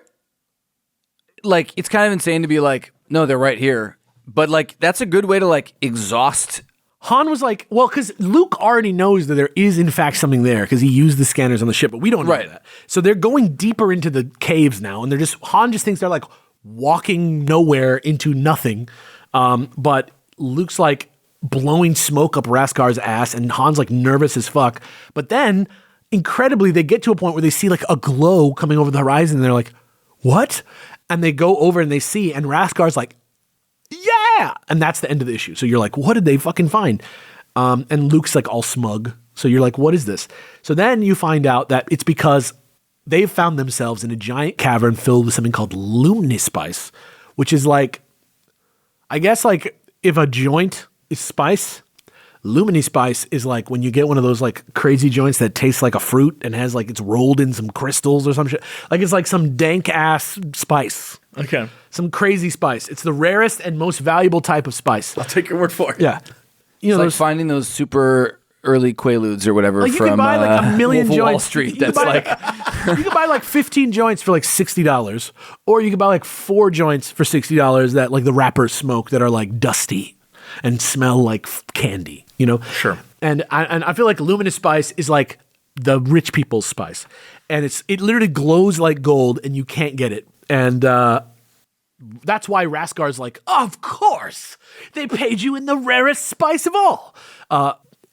Speaker 4: like, it's kind of insane to be like, no, they're right here. But like, that's a good way to like exhaust.
Speaker 2: Han was like, well, because Luke already knows that there is in fact something there because he used the scanners on the ship, but we don't know that. So they're going deeper into the caves now, and Han just thinks they're like walking nowhere into nothing. But Luke's like blowing smoke up Raskar's ass, and Han's like nervous as fuck. But then, incredibly, they get to a point where they see like a glow coming over the horizon, and they're like, what? And they go over and they see, and Raskar's like, yeah! And that's the end of the issue. So you're like, what did they fucking find? And Luke's like all smug. So you're like, what is this? So then you find out that it's because they've found themselves in a giant cavern filled with something called Luminispice, which is like, I guess like if a joint is spice, Luminispice is like when you get one of those like crazy joints that tastes like a fruit and has like it's rolled in some crystals or some shit. Like it's like some dank ass spice.
Speaker 3: Okay.
Speaker 2: Some crazy spice. It's the rarest and most valuable type of spice.
Speaker 3: I'll take your word for it.
Speaker 2: Yeah. You know,
Speaker 4: It's like finding those super early Quaaludes or whatever
Speaker 2: like you
Speaker 4: from
Speaker 2: can buy like a million
Speaker 4: Wolf of
Speaker 2: joints.
Speaker 4: Wall Street.
Speaker 2: You can buy like 15 joints for like $60, or you can buy like 4 joints for $60 that like the rappers smoke that are like dusty and smell like candy. You know,
Speaker 3: sure.
Speaker 2: And I feel like luminous spice is like the rich people's spice, and it literally glows like gold, and you can't get it. And that's why Raskar's like, of course, they paid you in the rarest spice of all.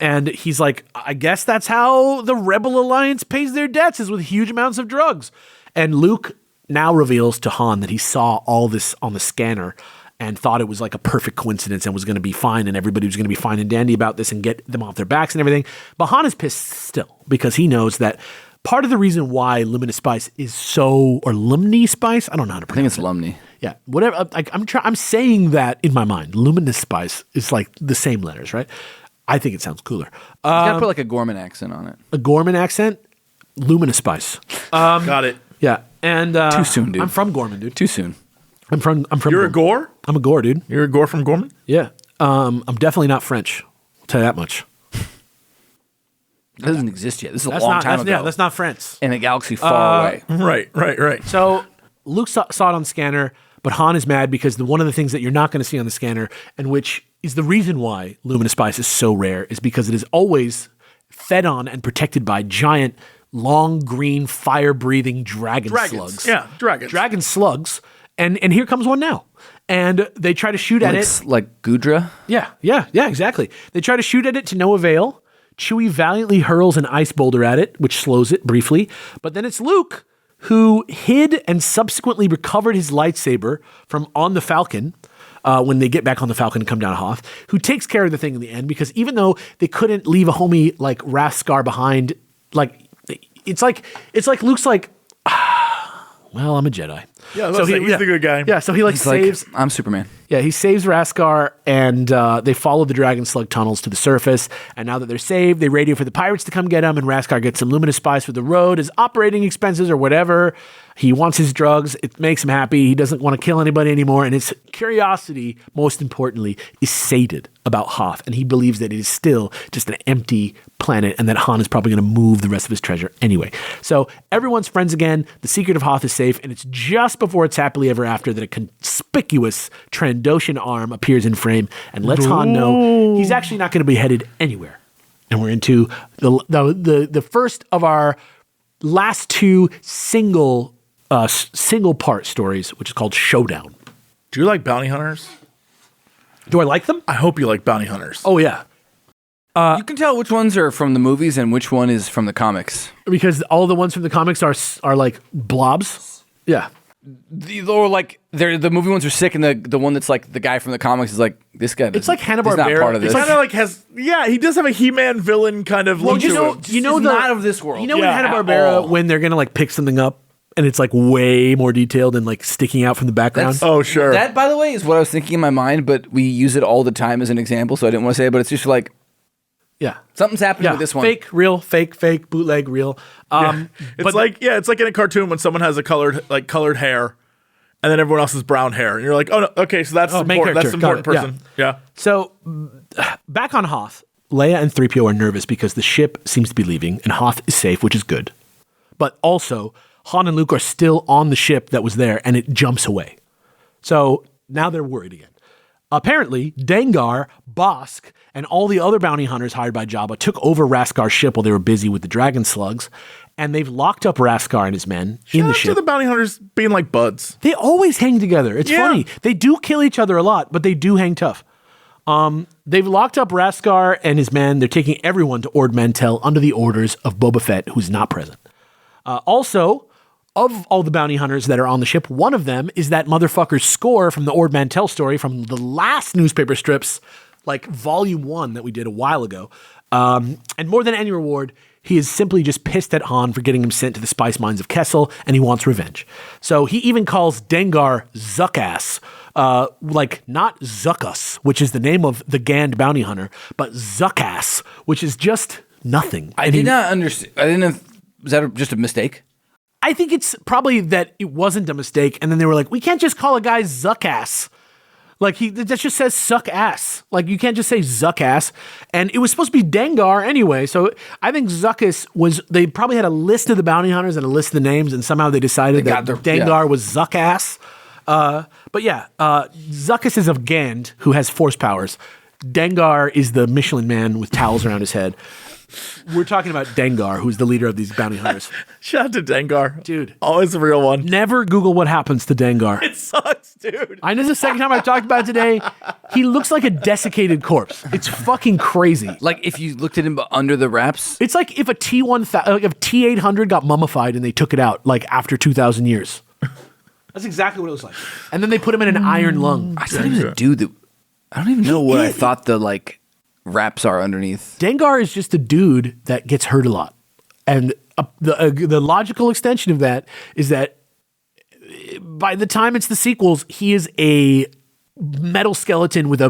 Speaker 2: And he's like, I guess that's how the Rebel Alliance pays their debts, is with huge amounts of drugs. And Luke now reveals to Han that he saw all this on the scanner and thought it was like a perfect coincidence and was going to be fine, and everybody was going to be fine and dandy about this and get them off their backs and everything. But Han is pissed still because he knows that part of the reason why Luminous Spice is so, or Lumni Spice, I don't know how to pronounce it.
Speaker 4: I think it's Lumni.
Speaker 2: Yeah, whatever. I'm saying that in my mind. Luminous Spice is like the same letters, right? I think it sounds cooler.
Speaker 4: You gotta put like a Gorman accent on it.
Speaker 2: A Gorman accent? Luminous Spice.
Speaker 3: Got it.
Speaker 2: Yeah, and
Speaker 4: too soon, dude.
Speaker 2: I'm from Gorman, dude.
Speaker 4: Too soon.
Speaker 2: I'm from.
Speaker 3: You're a Gore?
Speaker 2: I'm a Gore, dude.
Speaker 3: You're a Gore from Gorman?
Speaker 2: Yeah. I'm definitely not French. tell you that much.
Speaker 4: It doesn't exist yet. This is a long time ago.
Speaker 2: Yeah, that's not France.
Speaker 4: In a galaxy far away.
Speaker 3: Right.
Speaker 2: So Luke saw it on scanner, but Han is mad because one of the things that you're not going to see on the scanner, and which is the reason why luminous spice is so rare, is because it is always fed on and protected by giant, long green, fire-breathing dragons. Slugs.
Speaker 3: Yeah, dragons.
Speaker 2: Dragon slugs. And here comes one now. And they try to shoot at it.
Speaker 4: Like Gudra?
Speaker 2: Yeah, exactly. They try to shoot at it to no avail. Chewie valiantly hurls an ice boulder at it, which slows it briefly. But then it's Luke who hid and subsequently recovered his lightsaber from on the Falcon when they get back on the Falcon and come down to Hoth, who takes care of the thing in the end, because even though they couldn't leave a homie like Rathskar behind, like it's like Luke's like, well, I'm a Jedi.
Speaker 3: Yeah, he's the good guy.
Speaker 2: Yeah, so he saves.
Speaker 4: I'm Superman.
Speaker 2: Yeah, he saves Rathskar, and they follow the Dragon Slug tunnels to the surface. And now that they're saved, they radio for the pirates to come get him, and Rathskar gets some luminous spice for the road, his operating expenses or whatever. He wants his drugs. It makes him happy. He doesn't want to kill anybody anymore. And his curiosity, most importantly, is sated about Hoth. And he believes that it is still just an empty planet and that Han is probably going to move the rest of his treasure anyway. So everyone's friends again. The secret of Hoth is safe. And it's just before it's happily ever after that a conspicuous Trandoshan arm appears in frame and lets Han know he's actually not going to be headed anywhere. And we're into the first of our last two single part stories, which is called Showdown.
Speaker 3: Do you like bounty hunters?
Speaker 2: Do I like them?
Speaker 3: I hope you like bounty hunters.
Speaker 2: Oh, yeah.
Speaker 4: You can tell which ones are from the movies and which one is from the comics.
Speaker 2: Because all the ones from the comics are like blobs. Yeah.
Speaker 4: The movie ones are sick, and the one that's like the guy from the comics is like, this guy.
Speaker 2: It's like Hanna-Barbera.
Speaker 4: Not part of this.
Speaker 3: It's kind of like he does have a He-Man villain kind of look to him.
Speaker 2: You know,
Speaker 4: not of this world.
Speaker 2: You know, in Hanna-Barbera, when they're gonna like pick something up, and it's like way more detailed and like sticking out from the background.
Speaker 3: Oh, sure.
Speaker 4: That, by the way, is what I was thinking in my mind, but we use it all the time as an example, so I didn't want to say it. But it's just like,
Speaker 2: yeah,
Speaker 4: something's happening with this one.
Speaker 2: Fake, real, fake, bootleg, real.
Speaker 3: It's like in a cartoon when someone has a colored hair. And then everyone else is brown hair. And you're like, oh, no, okay, so that's important. That's the important person. Yeah.
Speaker 2: So back on Hoth, Leia and 3PO are nervous because the ship seems to be leaving and Hoth is safe, which is good. But also, Han and Luke are still on the ship that was there and it jumps away. So now they're worried again. Apparently, Dengar, Bosk, and all the other bounty hunters hired by Jabba took over Raskar's ship while they were busy with the dragon slugs, and they've locked up Rathskar and his men in the ship.
Speaker 3: Shout out to the bounty hunters being like buds.
Speaker 2: They always hang together. It's funny. They do kill each other a lot, but they do hang tough. They've locked up Rathskar and his men. They're taking everyone to Ord Mantell under the orders of Boba Fett, who's not present. Also, of all the bounty hunters that are on the ship, one of them is that motherfucker's Score from the Ord Mantell story from the last newspaper strips, like volume 1 that we did a while ago. And more than any reward, he is simply just pissed at Han for getting him sent to the spice mines of Kessel, and he wants revenge. So he even calls Dengar Zuckass, not Zuckus, which is the name of the Gand bounty hunter, but Zuckass, which is just nothing.
Speaker 4: I did not understand. I didn't know. Was that just a mistake?
Speaker 2: I think it's probably that it wasn't a mistake, and then they were like, we can't just call a guy Zuckass. Like, that just says suck ass. Like, you can't just say Zuck ass. And it was supposed to be Dengar anyway. So I think Zuckus they probably had a list of the bounty hunters and a list of the names, and somehow they decided that Dengar was Zuck ass. But yeah, Zuckus is of Gand, who has force powers. Dengar is the Michelin man with towels around his head. We're talking about Dengar, who's the leader of these bounty hunters.
Speaker 3: Shout out to Dengar.
Speaker 2: Dude.
Speaker 3: Always a real one.
Speaker 2: Never Google what happens to Dengar.
Speaker 3: It sucks, dude.
Speaker 2: I know this is the second time I've talked about it today. He looks like a desiccated corpse. It's fucking crazy.
Speaker 4: Like if you looked at him under the wraps?
Speaker 2: It's like if a T800 got mummified and they took it out like after 2,000 years. That's exactly what it looks like. And then they put him in an iron lung.
Speaker 4: I thought he was a dude that... I don't even know what I thought the wraps are underneath.
Speaker 2: Dengar is just a dude that gets hurt a lot. And the logical extension of that is that by the time it's the sequels, he is a metal skeleton with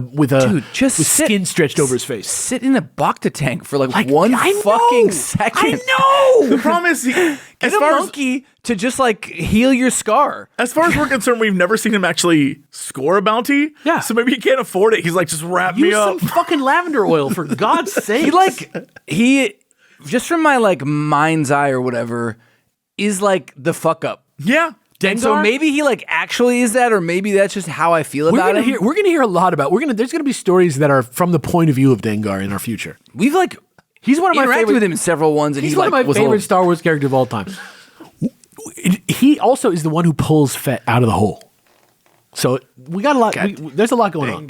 Speaker 2: skin stretched over his face.
Speaker 4: Sit in a Bacta tank for like
Speaker 2: I
Speaker 4: one
Speaker 2: know.
Speaker 4: fucking second.
Speaker 2: I know.
Speaker 3: The problem is,
Speaker 4: Get a monkey to just like heal your scar.
Speaker 3: as far as we're concerned, we've never seen him actually score a bounty.
Speaker 2: Yeah.
Speaker 3: So maybe he can't afford it. He's like, just wrap me
Speaker 2: Use
Speaker 3: up.
Speaker 2: some fucking lavender oil for God's sake.
Speaker 4: He just from my like mind's eye or whatever is like the fuck up.
Speaker 3: Yeah.
Speaker 4: And so maybe he like actually is that, or maybe that's just how I feel about it.
Speaker 2: We're gonna hear a lot about. There's gonna be stories that are from the point of view of Dengar in our future.
Speaker 4: We've like
Speaker 2: He's one of my
Speaker 4: interacted
Speaker 2: favorite.
Speaker 4: with him in several ones, and
Speaker 2: He's
Speaker 4: he
Speaker 2: one
Speaker 4: like
Speaker 2: of my
Speaker 4: was
Speaker 2: favorite Star Wars characters of all time. He also is the one who pulls Fett out of the hole. So we got a lot. There's a lot going on.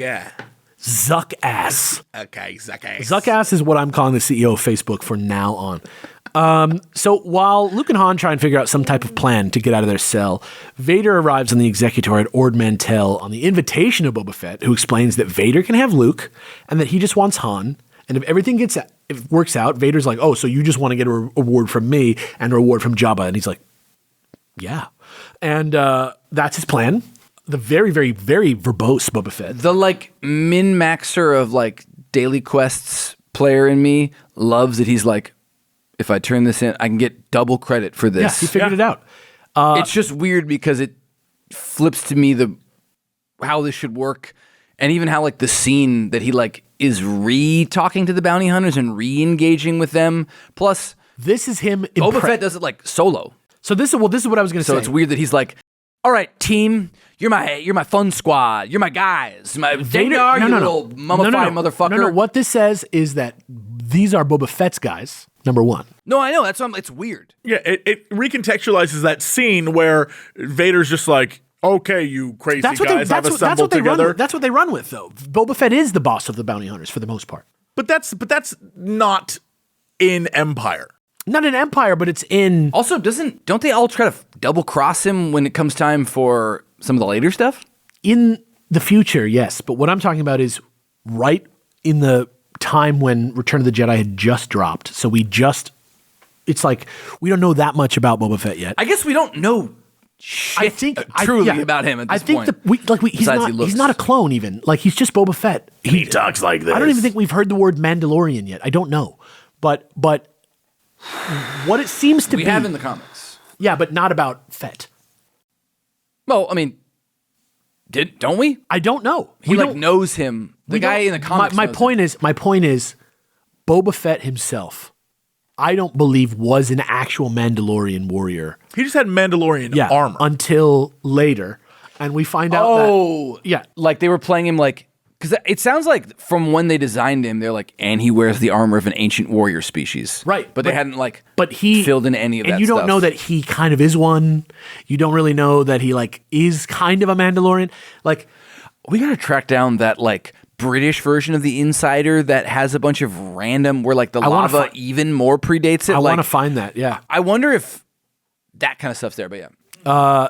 Speaker 2: Zuck ass.
Speaker 3: Okay, Zuck ass.
Speaker 2: Zuck ass is what I'm calling the CEO of Facebook for now on. So while Luke and Han try and figure out some type of plan to get out of their cell, Vader arrives on the Executor at Ord Mantell on the invitation of Boba Fett, who explains that Vader can have Luke and that he just wants Han. And if everything works out, Vader's like, oh, so you just want to get a reward from me and a reward from Jabba. And he's like, yeah. And that's his plan. The very, very, very verbose Boba Fett.
Speaker 4: The like min-maxer of like daily quests player in me loves that he's like, if I turn this in, I can get double credit for this.
Speaker 2: Yeah, he figured it out.
Speaker 4: It's just weird because it flips to me how this should work, and even how like the scene that he like is talking to the bounty hunters and re-engaging with them. Plus,
Speaker 2: this is him.
Speaker 4: Boba Fett does it like solo.
Speaker 2: So this is what I was going to say.
Speaker 4: So it's weird that he's like, all right, team, you're my fun squad. You're my guys. My Dengar, you little mummified motherfucker.
Speaker 2: No. What this says is that these are Boba Fett's guys. Number one.
Speaker 4: No, I know. That's why it's weird.
Speaker 3: Yeah, it recontextualizes that scene where Vader's just like, okay, you crazy guys have assembled together.
Speaker 2: That's what they run with, though. Boba Fett is the boss of the bounty hunters for the most part.
Speaker 3: But that's not in Empire.
Speaker 2: Not in Empire, but it's in.
Speaker 4: Also, don't they all try to double cross him when it comes time for some of the later stuff?
Speaker 2: In the future, yes. But what I'm talking about is right in the time when Return of the Jedi had just dropped. So it's like we don't know that much about Boba Fett yet.
Speaker 4: I guess we don't know shit truly about him at this point.
Speaker 2: He's not a clone even. Like he's just Boba Fett.
Speaker 3: He talks like this.
Speaker 2: I don't even think we've heard the word Mandalorian yet. I don't know. But what it seems to be.
Speaker 4: We have in the comics.
Speaker 2: Yeah, but not about Fett.
Speaker 4: Well, I mean, don't we?
Speaker 2: I don't know.
Speaker 4: He knows him. The guy in the comics.
Speaker 2: My point is, Boba Fett himself, I don't believe was an actual Mandalorian warrior.
Speaker 3: He just had Mandalorian armor
Speaker 2: until later, and we find out that
Speaker 4: like they were playing him like, because it sounds like from when they designed him, they're like, and he wears the armor of an ancient warrior species,
Speaker 2: right?
Speaker 4: But they hadn't
Speaker 2: he
Speaker 4: filled in any of that.
Speaker 2: And you don't know that he kind of is one. You don't really know that he like is kind of a Mandalorian. Like
Speaker 4: we gotta track down that like British version of the Insider that has a bunch of random where like the lava even more predates it.
Speaker 2: I want to find that. Yeah,
Speaker 4: I wonder if that kind of stuff's there. But yeah,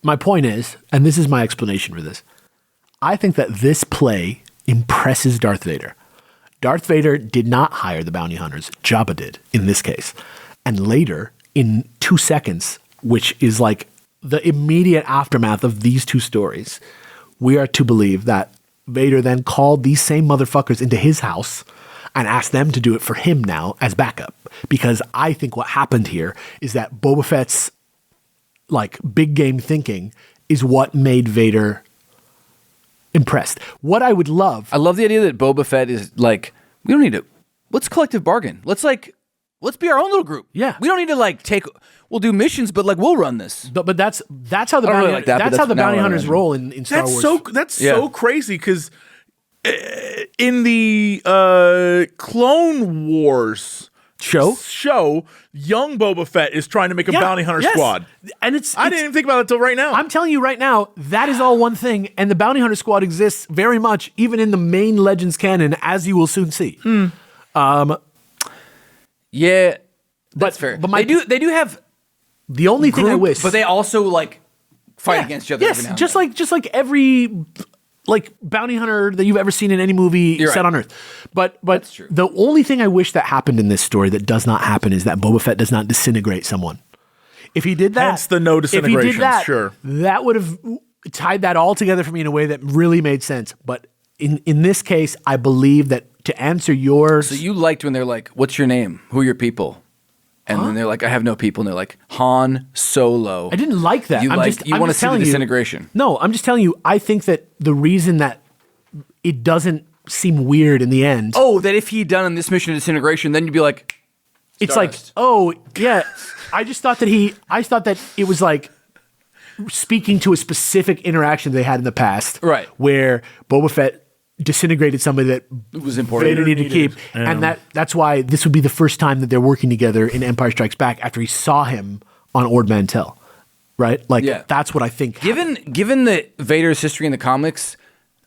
Speaker 2: my point is, and this is my explanation for this. I think that this play impresses Darth Vader. Darth Vader did not hire the bounty hunters. Jabba did in this case. And later, in 2 seconds, which is like the immediate aftermath of these two stories, we are to believe that Vader then called these same motherfuckers into his house and asked them to do it for him now as backup. Because I think what happened here is that Boba Fett's like big game thinking is what made Vader impressed. What I would love.
Speaker 4: I love the idea that Boba Fett is like, we don't need to, let's collective bargain. Let's be our own little group.
Speaker 2: Yeah.
Speaker 4: We don't need to we'll do missions, but like we'll run this.
Speaker 2: But that's how the bounty, that's how the bounty hunters roll in Star Wars.
Speaker 3: That's so crazy because in the Clone Wars show, young Boba Fett is trying to make a bounty hunter squad.
Speaker 2: And
Speaker 3: I didn't even think about it till right now.
Speaker 2: I'm telling you right now, that is all one thing, and the bounty hunter squad exists very much, even in the main Legends canon, as you will soon see.
Speaker 4: Yeah, that's fair. But they do have
Speaker 2: the only thing I wish,
Speaker 4: but they also like fight against each other.
Speaker 2: Yes,
Speaker 4: every now
Speaker 2: just
Speaker 4: and then.
Speaker 2: like every bounty hunter that you've ever seen in any movie set on Earth. But
Speaker 4: that's true.
Speaker 2: The only thing I wish that happened in this story that does not happen is that Boba Fett does not disintegrate someone. If he did that,
Speaker 3: hence the no disintegration.
Speaker 2: If he did that, that would have tied that all together for me in a way that really made sense. But in this case, I believe that to answer yours.
Speaker 4: So you liked when they're like, "What's your name? Who are your people?" And then they're like, "I have no people." And they're like, "Han Solo."
Speaker 2: I didn't like that.
Speaker 4: You want to see the disintegration.
Speaker 2: No, I'm just telling you. I think that the reason that it doesn't seem weird in the end.
Speaker 4: Oh, that if he'd done in this mission of disintegration, then you'd be like,
Speaker 2: it's like, oh yeah. I thought that it was like speaking to a specific interaction they had in the past,
Speaker 4: right?
Speaker 2: Where Boba Fett disintegrated somebody that
Speaker 4: was important.
Speaker 2: Vader needed to keep, and that's why this would be the first time that they're working together in Empire Strikes Back after he saw him on Ord Mantell, right? Like that's what I think.
Speaker 4: Given the Vader's history in the comics,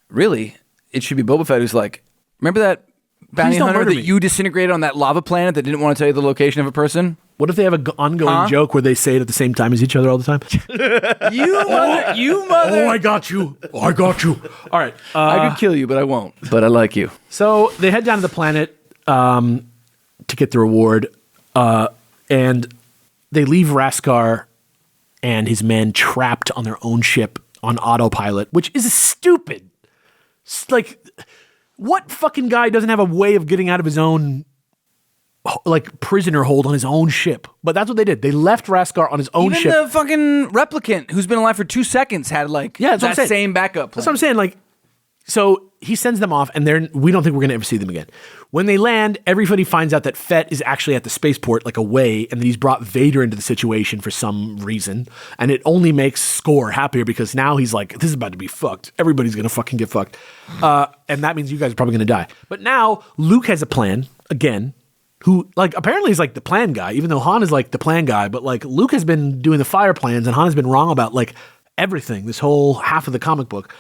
Speaker 4: really, it should be Boba Fett who's like, remember that bounty hunter that you disintegrated on that lava planet that didn't want to tell you the location of a person?
Speaker 2: What if they have an ongoing joke where they say it at the same time as each other all the time?
Speaker 4: you mother.
Speaker 2: Oh, I got you. All right.
Speaker 4: I could kill you, but I won't. But I like you.
Speaker 2: So they head down to the planet to get the reward, and they leave Raskar and his men trapped on their own ship on autopilot, which is stupid. Like, what fucking guy doesn't have a way of getting out of his own like prisoner hold on his own ship? But that's what they did. They left Raskar on his own ship.
Speaker 4: Even the fucking replicant who's been alive for 2 seconds had like that same backup plan.
Speaker 2: That's what I'm saying. Like, so he sends them off, and we don't think we're going to ever see them again. When they land, everybody finds out that Fett is actually at the spaceport, like away, and that he's brought Vader into the situation for some reason. And it only makes Score happier because now he's like, this is about to be fucked. Everybody's going to fucking get fucked. And that means you guys are probably going to die. But now Luke has a plan again. Who, like, apparently is like the plan guy, even though Han is like the plan guy, but like Luke has been doing the fire plans and Han has been wrong about like everything, this whole half of the comic book.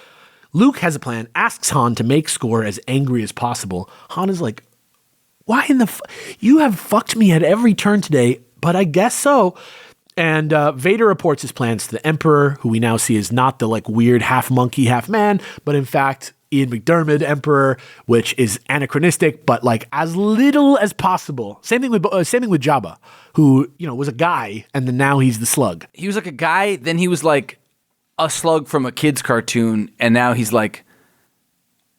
Speaker 2: Luke has a plan, asks Han to make Score as angry as possible. Han is like, why in the you have fucked me at every turn today, but I guess so. And Vader reports his plans to the Emperor, who we now see is not the like weird half monkey, half man, but in fact Ian McDiarmid, Emperor, which is anachronistic, but like as little as possible. Same thing with Jabba, who was a guy, and then now he's the slug.
Speaker 4: He was like a guy, then he was like a slug from a kid's cartoon, and now he's like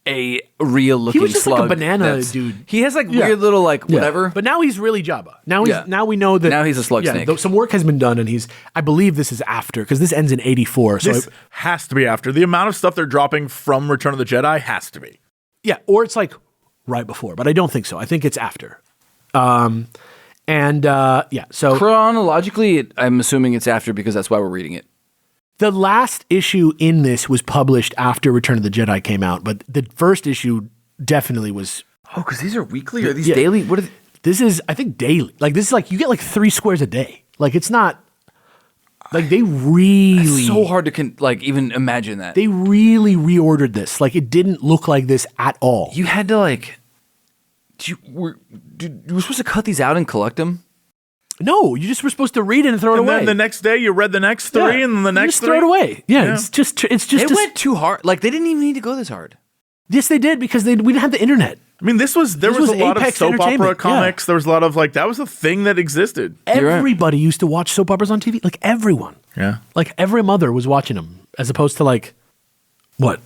Speaker 4: a real looking slug.
Speaker 2: He was just like a banana dude.
Speaker 4: He has like weird little like whatever.
Speaker 2: But now he's really Jabba. Now we know that
Speaker 4: now he's a slug snake.
Speaker 2: Some work has been done, and I believe this is after, because this ends in 84. So
Speaker 3: this has to be after. The amount of stuff they're dropping from Return of the Jedi has to be.
Speaker 2: Yeah, or it's like right before, but I don't think so. I think it's after. So
Speaker 4: chronologically, I'm assuming it's after because that's why we're reading it.
Speaker 2: The last issue in this was published after Return of the Jedi came out, but the first issue definitely was.
Speaker 4: Oh, because these are weekly or these daily? What are they?
Speaker 2: This is, I think, daily. Like, this is like, you get like 3 squares a day. Like, it's not, like, they really.
Speaker 4: It's so hard to, even imagine that.
Speaker 2: They really reordered this. Like, it didn't look like this at all.
Speaker 4: You had to, like, you were supposed to cut these out and collect them?
Speaker 2: No, you just were supposed to read it and throw it away.
Speaker 3: And then the next day you read the next 3 and then the next
Speaker 2: just throw it away. Yeah. It's just.
Speaker 4: They went too hard. Like, they didn't even need to go this hard.
Speaker 2: Yes, they did, because we didn't have the internet.
Speaker 3: I mean, there was a lot of soap opera comics. There was a lot of that was a thing that existed.
Speaker 2: Everybody used to watch soap operas on TV. Like, everyone.
Speaker 3: Yeah.
Speaker 2: Like, every mother was watching them, as opposed to like, what?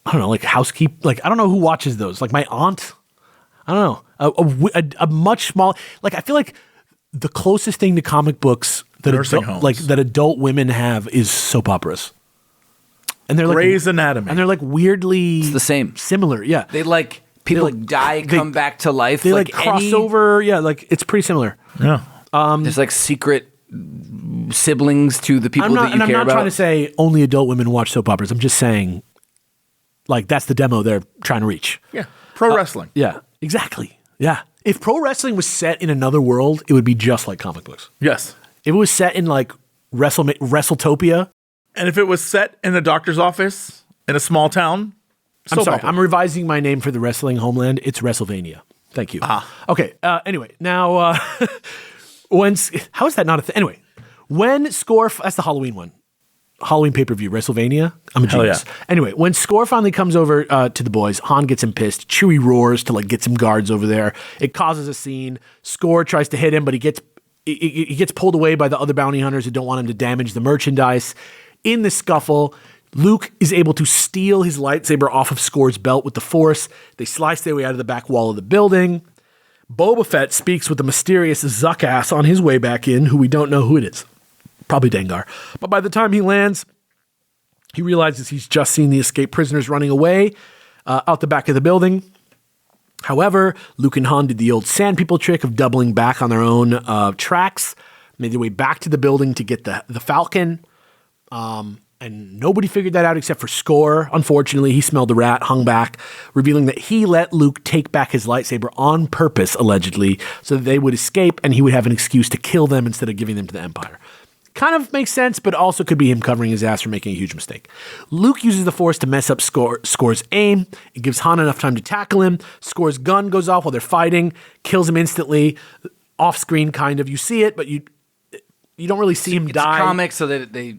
Speaker 2: I don't know, like housekeep. Like, I don't know who watches those. Like, my aunt. I don't know. A much small. Like, I feel like the closest thing to comic books that adult women have is soap operas. And they're
Speaker 3: Grey's Anatomy.
Speaker 2: And they're like weirdly
Speaker 4: it's the same.
Speaker 2: Similar, yeah.
Speaker 4: They like people die, come back to life.
Speaker 2: They like cross over, yeah, like it's pretty similar.
Speaker 3: Yeah.
Speaker 4: There's like secret siblings to the people that you care about.
Speaker 2: I'm not trying to say only adult women watch soap operas. I'm just saying, like, that's the demo they're trying to reach.
Speaker 3: Yeah. Pro wrestling.
Speaker 2: Yeah, exactly. Yeah. If pro wrestling was set in another world, it would be just like comic books.
Speaker 3: Yes.
Speaker 2: If it was set in like WrestleTopia.
Speaker 3: And if it was set in a doctor's office in a small town.
Speaker 2: I'm sorry. I'm revising my name for the wrestling homeland. It's WrestleVania. Thank you. Okay. Anyway, now, how is that not a thing? Anyway, when Score, that's the Halloween one. Halloween pay-per-view, WrestleVania. I'm a genius. Yeah. Anyway, when Score finally comes over to the boys, Han gets him pissed. Chewie roars to like get some guards over there. It causes a scene. Score tries to hit him, but he gets pulled away by the other bounty hunters who don't want him to damage the merchandise. In the scuffle, Luke is able to steal his lightsaber off of Score's belt with the Force. They slice their way out of the back wall of the building. Boba Fett speaks with the mysterious Zuckass on his way back in, who we don't know who it is. Probably Dengar. But by the time he lands, he realizes he's just seen the escaped prisoners running away out the back of the building. However, Luke and Han did the old sand people trick of doubling back on their own tracks, made their way back to the building to get the Falcon. And nobody figured that out except for Score. Unfortunately, he smelled the rat, hung back, revealing that he let Luke take back his lightsaber on purpose, allegedly, so that they would escape and he would have an excuse to kill them instead of giving them to the Empire. Kind of makes sense, but also could be him covering his ass for making a huge mistake. Luke uses the Force to mess up Score's aim. It gives Han enough time to tackle him. Score's gun goes off while they're fighting, kills him instantly, off screen kind of. You see it, but you don't really see him die.
Speaker 4: It's a comic, so that they...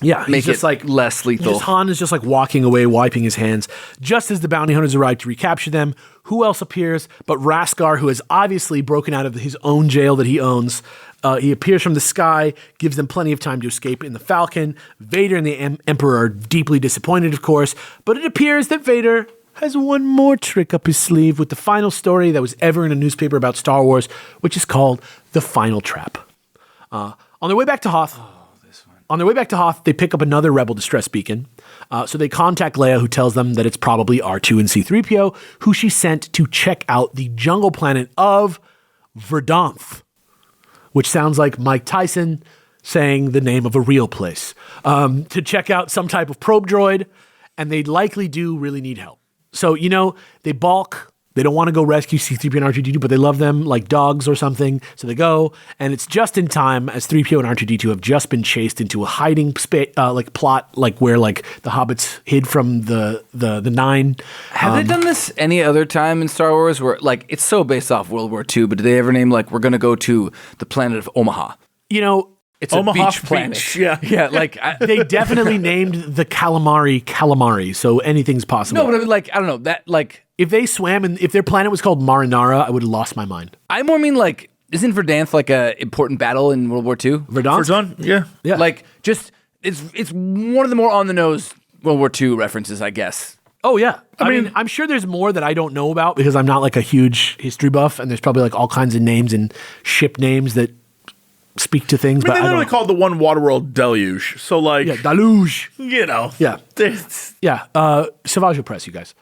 Speaker 2: Yeah,
Speaker 4: make
Speaker 2: just
Speaker 4: it
Speaker 2: like
Speaker 4: less lethal.
Speaker 2: Han is just like walking away, wiping his hands. Just as the bounty hunters arrive to recapture them, who else appears but Raskar, who has obviously broken out of his own jail that he owns. He appears from the sky, gives them plenty of time to escape in the Falcon. Vader and the Emperor are deeply disappointed, of course, but it appears that Vader has one more trick up his sleeve with the final story that was ever in a newspaper about Star Wars, which is called The Final Trap. On their way back to Hoth, they pick up another Rebel distress beacon. So they contact Leia, who tells them that it's probably R2 and C-3PO, who she sent to check out the jungle planet of Verdanth, which sounds like Mike Tyson saying the name of a real place, to check out some type of probe droid, and they likely do really need help. So, they balk. They don't want to go rescue C-3PO and R2-D2, but they love them like dogs or something. So they go, and it's just in time as 3PO and R2-D2 have just been chased into a hiding plot, where the hobbits hid from the Nine.
Speaker 4: Have they done this any other time in Star Wars where it's so based off World War II, but do they ever name we're going to go to the planet of Omaha? It's
Speaker 3: Omaha
Speaker 4: a beach planet.
Speaker 3: Yeah.
Speaker 4: Yeah,
Speaker 2: they definitely named the calamari, so anything's possible.
Speaker 4: No, but I don't know, that
Speaker 2: if they swam and if their planet was called Marinara, I would have lost my mind.
Speaker 4: I more mean isn't Verdanth a important battle in World War II?
Speaker 2: Verdun?
Speaker 3: Yeah.
Speaker 4: It's one of the more on the nose World War II references, I guess.
Speaker 2: Oh yeah. I mean, I'm sure there's more that I don't know about because I'm not a huge history buff, and there's probably all kinds of names and ship names that speak to things.
Speaker 3: They literally called the one Waterworld Deluge. So
Speaker 2: Deluge.
Speaker 3: Yeah.
Speaker 2: Savage Opress, you guys.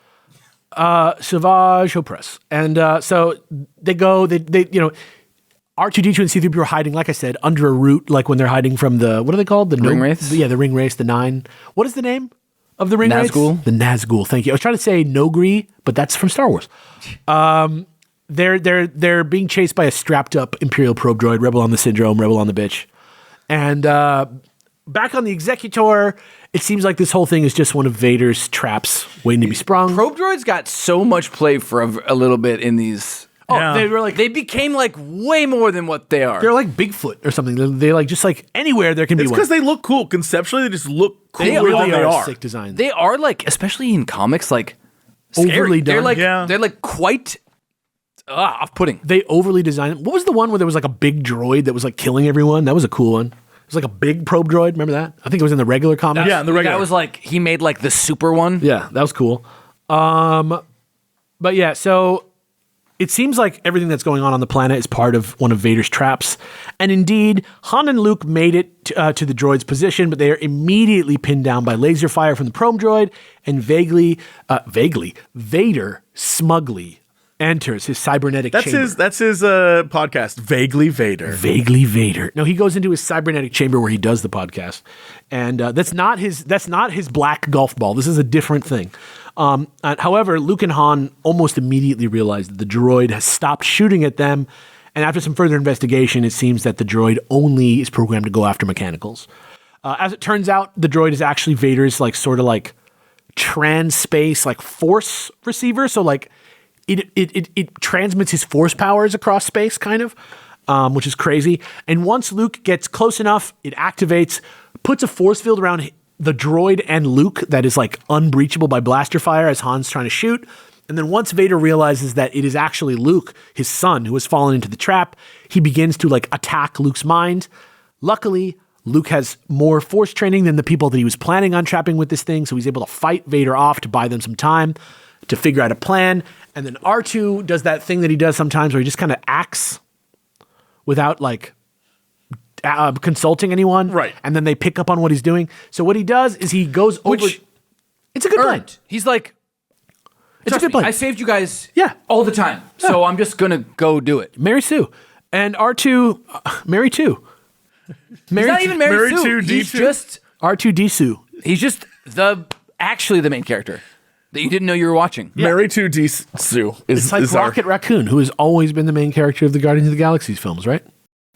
Speaker 2: Savage Opress. And so they go, they R2-D2 and C-3PO are hiding, like I said, under a root, when they're hiding from what are they called? The
Speaker 4: Ring Wraiths?
Speaker 2: Yeah, the Ring Wraiths, the Nine. What is the name of the Ring Wraiths?
Speaker 4: Nazgul.
Speaker 2: The Nazgul, thank you. I was trying to say Nogri, but that's from Star Wars. They're being chased by a strapped up Imperial probe droid, Rebel on the Syndrome, Rebel on the Bitch. And back on the Executor, it seems like this whole thing is just one of Vader's traps waiting to be sprung.
Speaker 4: Probe droids got so much play for a little bit in these.
Speaker 2: Oh, yeah.
Speaker 4: They became way more than what they are.
Speaker 2: They're like Bigfoot or something. They just anywhere there can be one.
Speaker 3: It's because they look cool. Conceptually, they just look cool.
Speaker 2: They really
Speaker 3: they
Speaker 2: are
Speaker 3: are.
Speaker 2: sick designs.
Speaker 4: They are especially in comics, scary.
Speaker 2: Overly done.
Speaker 4: They're quite off-putting.
Speaker 2: They overly designed. What was the one where there was a big droid that was killing everyone? That was a cool one. It was a big probe droid. Remember that? I think it was in the regular comics.
Speaker 3: Yeah, in the regular.
Speaker 4: That was he made the super one.
Speaker 2: Yeah, that was cool. But yeah, so it seems like everything that's going on the planet is part of one of Vader's traps. And indeed, Han and Luke made it to the droid's position, but they are immediately pinned down by laser fire from the probe droid, and Vader smugly enters his cybernetic chamber.
Speaker 3: That's his podcast, Vaguely Vader.
Speaker 2: Vaguely Vader. No, he goes into his cybernetic chamber where he does the podcast, and that's not his black golf ball. This is a different thing. However, Luke and Han almost immediately realize that the droid has stopped shooting at them, and after some further investigation, it seems that the droid only is programmed to go after mechanicals. As it turns out, the droid is actually Vader's trans space force receiver. So It transmits his force powers across space, kind of, which is crazy. And once Luke gets close enough, it activates, puts a force field around the droid and Luke that is unbreachable by blaster fire as Han's trying to shoot. And then once Vader realizes that it is actually Luke, his son, who has fallen into the trap, he begins to attack Luke's mind. Luckily, Luke has more force training than the people that he was planning on trapping with this thing, so he's able to fight Vader off to buy them some time to figure out a plan. And then R2 does that thing that he does sometimes where he just kind of acts without like consulting anyone.
Speaker 3: Right.
Speaker 2: And then they pick up on what he's doing. So what he does is he goes over. It's a good plan.
Speaker 4: He's like,
Speaker 2: It's a good plan.
Speaker 4: I saved you guys
Speaker 2: Yeah.
Speaker 4: all the time, so I'm just going to go do it.
Speaker 2: Mary Sue. And R2, Mary 2.
Speaker 4: He's not even
Speaker 3: Mary
Speaker 4: Mary Sue.
Speaker 3: Sue,
Speaker 4: He's
Speaker 3: D2.
Speaker 4: just
Speaker 2: R2D2.
Speaker 4: he's just actually the main character that you didn't know you were watching.
Speaker 3: Mary 2D Sue is
Speaker 2: It's like
Speaker 3: is
Speaker 2: Rocket Raccoon, who has always been the main character of the Guardians of the Galaxy films, right?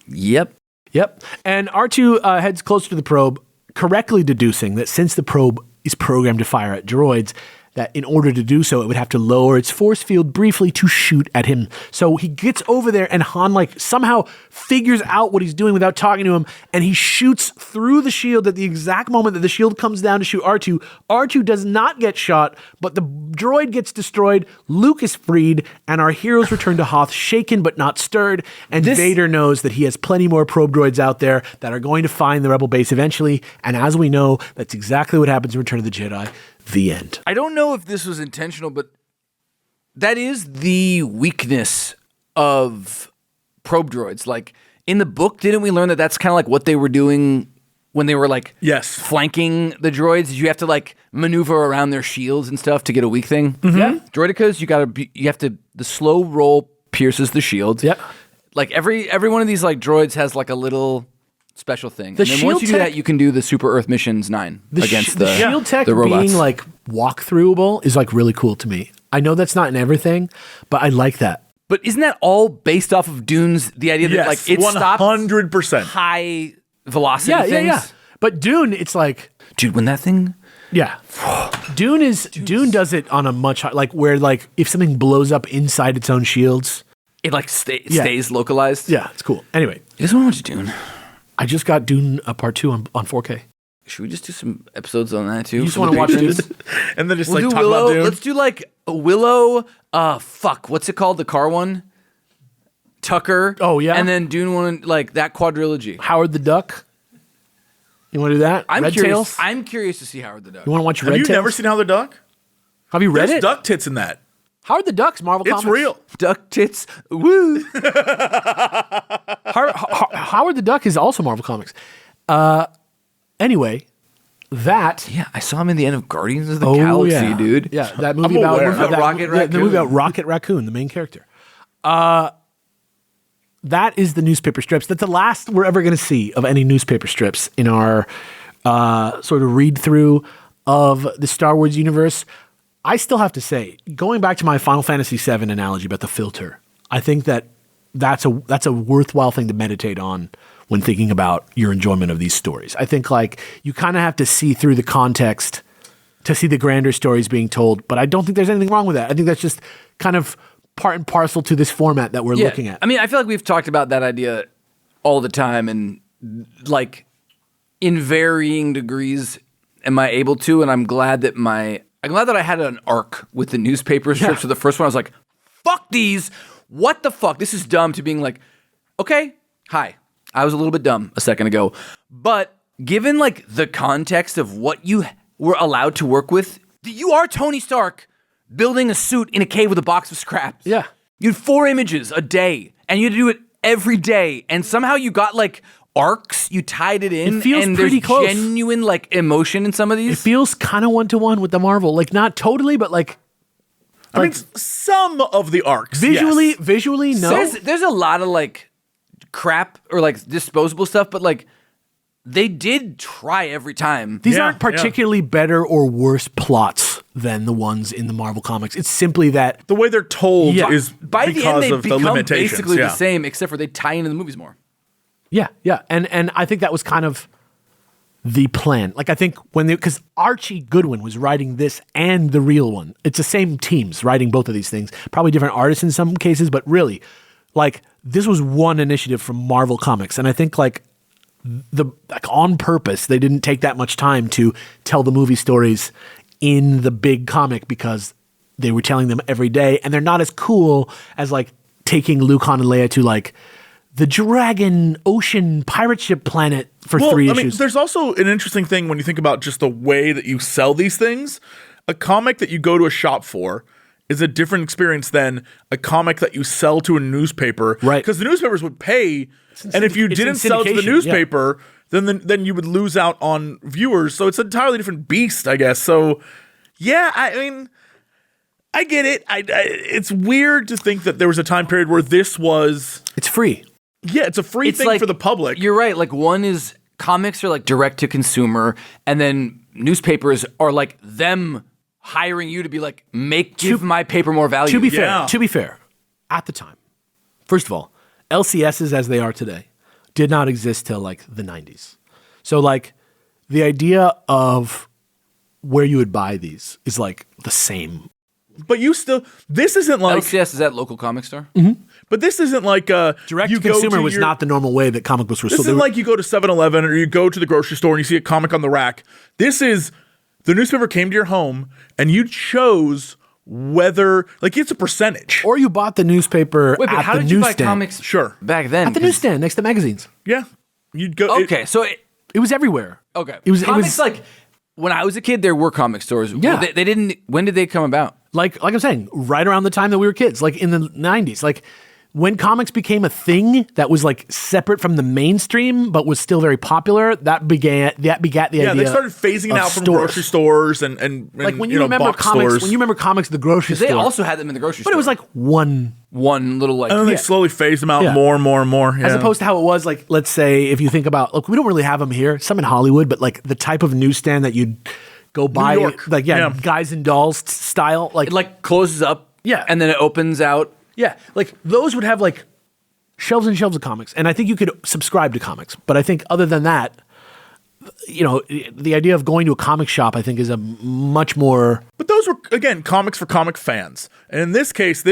Speaker 4: Yep.
Speaker 2: Yep. And R2 heads closer to the probe, correctly deducing that since the probe is programmed to fire at droids, that in order to do so, it would have to lower its force field briefly to shoot at him. So he gets over there, and Han like somehow figures out what he's doing without talking to him, and he shoots through the shield at the exact moment that the shield comes down to shoot R2. R2 does not get shot, but the droid gets destroyed. Luke is freed, and our heroes return to Hoth shaken but not stirred. And Vader knows that he has plenty more probe droids out there that are going to find the rebel base eventually. And as we know, that's exactly what happens in Return of the Jedi. The end.
Speaker 4: I don't know if this was intentional, but that is the weakness of probe droids. Like in the book, didn't we learn that that's kind of like what they were doing when they were like flanking the droids? You have to like maneuver around their shields and stuff to get a weak thing.
Speaker 2: Mm-hmm.
Speaker 4: Yeah, droidicas, the slow roll pierces the shield.
Speaker 2: Yep.
Speaker 4: Like every one of these like droids has like a little special thing.
Speaker 2: The
Speaker 4: and then once you do
Speaker 2: shield
Speaker 4: that, you can do the Super Earth Missions 9 against
Speaker 2: the shield tech
Speaker 4: the robots.
Speaker 2: being like walk-throughable is like really cool to me. I know that's not in everything, but I like that.
Speaker 4: But isn't that all based off of Dune's? The idea that like it stops
Speaker 3: 100%.
Speaker 4: high velocity
Speaker 2: Yeah,
Speaker 4: things.
Speaker 2: yeah. But Dune, it's like,
Speaker 4: Dude, when that thing,
Speaker 2: yeah, Dune does it on a much high, like where like if something blows up inside its own shields,
Speaker 4: it like stays localized.
Speaker 2: yeah, it's cool. Anyway,
Speaker 4: You guys want to watch Dune?
Speaker 2: I just got Dune Part 2 on 4K.
Speaker 4: Should we just do some episodes on that too?
Speaker 2: You just want to watch Dune?
Speaker 3: And then just
Speaker 4: We'll
Speaker 3: like
Speaker 4: do
Speaker 3: talk
Speaker 4: Willow.
Speaker 3: about Dune.
Speaker 4: Let's do like a Willow. What's it called? The car one. Tucker.
Speaker 2: Oh, yeah?
Speaker 4: And then Dune one, like that quadrilogy.
Speaker 2: Howard the Duck. You want to do that?
Speaker 4: I'm
Speaker 2: Red
Speaker 4: curious.
Speaker 2: Tails?
Speaker 4: I'm curious to see Howard the Duck.
Speaker 2: You want to watch
Speaker 3: Have
Speaker 2: Red
Speaker 3: you
Speaker 2: Tails?
Speaker 3: never seen How the Duck?
Speaker 2: Have you read
Speaker 3: There's
Speaker 2: it?
Speaker 3: duck tits in that.
Speaker 2: Howard the Duck's Marvel
Speaker 3: It's
Speaker 2: Comics.
Speaker 3: real.
Speaker 4: Duck tits. Woo.
Speaker 2: Howard the Duck is also Marvel Comics. Anyway, that.
Speaker 4: Yeah, I saw him in the end of Guardians of the Galaxy, dude.
Speaker 2: Yeah, that movie
Speaker 3: I'm
Speaker 2: about
Speaker 3: aware.
Speaker 2: the movie about Rocket Raccoon, the main character. That is the newspaper strips. That's the last we're ever going to see of any newspaper strips in our sort of read through of the Star Wars universe. I still have to say, going back to my Final Fantasy VII analogy about the filter, I think that's a worthwhile thing to meditate on when thinking about your enjoyment of these stories. I think like you kind of have to see through the context to see the grander stories being told, but I don't think there's anything wrong with that. I think that's just kind of part and parcel to this format that we're looking at.
Speaker 4: I mean, I feel like we've talked about that idea all the time, and like in varying degrees, am I able to? And I'm glad that I had an arc with the newspaper strips. So the first one, I was like, "Fuck these! What the fuck? This is dumb." To being like, "Okay, hi, I was a little bit dumb a second ago," but given like the context of what you were allowed to work with, you are Tony Stark building a suit in a cave with a box of scraps.
Speaker 2: Yeah.
Speaker 4: You had 4 images a day, and you had to do it every day, and somehow you got like arcs. You tied it in.
Speaker 2: It feels
Speaker 4: and
Speaker 2: pretty
Speaker 4: there's
Speaker 2: close.
Speaker 4: genuine like emotion in some of these.
Speaker 2: It feels kind of one-to-one with the Marvel, like not totally, but like
Speaker 3: I mean, some of the arcs.
Speaker 2: visually,
Speaker 3: yes.
Speaker 2: no.
Speaker 4: There's a lot of like crap or like disposable stuff, but like they did try every time.
Speaker 2: These
Speaker 3: Yeah,
Speaker 2: aren't particularly better or worse plots than the ones in the Marvel comics. It's simply that
Speaker 3: The way they're told
Speaker 2: Yeah.
Speaker 3: is
Speaker 4: By the
Speaker 3: because
Speaker 4: end, they
Speaker 3: of the
Speaker 4: become
Speaker 3: limitations.
Speaker 4: basically
Speaker 3: yeah.
Speaker 4: the same, except for they tie into the movies more.
Speaker 2: yeah, and I think that was kind of the plan. Like I think because Archie Goodwin was writing this and the real one. It's the same teams writing both of these things. Probably different artists in some cases, but really, like this was one initiative from Marvel Comics, and I think like on purpose they didn't take that much time to tell the movie stories in the big comic because they were telling them every day, and they're not as cool as like taking Luke, Han, and Leia to like the Dragon Ocean pirate ship planet for 3 issues.
Speaker 3: I mean, there's also an interesting thing when you think about just the way that you sell these things. A comic that you go to a shop for is a different experience than a comic that you sell to a newspaper.
Speaker 2: Right.
Speaker 3: Because the newspapers would pay, and if you didn't sell to the newspaper, then you would lose out on viewers. So it's an entirely different beast, I guess. So, yeah, I mean, I get it. It's weird to think that there was a time period where this was...
Speaker 2: It's free.
Speaker 3: Yeah, it's a free thing for the public.
Speaker 4: You're right. Like, one is comics are like direct to consumer, and then newspapers are like them hiring you to be like, give my paper more value.
Speaker 2: To be fair, at the time, first of all, LCSs as they are today did not exist till like the 90s. So like the idea of where you would buy these is like the same.
Speaker 3: But this isn't like...
Speaker 4: LCS is at local comic store?
Speaker 2: Mm-hmm.
Speaker 3: But this isn't like...
Speaker 2: Direct-to-consumer was not the normal way that comic books were sold.
Speaker 3: This isn't like you go to 7-Eleven or you go to the grocery store and you see a comic on the rack. This is... The newspaper came to your home and you chose whether... Like, it's a percentage.
Speaker 2: Or you bought the newspaper
Speaker 4: Wait, but
Speaker 2: at
Speaker 4: how
Speaker 2: the
Speaker 4: did you buy
Speaker 2: newsstand.
Speaker 4: comics
Speaker 3: Sure.
Speaker 4: back then?
Speaker 2: At the newsstand next to magazines.
Speaker 3: Yeah. You'd go...
Speaker 4: Okay, so...
Speaker 2: It was everywhere.
Speaker 4: Okay.
Speaker 2: It was
Speaker 4: like... When I was a kid, there were comic stores.
Speaker 2: Yeah.
Speaker 4: They didn't... When did they come about?
Speaker 2: Like I'm saying, right around the time that we were kids, like in the 90s. Like when comics became a thing that was like separate from the mainstream, but was still very popular, that begat the idea.
Speaker 3: Yeah, they started phasing it out from grocery stores and
Speaker 2: like when you remember
Speaker 3: box
Speaker 2: comics,
Speaker 3: stores.
Speaker 2: when you remember comics, at the grocery store.
Speaker 4: They also had them in the grocery store.
Speaker 2: But it was like one
Speaker 4: little like...
Speaker 3: And then they slowly phased them out more and more and more. Yeah.
Speaker 2: As opposed to how it was, like, let's say, if you think about, look, we don't really have them here, some in Hollywood, but like the type of newsstand that you'd go buy,
Speaker 3: New York.
Speaker 2: like, Guys and Dolls style. Like,
Speaker 4: It like closes up.
Speaker 2: Yeah.
Speaker 4: And then it opens out.
Speaker 2: yeah, like those would have like shelves and shelves of comics. And I think you could subscribe to comics. But I think other than that, you know, the idea of going to a comic shop, I think, is a much more...
Speaker 3: But those were, again, comics for comic fans. And in this case,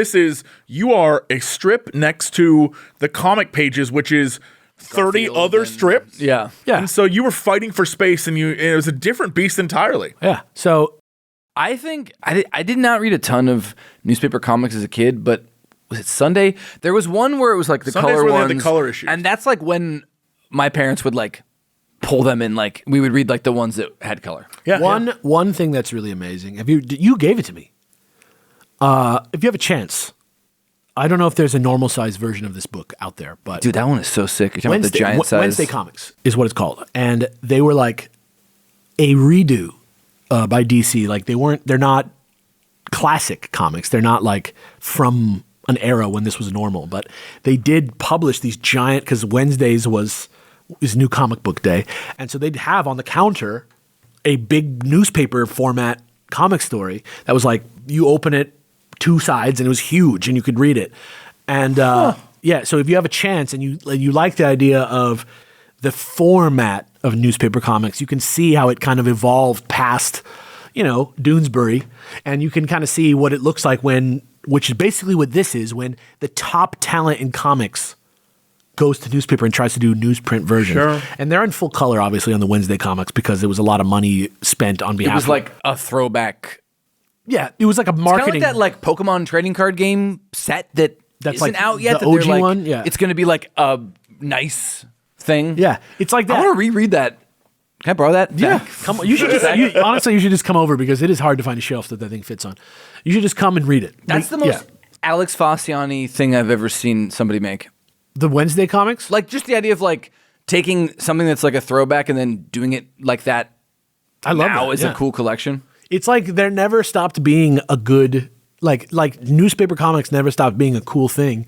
Speaker 3: you are a strip next to the comic pages, which is 30 other strips.
Speaker 4: Yeah.
Speaker 2: Yeah.
Speaker 3: And so you were fighting for space, and it was a different beast entirely.
Speaker 2: Yeah. So
Speaker 4: I think I did not read a ton of newspaper comics as a kid, but was it Sunday? There was one where it was like the
Speaker 3: Sundays
Speaker 4: color
Speaker 3: where they
Speaker 4: ones.
Speaker 3: had the color issues.
Speaker 4: And that's like when my parents would like pull them in, like we would read like the ones that had color.
Speaker 3: Yeah.
Speaker 2: one thing that's really amazing, you gave it to me. If you have a chance, I don't know if there's a normal size version of this book out there, but
Speaker 4: Dude, that one is so sick. You're talking about the giant size.
Speaker 2: Wednesday Comics is what it's called, and they were like a redo by DC. Like they're not classic comics. They're not like from an era when this was normal, but they did publish these giant, because Wednesdays is New Comic Book Day, and so they'd have on the counter a big newspaper format comic story that was like, you open it, 2 sides, and it was huge, and you could read it. And yeah, so if you have a chance and you like the idea of the format of newspaper comics, you can see how it kind of evolved past, Doonesbury, and you can kind of see what it looks like which is basically what this is, when the top talent in comics goes to newspaper and tries to do newsprint versions.
Speaker 3: Sure.
Speaker 2: And they're in full color, obviously, on the Wednesday Comics, because there was a lot of money spent on behalf
Speaker 4: It was like a throwback.
Speaker 2: Yeah, it was like a marketing.
Speaker 4: Kind of like that Pokemon trading card game set that's isn't
Speaker 2: like
Speaker 4: out yet.
Speaker 2: the
Speaker 4: that they're
Speaker 2: OG
Speaker 4: like,
Speaker 2: one? Yeah.
Speaker 4: It's going to be like a nice thing.
Speaker 2: Yeah, it's like that.
Speaker 4: I want to reread that. Can I borrow that?
Speaker 2: Yeah,
Speaker 4: back?
Speaker 2: come on. You should honestly, you should just come over, because it is hard to find a shelf that thing fits on. You should just come and read it.
Speaker 4: That's the most Alex Fossiani thing I've ever seen somebody make.
Speaker 2: The Wednesday Comics?
Speaker 4: Like just the idea of like taking something that's like a throwback and then doing it like that.
Speaker 2: I love
Speaker 4: now
Speaker 2: that.
Speaker 4: is a cool collection.
Speaker 2: It's like there never stopped being a good, like newspaper comics never stopped being a cool thing,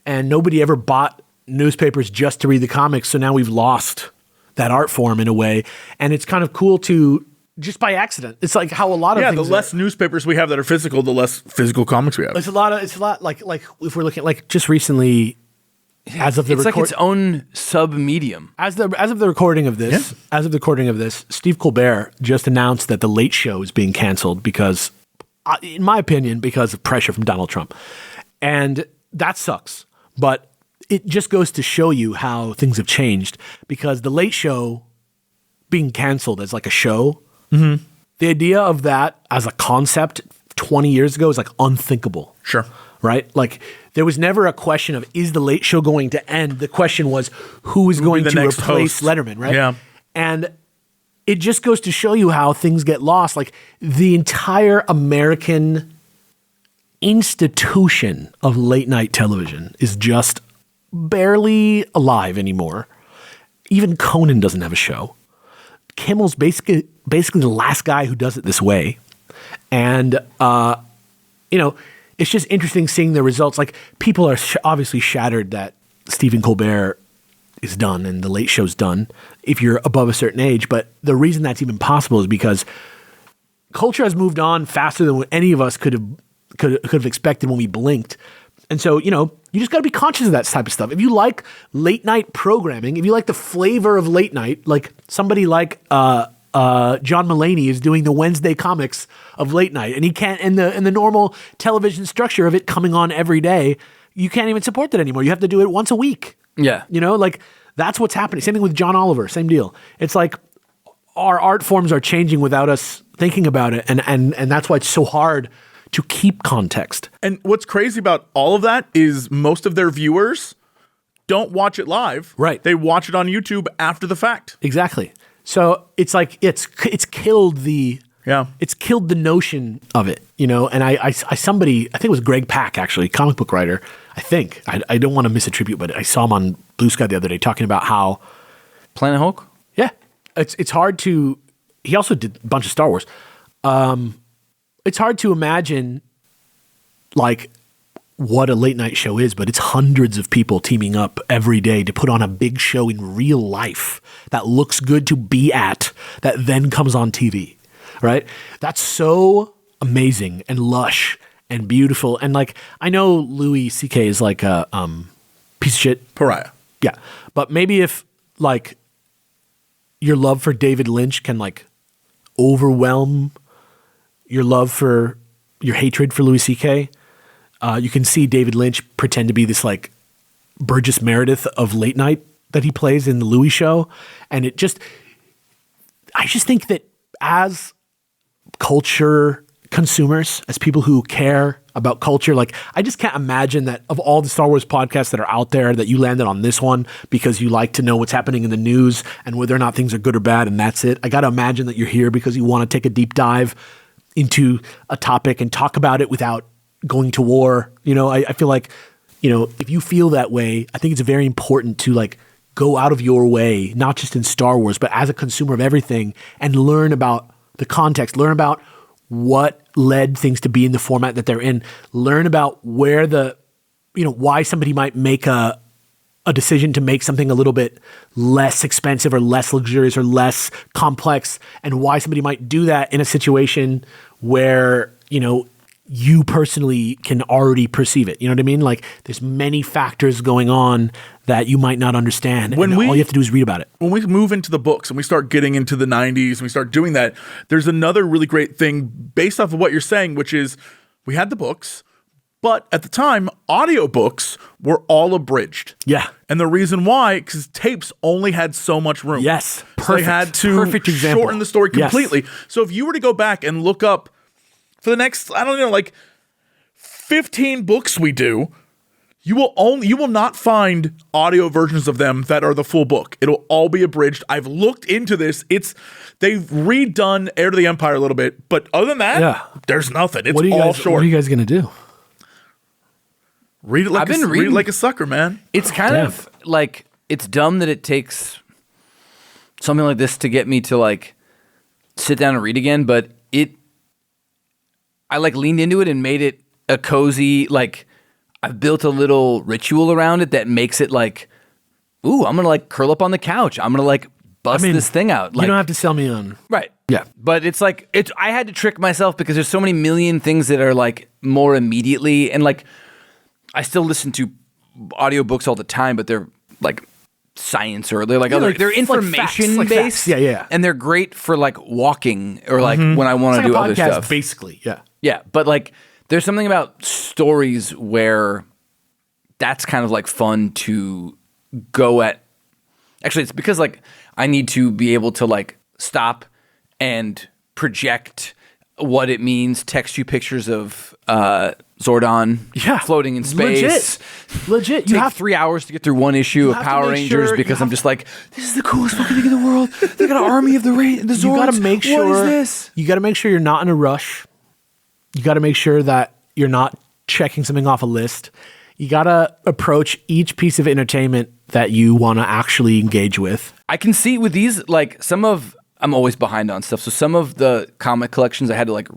Speaker 2: and nobody ever bought newspapers just to read the comics. So now we've lost that art form in a way, and it's kind of cool to just by accident. It's like how a lot of things
Speaker 3: the less newspapers we have that are physical, the less physical comics we have.
Speaker 2: It's a lot like if we're looking like just recently, as of the
Speaker 4: It's like its own sub medium.
Speaker 2: As of the recording of this, Steve Colbert just announced that The Late Show is being canceled because, in my opinion, because of pressure from Donald Trump, and that sucks. But it just goes to show you how things have changed, because The Late Show being canceled as like a show, the idea of that as a concept 20 years ago is like unthinkable.
Speaker 3: Sure.
Speaker 2: right? Like there was never a question of is the late show going to end? The question was who is going to replace Letterman, right?
Speaker 3: Yeah.
Speaker 2: And it just goes to show you how things get lost. Like the entire American institution of late night television is just barely alive anymore. Even Conan doesn't have a show. Kimmel's basically the last guy who does it this way. And, it's just interesting seeing the results. Like people are obviously shattered that Stephen Colbert is done and the late show's done if you're above a certain age. But the reason that's even possible is because culture has moved on faster than what any of us could have expected when we blinked. And so, you just got to be conscious of that type of stuff. If you like late night programming, if you like the flavor of late night, like somebody like John Mulaney is doing the Wednesday comics of late night, and he can't in the normal television structure of it coming on every day, you can't even support that anymore. You have to do it once a week.
Speaker 4: Yeah.
Speaker 2: Like that's what's happening. Same thing with John Oliver, same deal. It's like our art forms are changing without us thinking about it. And that's why it's so hard to keep context.
Speaker 3: And what's crazy about all of that is most of their viewers don't watch it live.
Speaker 2: Right.
Speaker 3: They watch it on YouTube after the fact.
Speaker 2: Exactly. So it's like it's killed the it's killed the notion of it, And I somebody, I think it was Greg Pak actually, comic book writer. I don't want to misattribute, but I saw him on Blue Sky the other day talking about how
Speaker 4: Planet Hulk.
Speaker 2: Yeah, it's hard to. He also did a bunch of Star Wars. It's hard to imagine like what a late night show is, but it's hundreds of people teaming up every day to put on a big show in real life that looks good to be at, that then comes on TV, right? That's so amazing and lush and beautiful. And like, I know Louis C.K. is like a piece of shit.
Speaker 3: Pariah.
Speaker 2: Yeah. But maybe if like your love for David Lynch can like overwhelm your love for your hatred for Louis C.K., you can see David Lynch pretend to be this like Burgess Meredith of late night that he plays in the Louis show. And I just think that as culture consumers, as people who care about culture, like I just can't imagine that of all the Star Wars podcasts that are out there that you landed on this one because you like to know what's happening in the news and whether or not things are good or bad. And that's it. I got to imagine that you're here because you want to take a deep dive into a topic and talk about it without going to war. I feel like, if you feel that way, I think it's very important to like go out of your way, not just in Star Wars, but as a consumer of everything and learn about the context, learn about what led things to be in the format that they're in, learn about where why somebody might make a decision to make something a little bit less expensive or less luxurious or less complex, and why somebody might do that in a situation where, you personally can already perceive it. You know what I mean? Like there's many factors going on that you might not understand. All you have to do is read about it.
Speaker 3: When we move into the books and we start getting into the 90s and we start doing that, there's another really great thing based off of what you're saying, which is we had the books, but at the time, audiobooks were all abridged.
Speaker 2: Yeah.
Speaker 3: And the reason why, because tapes only had so much room.
Speaker 2: Yes.
Speaker 3: Perfect.
Speaker 2: So
Speaker 3: they had to shorten the story completely. Yes. So if you were to go back and look up for the next, 15 books we do, you will not find audio versions of them that are the full book. It'll all be abridged. I've looked into this. They've redone Heir to the Empire a little bit, but other than that, there's nothing. It's all short.
Speaker 2: What are you guys gonna do?
Speaker 3: Read it like read it like a sucker, man.
Speaker 4: It's kind of like, it's dumb that it takes something like this to get me to like sit down and read again, but I like leaned into it and made it a cozy, like I've built a little ritual around it that makes it like, ooh, I'm going to like curl up on the couch. I'm going to like bust this thing out. Like,
Speaker 2: you don't have to sell me on.
Speaker 4: Right.
Speaker 2: Yeah.
Speaker 4: But it's like, I had to trick myself because there's so many million things that are like more immediately. And like, I still listen to audiobooks all the time, but they're like science or they're like other, they're information
Speaker 2: like
Speaker 4: based.
Speaker 2: Facts. Yeah.
Speaker 4: And they're great for like walking or like when I want to do other stuff.
Speaker 2: Basically. Yeah.
Speaker 4: Yeah. But like, there's something about stories where that's kind of like fun to go at. Actually, it's because like I need to be able to like stop and project what it means, text you pictures of Zordon floating in space.
Speaker 2: Legit.
Speaker 4: You have 3 hours to get through one issue of Power Rangers because I'm just like, this is the coolest fucking thing in the world. They got an army of the Zords.
Speaker 2: You got to make sure.
Speaker 4: What is this?
Speaker 2: You got to make sure you're not in a rush. You got to make sure that you're not checking something off a list. You got to approach each piece of entertainment that you want to actually engage with.
Speaker 4: I can see with these, like I'm always behind on stuff. So some of the comic collections I had to like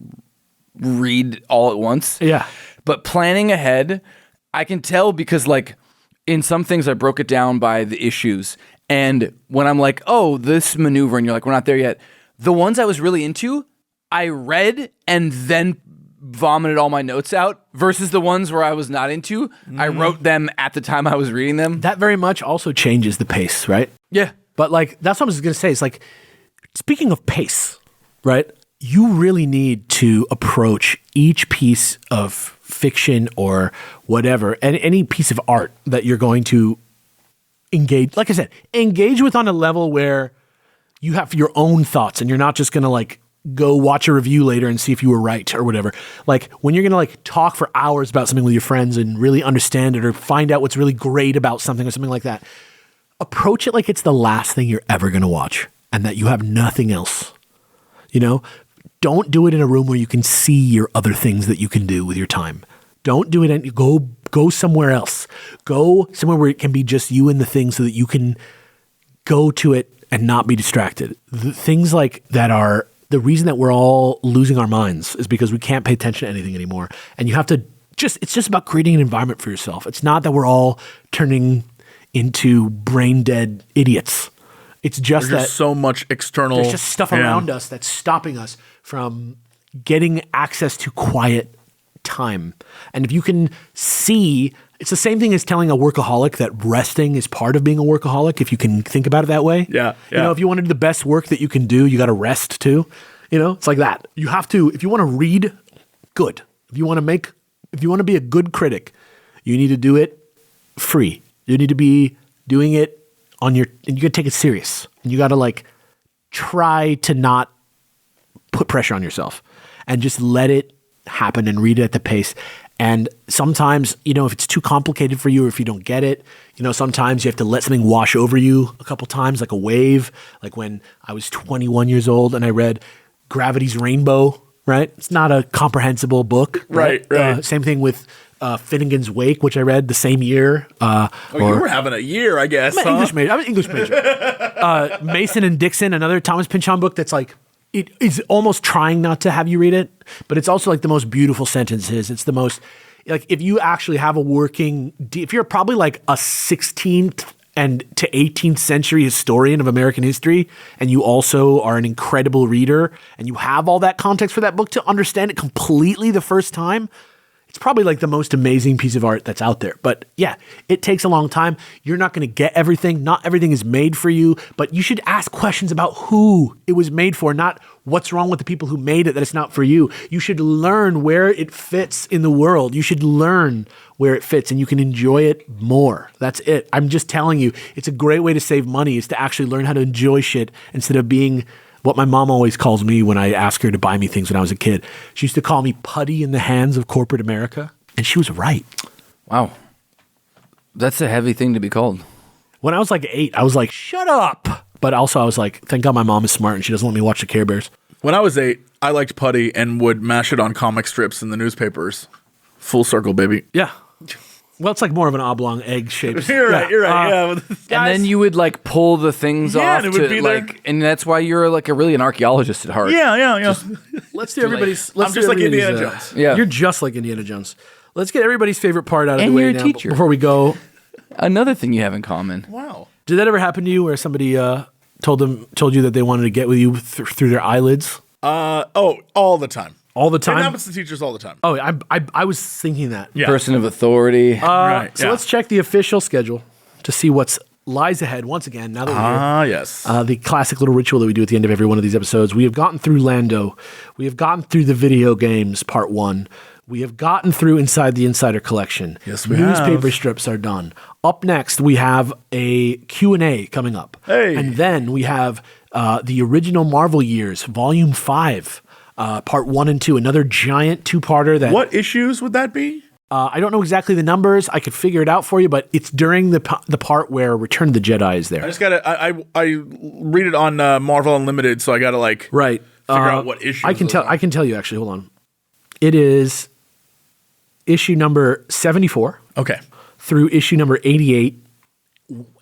Speaker 4: read all at once.
Speaker 2: Yeah.
Speaker 4: But planning ahead, I can tell because like in some things I broke it down by the issues. And when I'm like, oh, this maneuver, and you're like, we're not there yet. The ones I was really into, I read and then vomited all my notes out versus the ones where I was not into. I wrote them at the time I was reading them.
Speaker 2: That very much also changes the pace, right?
Speaker 4: Yeah.
Speaker 2: But like, that's what I was going to say. It's like, speaking of pace, right? You really need to approach each piece of fiction or whatever, and any piece of art that you're going to engage, like I said, engage with on a level where you have your own thoughts and you're not just going to like go watch a review later and see if you were right or whatever. Like when you're going to like talk for hours about something with your friends and really understand it or find out what's really great about something or something like that, approach it like it's the last thing you're ever going to watch and that you have nothing else. You know, don't do it in a room where you can see your other things that you can do with your time. Don't do it and go somewhere else. Go somewhere where it can be just you and the thing so that you can go to it and not be distracted. The things like that are the reason that we're all losing our minds is because we can't pay attention to anything anymore. And you have to it's just about creating an environment for yourself. It's not that we're all turning into brain dead idiots. It's just
Speaker 3: there's so much external.
Speaker 2: There's just stuff around us that's stopping us from getting access to quiet time. And if you can see, it's the same thing as telling a workaholic that resting is part of being a workaholic. If you can think about it that way,
Speaker 3: yeah.
Speaker 2: You know, if you want to do the best work that you can do, you got to rest too. You know, it's like that. You have to. If you want to read, good. If you want to be a good critic, you need to do it free. You need to be doing it and you got to take it serious. And you got to like try to not put pressure on yourself and just let it happen and read it at the pace. And sometimes, you know, if it's too complicated for you or if you don't get it, you know, sometimes you have to let something wash over you a couple times, like a wave. Like when I was 21 years old and I read Gravity's Rainbow, right? It's not a comprehensible book.
Speaker 3: Right.
Speaker 2: Same thing with Finnegan's Wake, which I read the same year.
Speaker 3: You were having a year, I guess.
Speaker 2: I'm an English major. Mason and Dixon, another Thomas Pynchon book that's like, it is almost trying not to have you read it, but it's also like the most beautiful sentences. It's the most, like if you actually have if you're probably like a 16th and to 18th century historian of American history, and you also are an incredible reader, and you have all that context for that book to understand it completely the first time, it's probably like the most amazing piece of art that's out there. But yeah, it takes a long time. You're not going to get everything. Not everything is made for you, but you should ask questions about who it was made for, not what's wrong with the people who made it that it's not for you. You should learn where it fits in the world. You should learn where it fits and you can enjoy it more. That's it. I'm just telling you, it's a great way to save money is to actually learn how to enjoy shit instead of being what my mom always calls me when I ask her to buy me things when I was a kid. She used to call me putty in the hands of corporate America, and she was right.
Speaker 4: Wow. That's a heavy thing to be called.
Speaker 2: When I was like 8, I was like, shut up. But also I was like, thank God my mom is smart and she doesn't let me watch the Care Bears.
Speaker 3: When I was 8, I liked putty and would mash it on comic strips in the newspapers. Full circle, baby.
Speaker 2: Yeah. Well, it's like more of an oblong egg shape.
Speaker 3: You're right. Yeah.
Speaker 4: And then you would like pull the things off
Speaker 3: and it would be
Speaker 4: like, and that's why you're like really an archaeologist at heart.
Speaker 3: Yeah.
Speaker 2: Let's do everybody's.
Speaker 3: I'm just like Indiana Jones.
Speaker 4: Yeah.
Speaker 2: You're just like Indiana Jones. Let's get everybody's favorite part out of
Speaker 4: And
Speaker 2: the way
Speaker 4: you're a
Speaker 2: now
Speaker 4: teacher.
Speaker 2: before we go.
Speaker 4: Another thing you have in common.
Speaker 3: Wow.
Speaker 2: Did that ever happen to you where somebody told you that they wanted to get with you through their eyelids?
Speaker 3: All the time.
Speaker 2: All the time?
Speaker 3: It happens to teachers all the time.
Speaker 2: Oh, I was thinking that.
Speaker 3: Yeah.
Speaker 4: Person of authority.
Speaker 3: Right.
Speaker 2: So let's check the official schedule to see what's lies ahead once again. Now that we're here.
Speaker 3: Yes.
Speaker 2: The classic little ritual that we do at the end of every one of these episodes. We have gotten through Lando. We have gotten through the video games part 1. We have gotten through Inside the Insider Collection.
Speaker 3: Yes, we have.
Speaker 2: Newspaper strips are done. Up next, we have a Q&A coming up.
Speaker 3: Hey.
Speaker 2: And then we have the original Marvel years, Volume 5. Part 1 and 2, another giant two-parter that...
Speaker 3: What issues would that be?
Speaker 2: I don't know exactly the numbers. I could figure it out for you, but it's during the part where Return of the Jedi is there.
Speaker 3: I just gotta. I read it on Marvel Unlimited, so I gotta
Speaker 2: right
Speaker 3: figure out what issues.
Speaker 2: I can tell you actually. Hold on. It is issue number 74.
Speaker 3: Okay.
Speaker 2: Through issue number 88,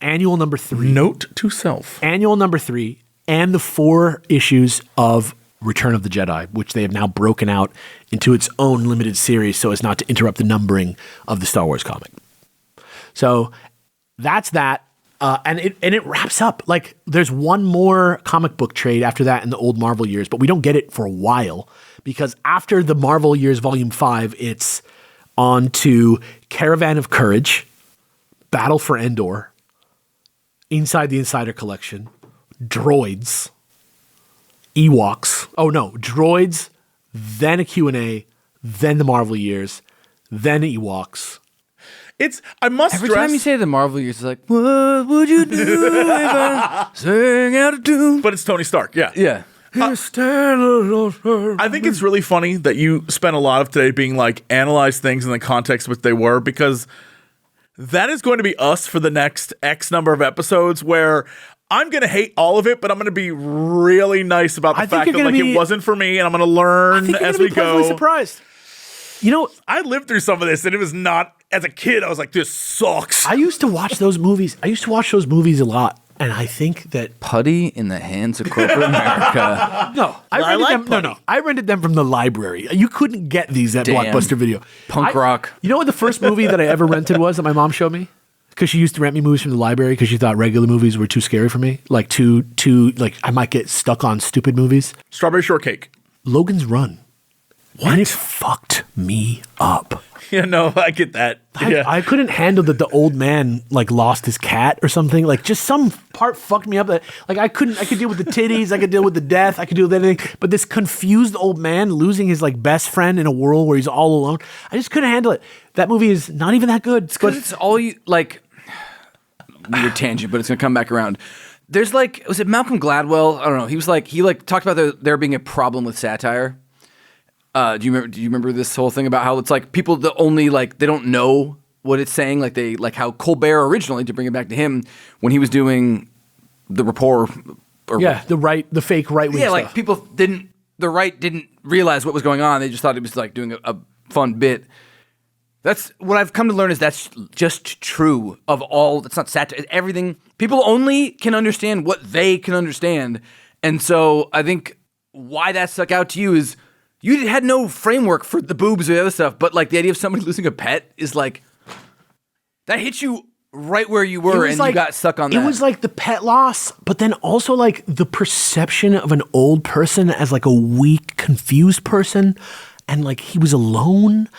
Speaker 2: annual number 3.
Speaker 3: Note to self.
Speaker 2: Annual number 3, and the 4 issues of Return of the Jedi, which they have now broken out into its own limited series so as not to interrupt the numbering of the Star Wars comic. So that's that. And it wraps up. Like, there's one more comic book trade after that in the old Marvel years, but we don't get it for a while because after the Marvel years volume 5, it's on to Caravan of Courage, Battle for Endor, Inside the Insider Collection, Droids, Ewoks. Oh no, Droids, then a Q&A, then the Marvel years, then Ewoks.
Speaker 3: I must
Speaker 4: Every
Speaker 3: stress.
Speaker 4: time you say the Marvel years, it's like, what would you do if I sang out of tune?
Speaker 3: But it's Tony Stark, yeah.
Speaker 4: Yeah.
Speaker 3: I think it's really funny that you spent a lot of today being like, analyze things in the context which they were, because that is going to be us for the next X number of episodes where I'm going to hate all of it, but I'm going to be really nice about the fact that it wasn't for me, and I'm going to learn as we go.
Speaker 2: Surprised. You know,
Speaker 3: I lived through some of this, and it was not, as a kid, I was like, this sucks.
Speaker 2: I used to watch those movies. A lot. And I think that
Speaker 4: Putty in the hands of corporate America.
Speaker 2: No, I rented them from the library. You couldn't get these at Blockbuster Video.
Speaker 4: Punk rock.
Speaker 2: You know what the first movie that I ever rented was that my mom showed me? Because she used to rent me movies from the library because she thought regular movies were too scary for me. Like I might get stuck on stupid movies.
Speaker 3: Strawberry Shortcake.
Speaker 2: Logan's Run. What? And it fucked me up.
Speaker 3: Yeah, no, I get that. Yeah.
Speaker 2: I couldn't handle that the old man lost his cat or something. Like, just some part fucked me up that I could deal with the titties, I could deal with the death, I could deal with anything. But this confused old man losing his best friend in a world where he's all alone, I just couldn't handle it. That movie is not even that good.
Speaker 4: Because it's all you weird tangent, but it's gonna come back around. There's was it Malcolm Gladwell? I don't know. He was he talked about there being a problem with satire. Do you remember this whole thing about how it's people that only they don't know what it's saying, how Colbert originally, to bring it back to him, when he was doing the rapport,
Speaker 2: the fake right wing stuff.
Speaker 4: People the right didn't realize what was going on. They just thought it was doing a fun bit. That's what I've come to learn, is that's just true of all. It's not satire. It's everything. People only can understand what they can understand, and so I think why that stuck out to you is you had no framework for the boobs or the other stuff, but the idea of somebody losing a pet is that hits you right where you were, and you got stuck on that.
Speaker 2: It was the pet loss, but then also the perception of an old person as a weak, confused person, and he was alone.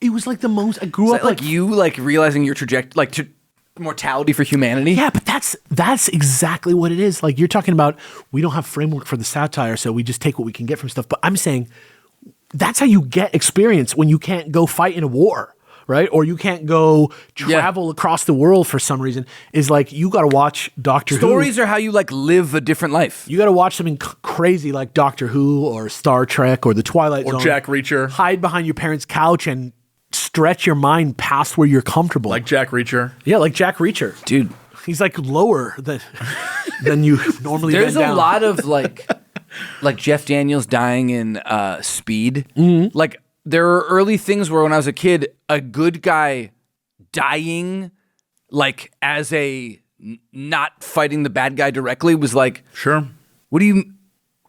Speaker 2: It was the most. I grew up
Speaker 4: you realizing your trajectory, mortality for humanity.
Speaker 2: Yeah, but that's exactly what it is. You're talking about, we don't have framework for the satire, so we just take what we can get from stuff. But I'm saying that's how you get experience when you can't go fight in a war, right? Or you can't go travel across the world for some reason. Is you got to watch Doctor Who.
Speaker 4: Stories are how you live a different life.
Speaker 2: You got to watch something crazy like Doctor Who or Star Trek or The Twilight Zone.
Speaker 3: Or Jack Reacher.
Speaker 2: Hide behind your parents' couch and stretch your mind past where you're comfortable.
Speaker 3: Like Jack Reacher.
Speaker 2: Yeah, like Jack Reacher.
Speaker 4: Dude.
Speaker 2: He's lower than you normally
Speaker 4: There's
Speaker 2: bend down.
Speaker 4: a lot of Jeff Daniels dying in Speed.
Speaker 2: Mm-hmm.
Speaker 4: There are early things where when I was a kid, a good guy dying as a not fighting the bad guy directly was
Speaker 3: sure.
Speaker 4: What do you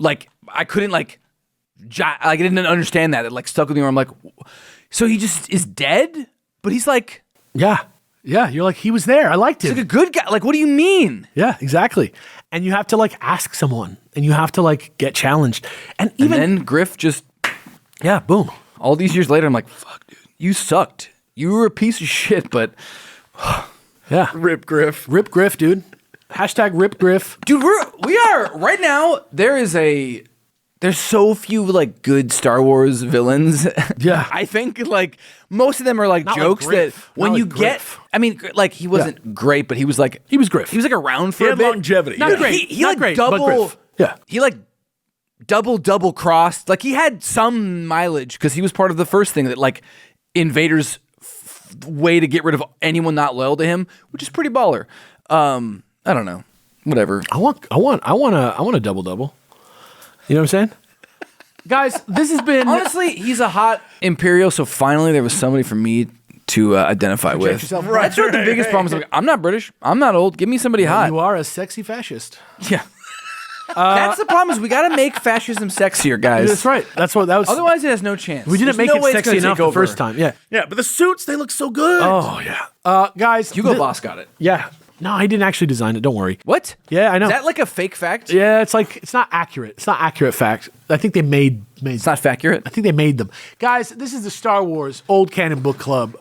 Speaker 4: I couldn't I didn't understand that. It stuck with me where I'm so he just is dead? But he's
Speaker 2: yeah. You're he was there. I liked him.
Speaker 4: He's a good guy. What do you mean?
Speaker 2: Yeah, exactly. And you have to ask someone, and you have to get challenged. And
Speaker 4: then Griff just,
Speaker 2: boom.
Speaker 4: All these years later, I'm fuck, dude, you sucked. You were a piece of shit, but
Speaker 2: yeah.
Speaker 3: Rip Griff.
Speaker 2: Rip Griff, dude. Hashtag Rip Griff.
Speaker 4: Dude, we are right now. There's so few good Star Wars villains.
Speaker 2: Yeah.
Speaker 4: I think most of them are jokes that when you get, I mean, he wasn't great, but he was
Speaker 2: he was Griff.
Speaker 4: He was around for
Speaker 3: he
Speaker 4: a
Speaker 3: had
Speaker 4: bit.
Speaker 3: longevity.
Speaker 2: Not great.
Speaker 4: He
Speaker 2: not great,
Speaker 4: double.
Speaker 2: but Griff. Yeah.
Speaker 4: He double crossed. Like he had some mileage because he was part of the first thing that like invaders way to get rid of anyone not loyal to him, which is pretty baller. I don't know. Whatever.
Speaker 2: I want a double. You know what I'm saying? Guys, this has been
Speaker 4: Honestly, he's a hot Imperial, so finally there was somebody for me to identify with.
Speaker 2: yourself
Speaker 4: That's what the biggest problem is. Like, I'm not British. I'm not old. Give me somebody hot.
Speaker 2: You are a sexy fascist.
Speaker 4: Yeah. That's the problem is we got to make fascism sexier, guys.
Speaker 2: That's right. That's what that was.
Speaker 4: Otherwise, it has no chance.
Speaker 2: we didn't
Speaker 4: There's
Speaker 2: make
Speaker 4: no way
Speaker 2: it
Speaker 4: it's
Speaker 2: sexy
Speaker 4: gonna
Speaker 2: enough
Speaker 4: take
Speaker 2: the first
Speaker 4: over.
Speaker 2: time. Yeah.
Speaker 3: Yeah, but the suits, they look so good.
Speaker 2: Oh yeah. Guys,
Speaker 4: Hugo Boss got it.
Speaker 2: Yeah. No, I didn't actually design it. Don't worry.
Speaker 4: What?
Speaker 2: Yeah, I know.
Speaker 4: Is that like a fake fact?
Speaker 2: Yeah, it's like it's not accurate. It's not accurate fact. I think they made.
Speaker 4: It's not accurate.
Speaker 2: I think they made them. Guys, this is the Star Wars Old Canon Book Club.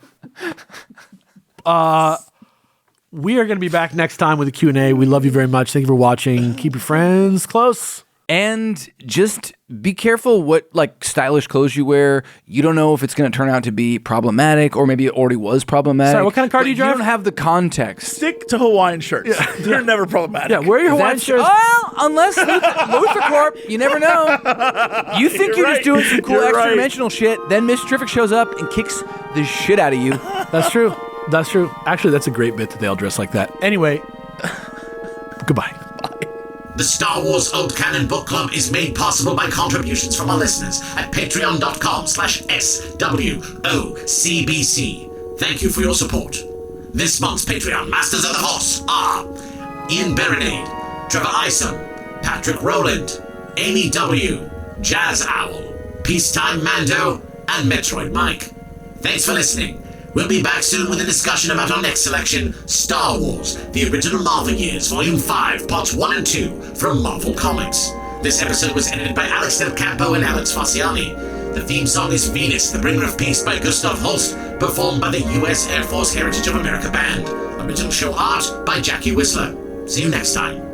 Speaker 2: We are going to be back next time with a Q&A. We love you very much. Thank you for watching. Keep your friends close.
Speaker 4: And just be careful what like stylish clothes you wear. You don't know if it's going to turn out to be problematic or maybe it already was problematic.
Speaker 2: Sorry, what kind of car do you drive?
Speaker 4: You don't have the context.
Speaker 3: Stick to Hawaiian shirts. They're never problematic.
Speaker 2: Yeah, wear your Hawaiian shirts.
Speaker 4: Well, unless Luther Corp, you never know. You think you're just doing some cool
Speaker 3: You're
Speaker 4: extra
Speaker 3: right.
Speaker 4: dimensional shit, then Miss Terrific shows up and kicks the shit out of you.
Speaker 2: That's true. That's true. Actually, that's a great bit that they all dress like that. Anyway, goodbye.
Speaker 1: The Star Wars Old Canon Book Club is made possible by contributions from our listeners at patreon.com/SWOCBC. Thank you for your support. This month's Patreon Masters of the Force are Ian Berenade, Trevor Isom, Patrick Rowland, Amy W., Jazz Owl, Peacetime Mando, and Metroid Mike. Thanks for listening. We'll be back soon with a discussion about our next selection, Star Wars, the original Marvel Years, Volume 5, Parts 1 and 2, from Marvel Comics. This episode was edited by Alex Del Campo and Alex Fasciani. The theme song is Venus, the Bringer of Peace by Gustav Holst, performed by the U.S. Air Force Heritage of America Band. Original show art by Jackie Whistler. See you next time.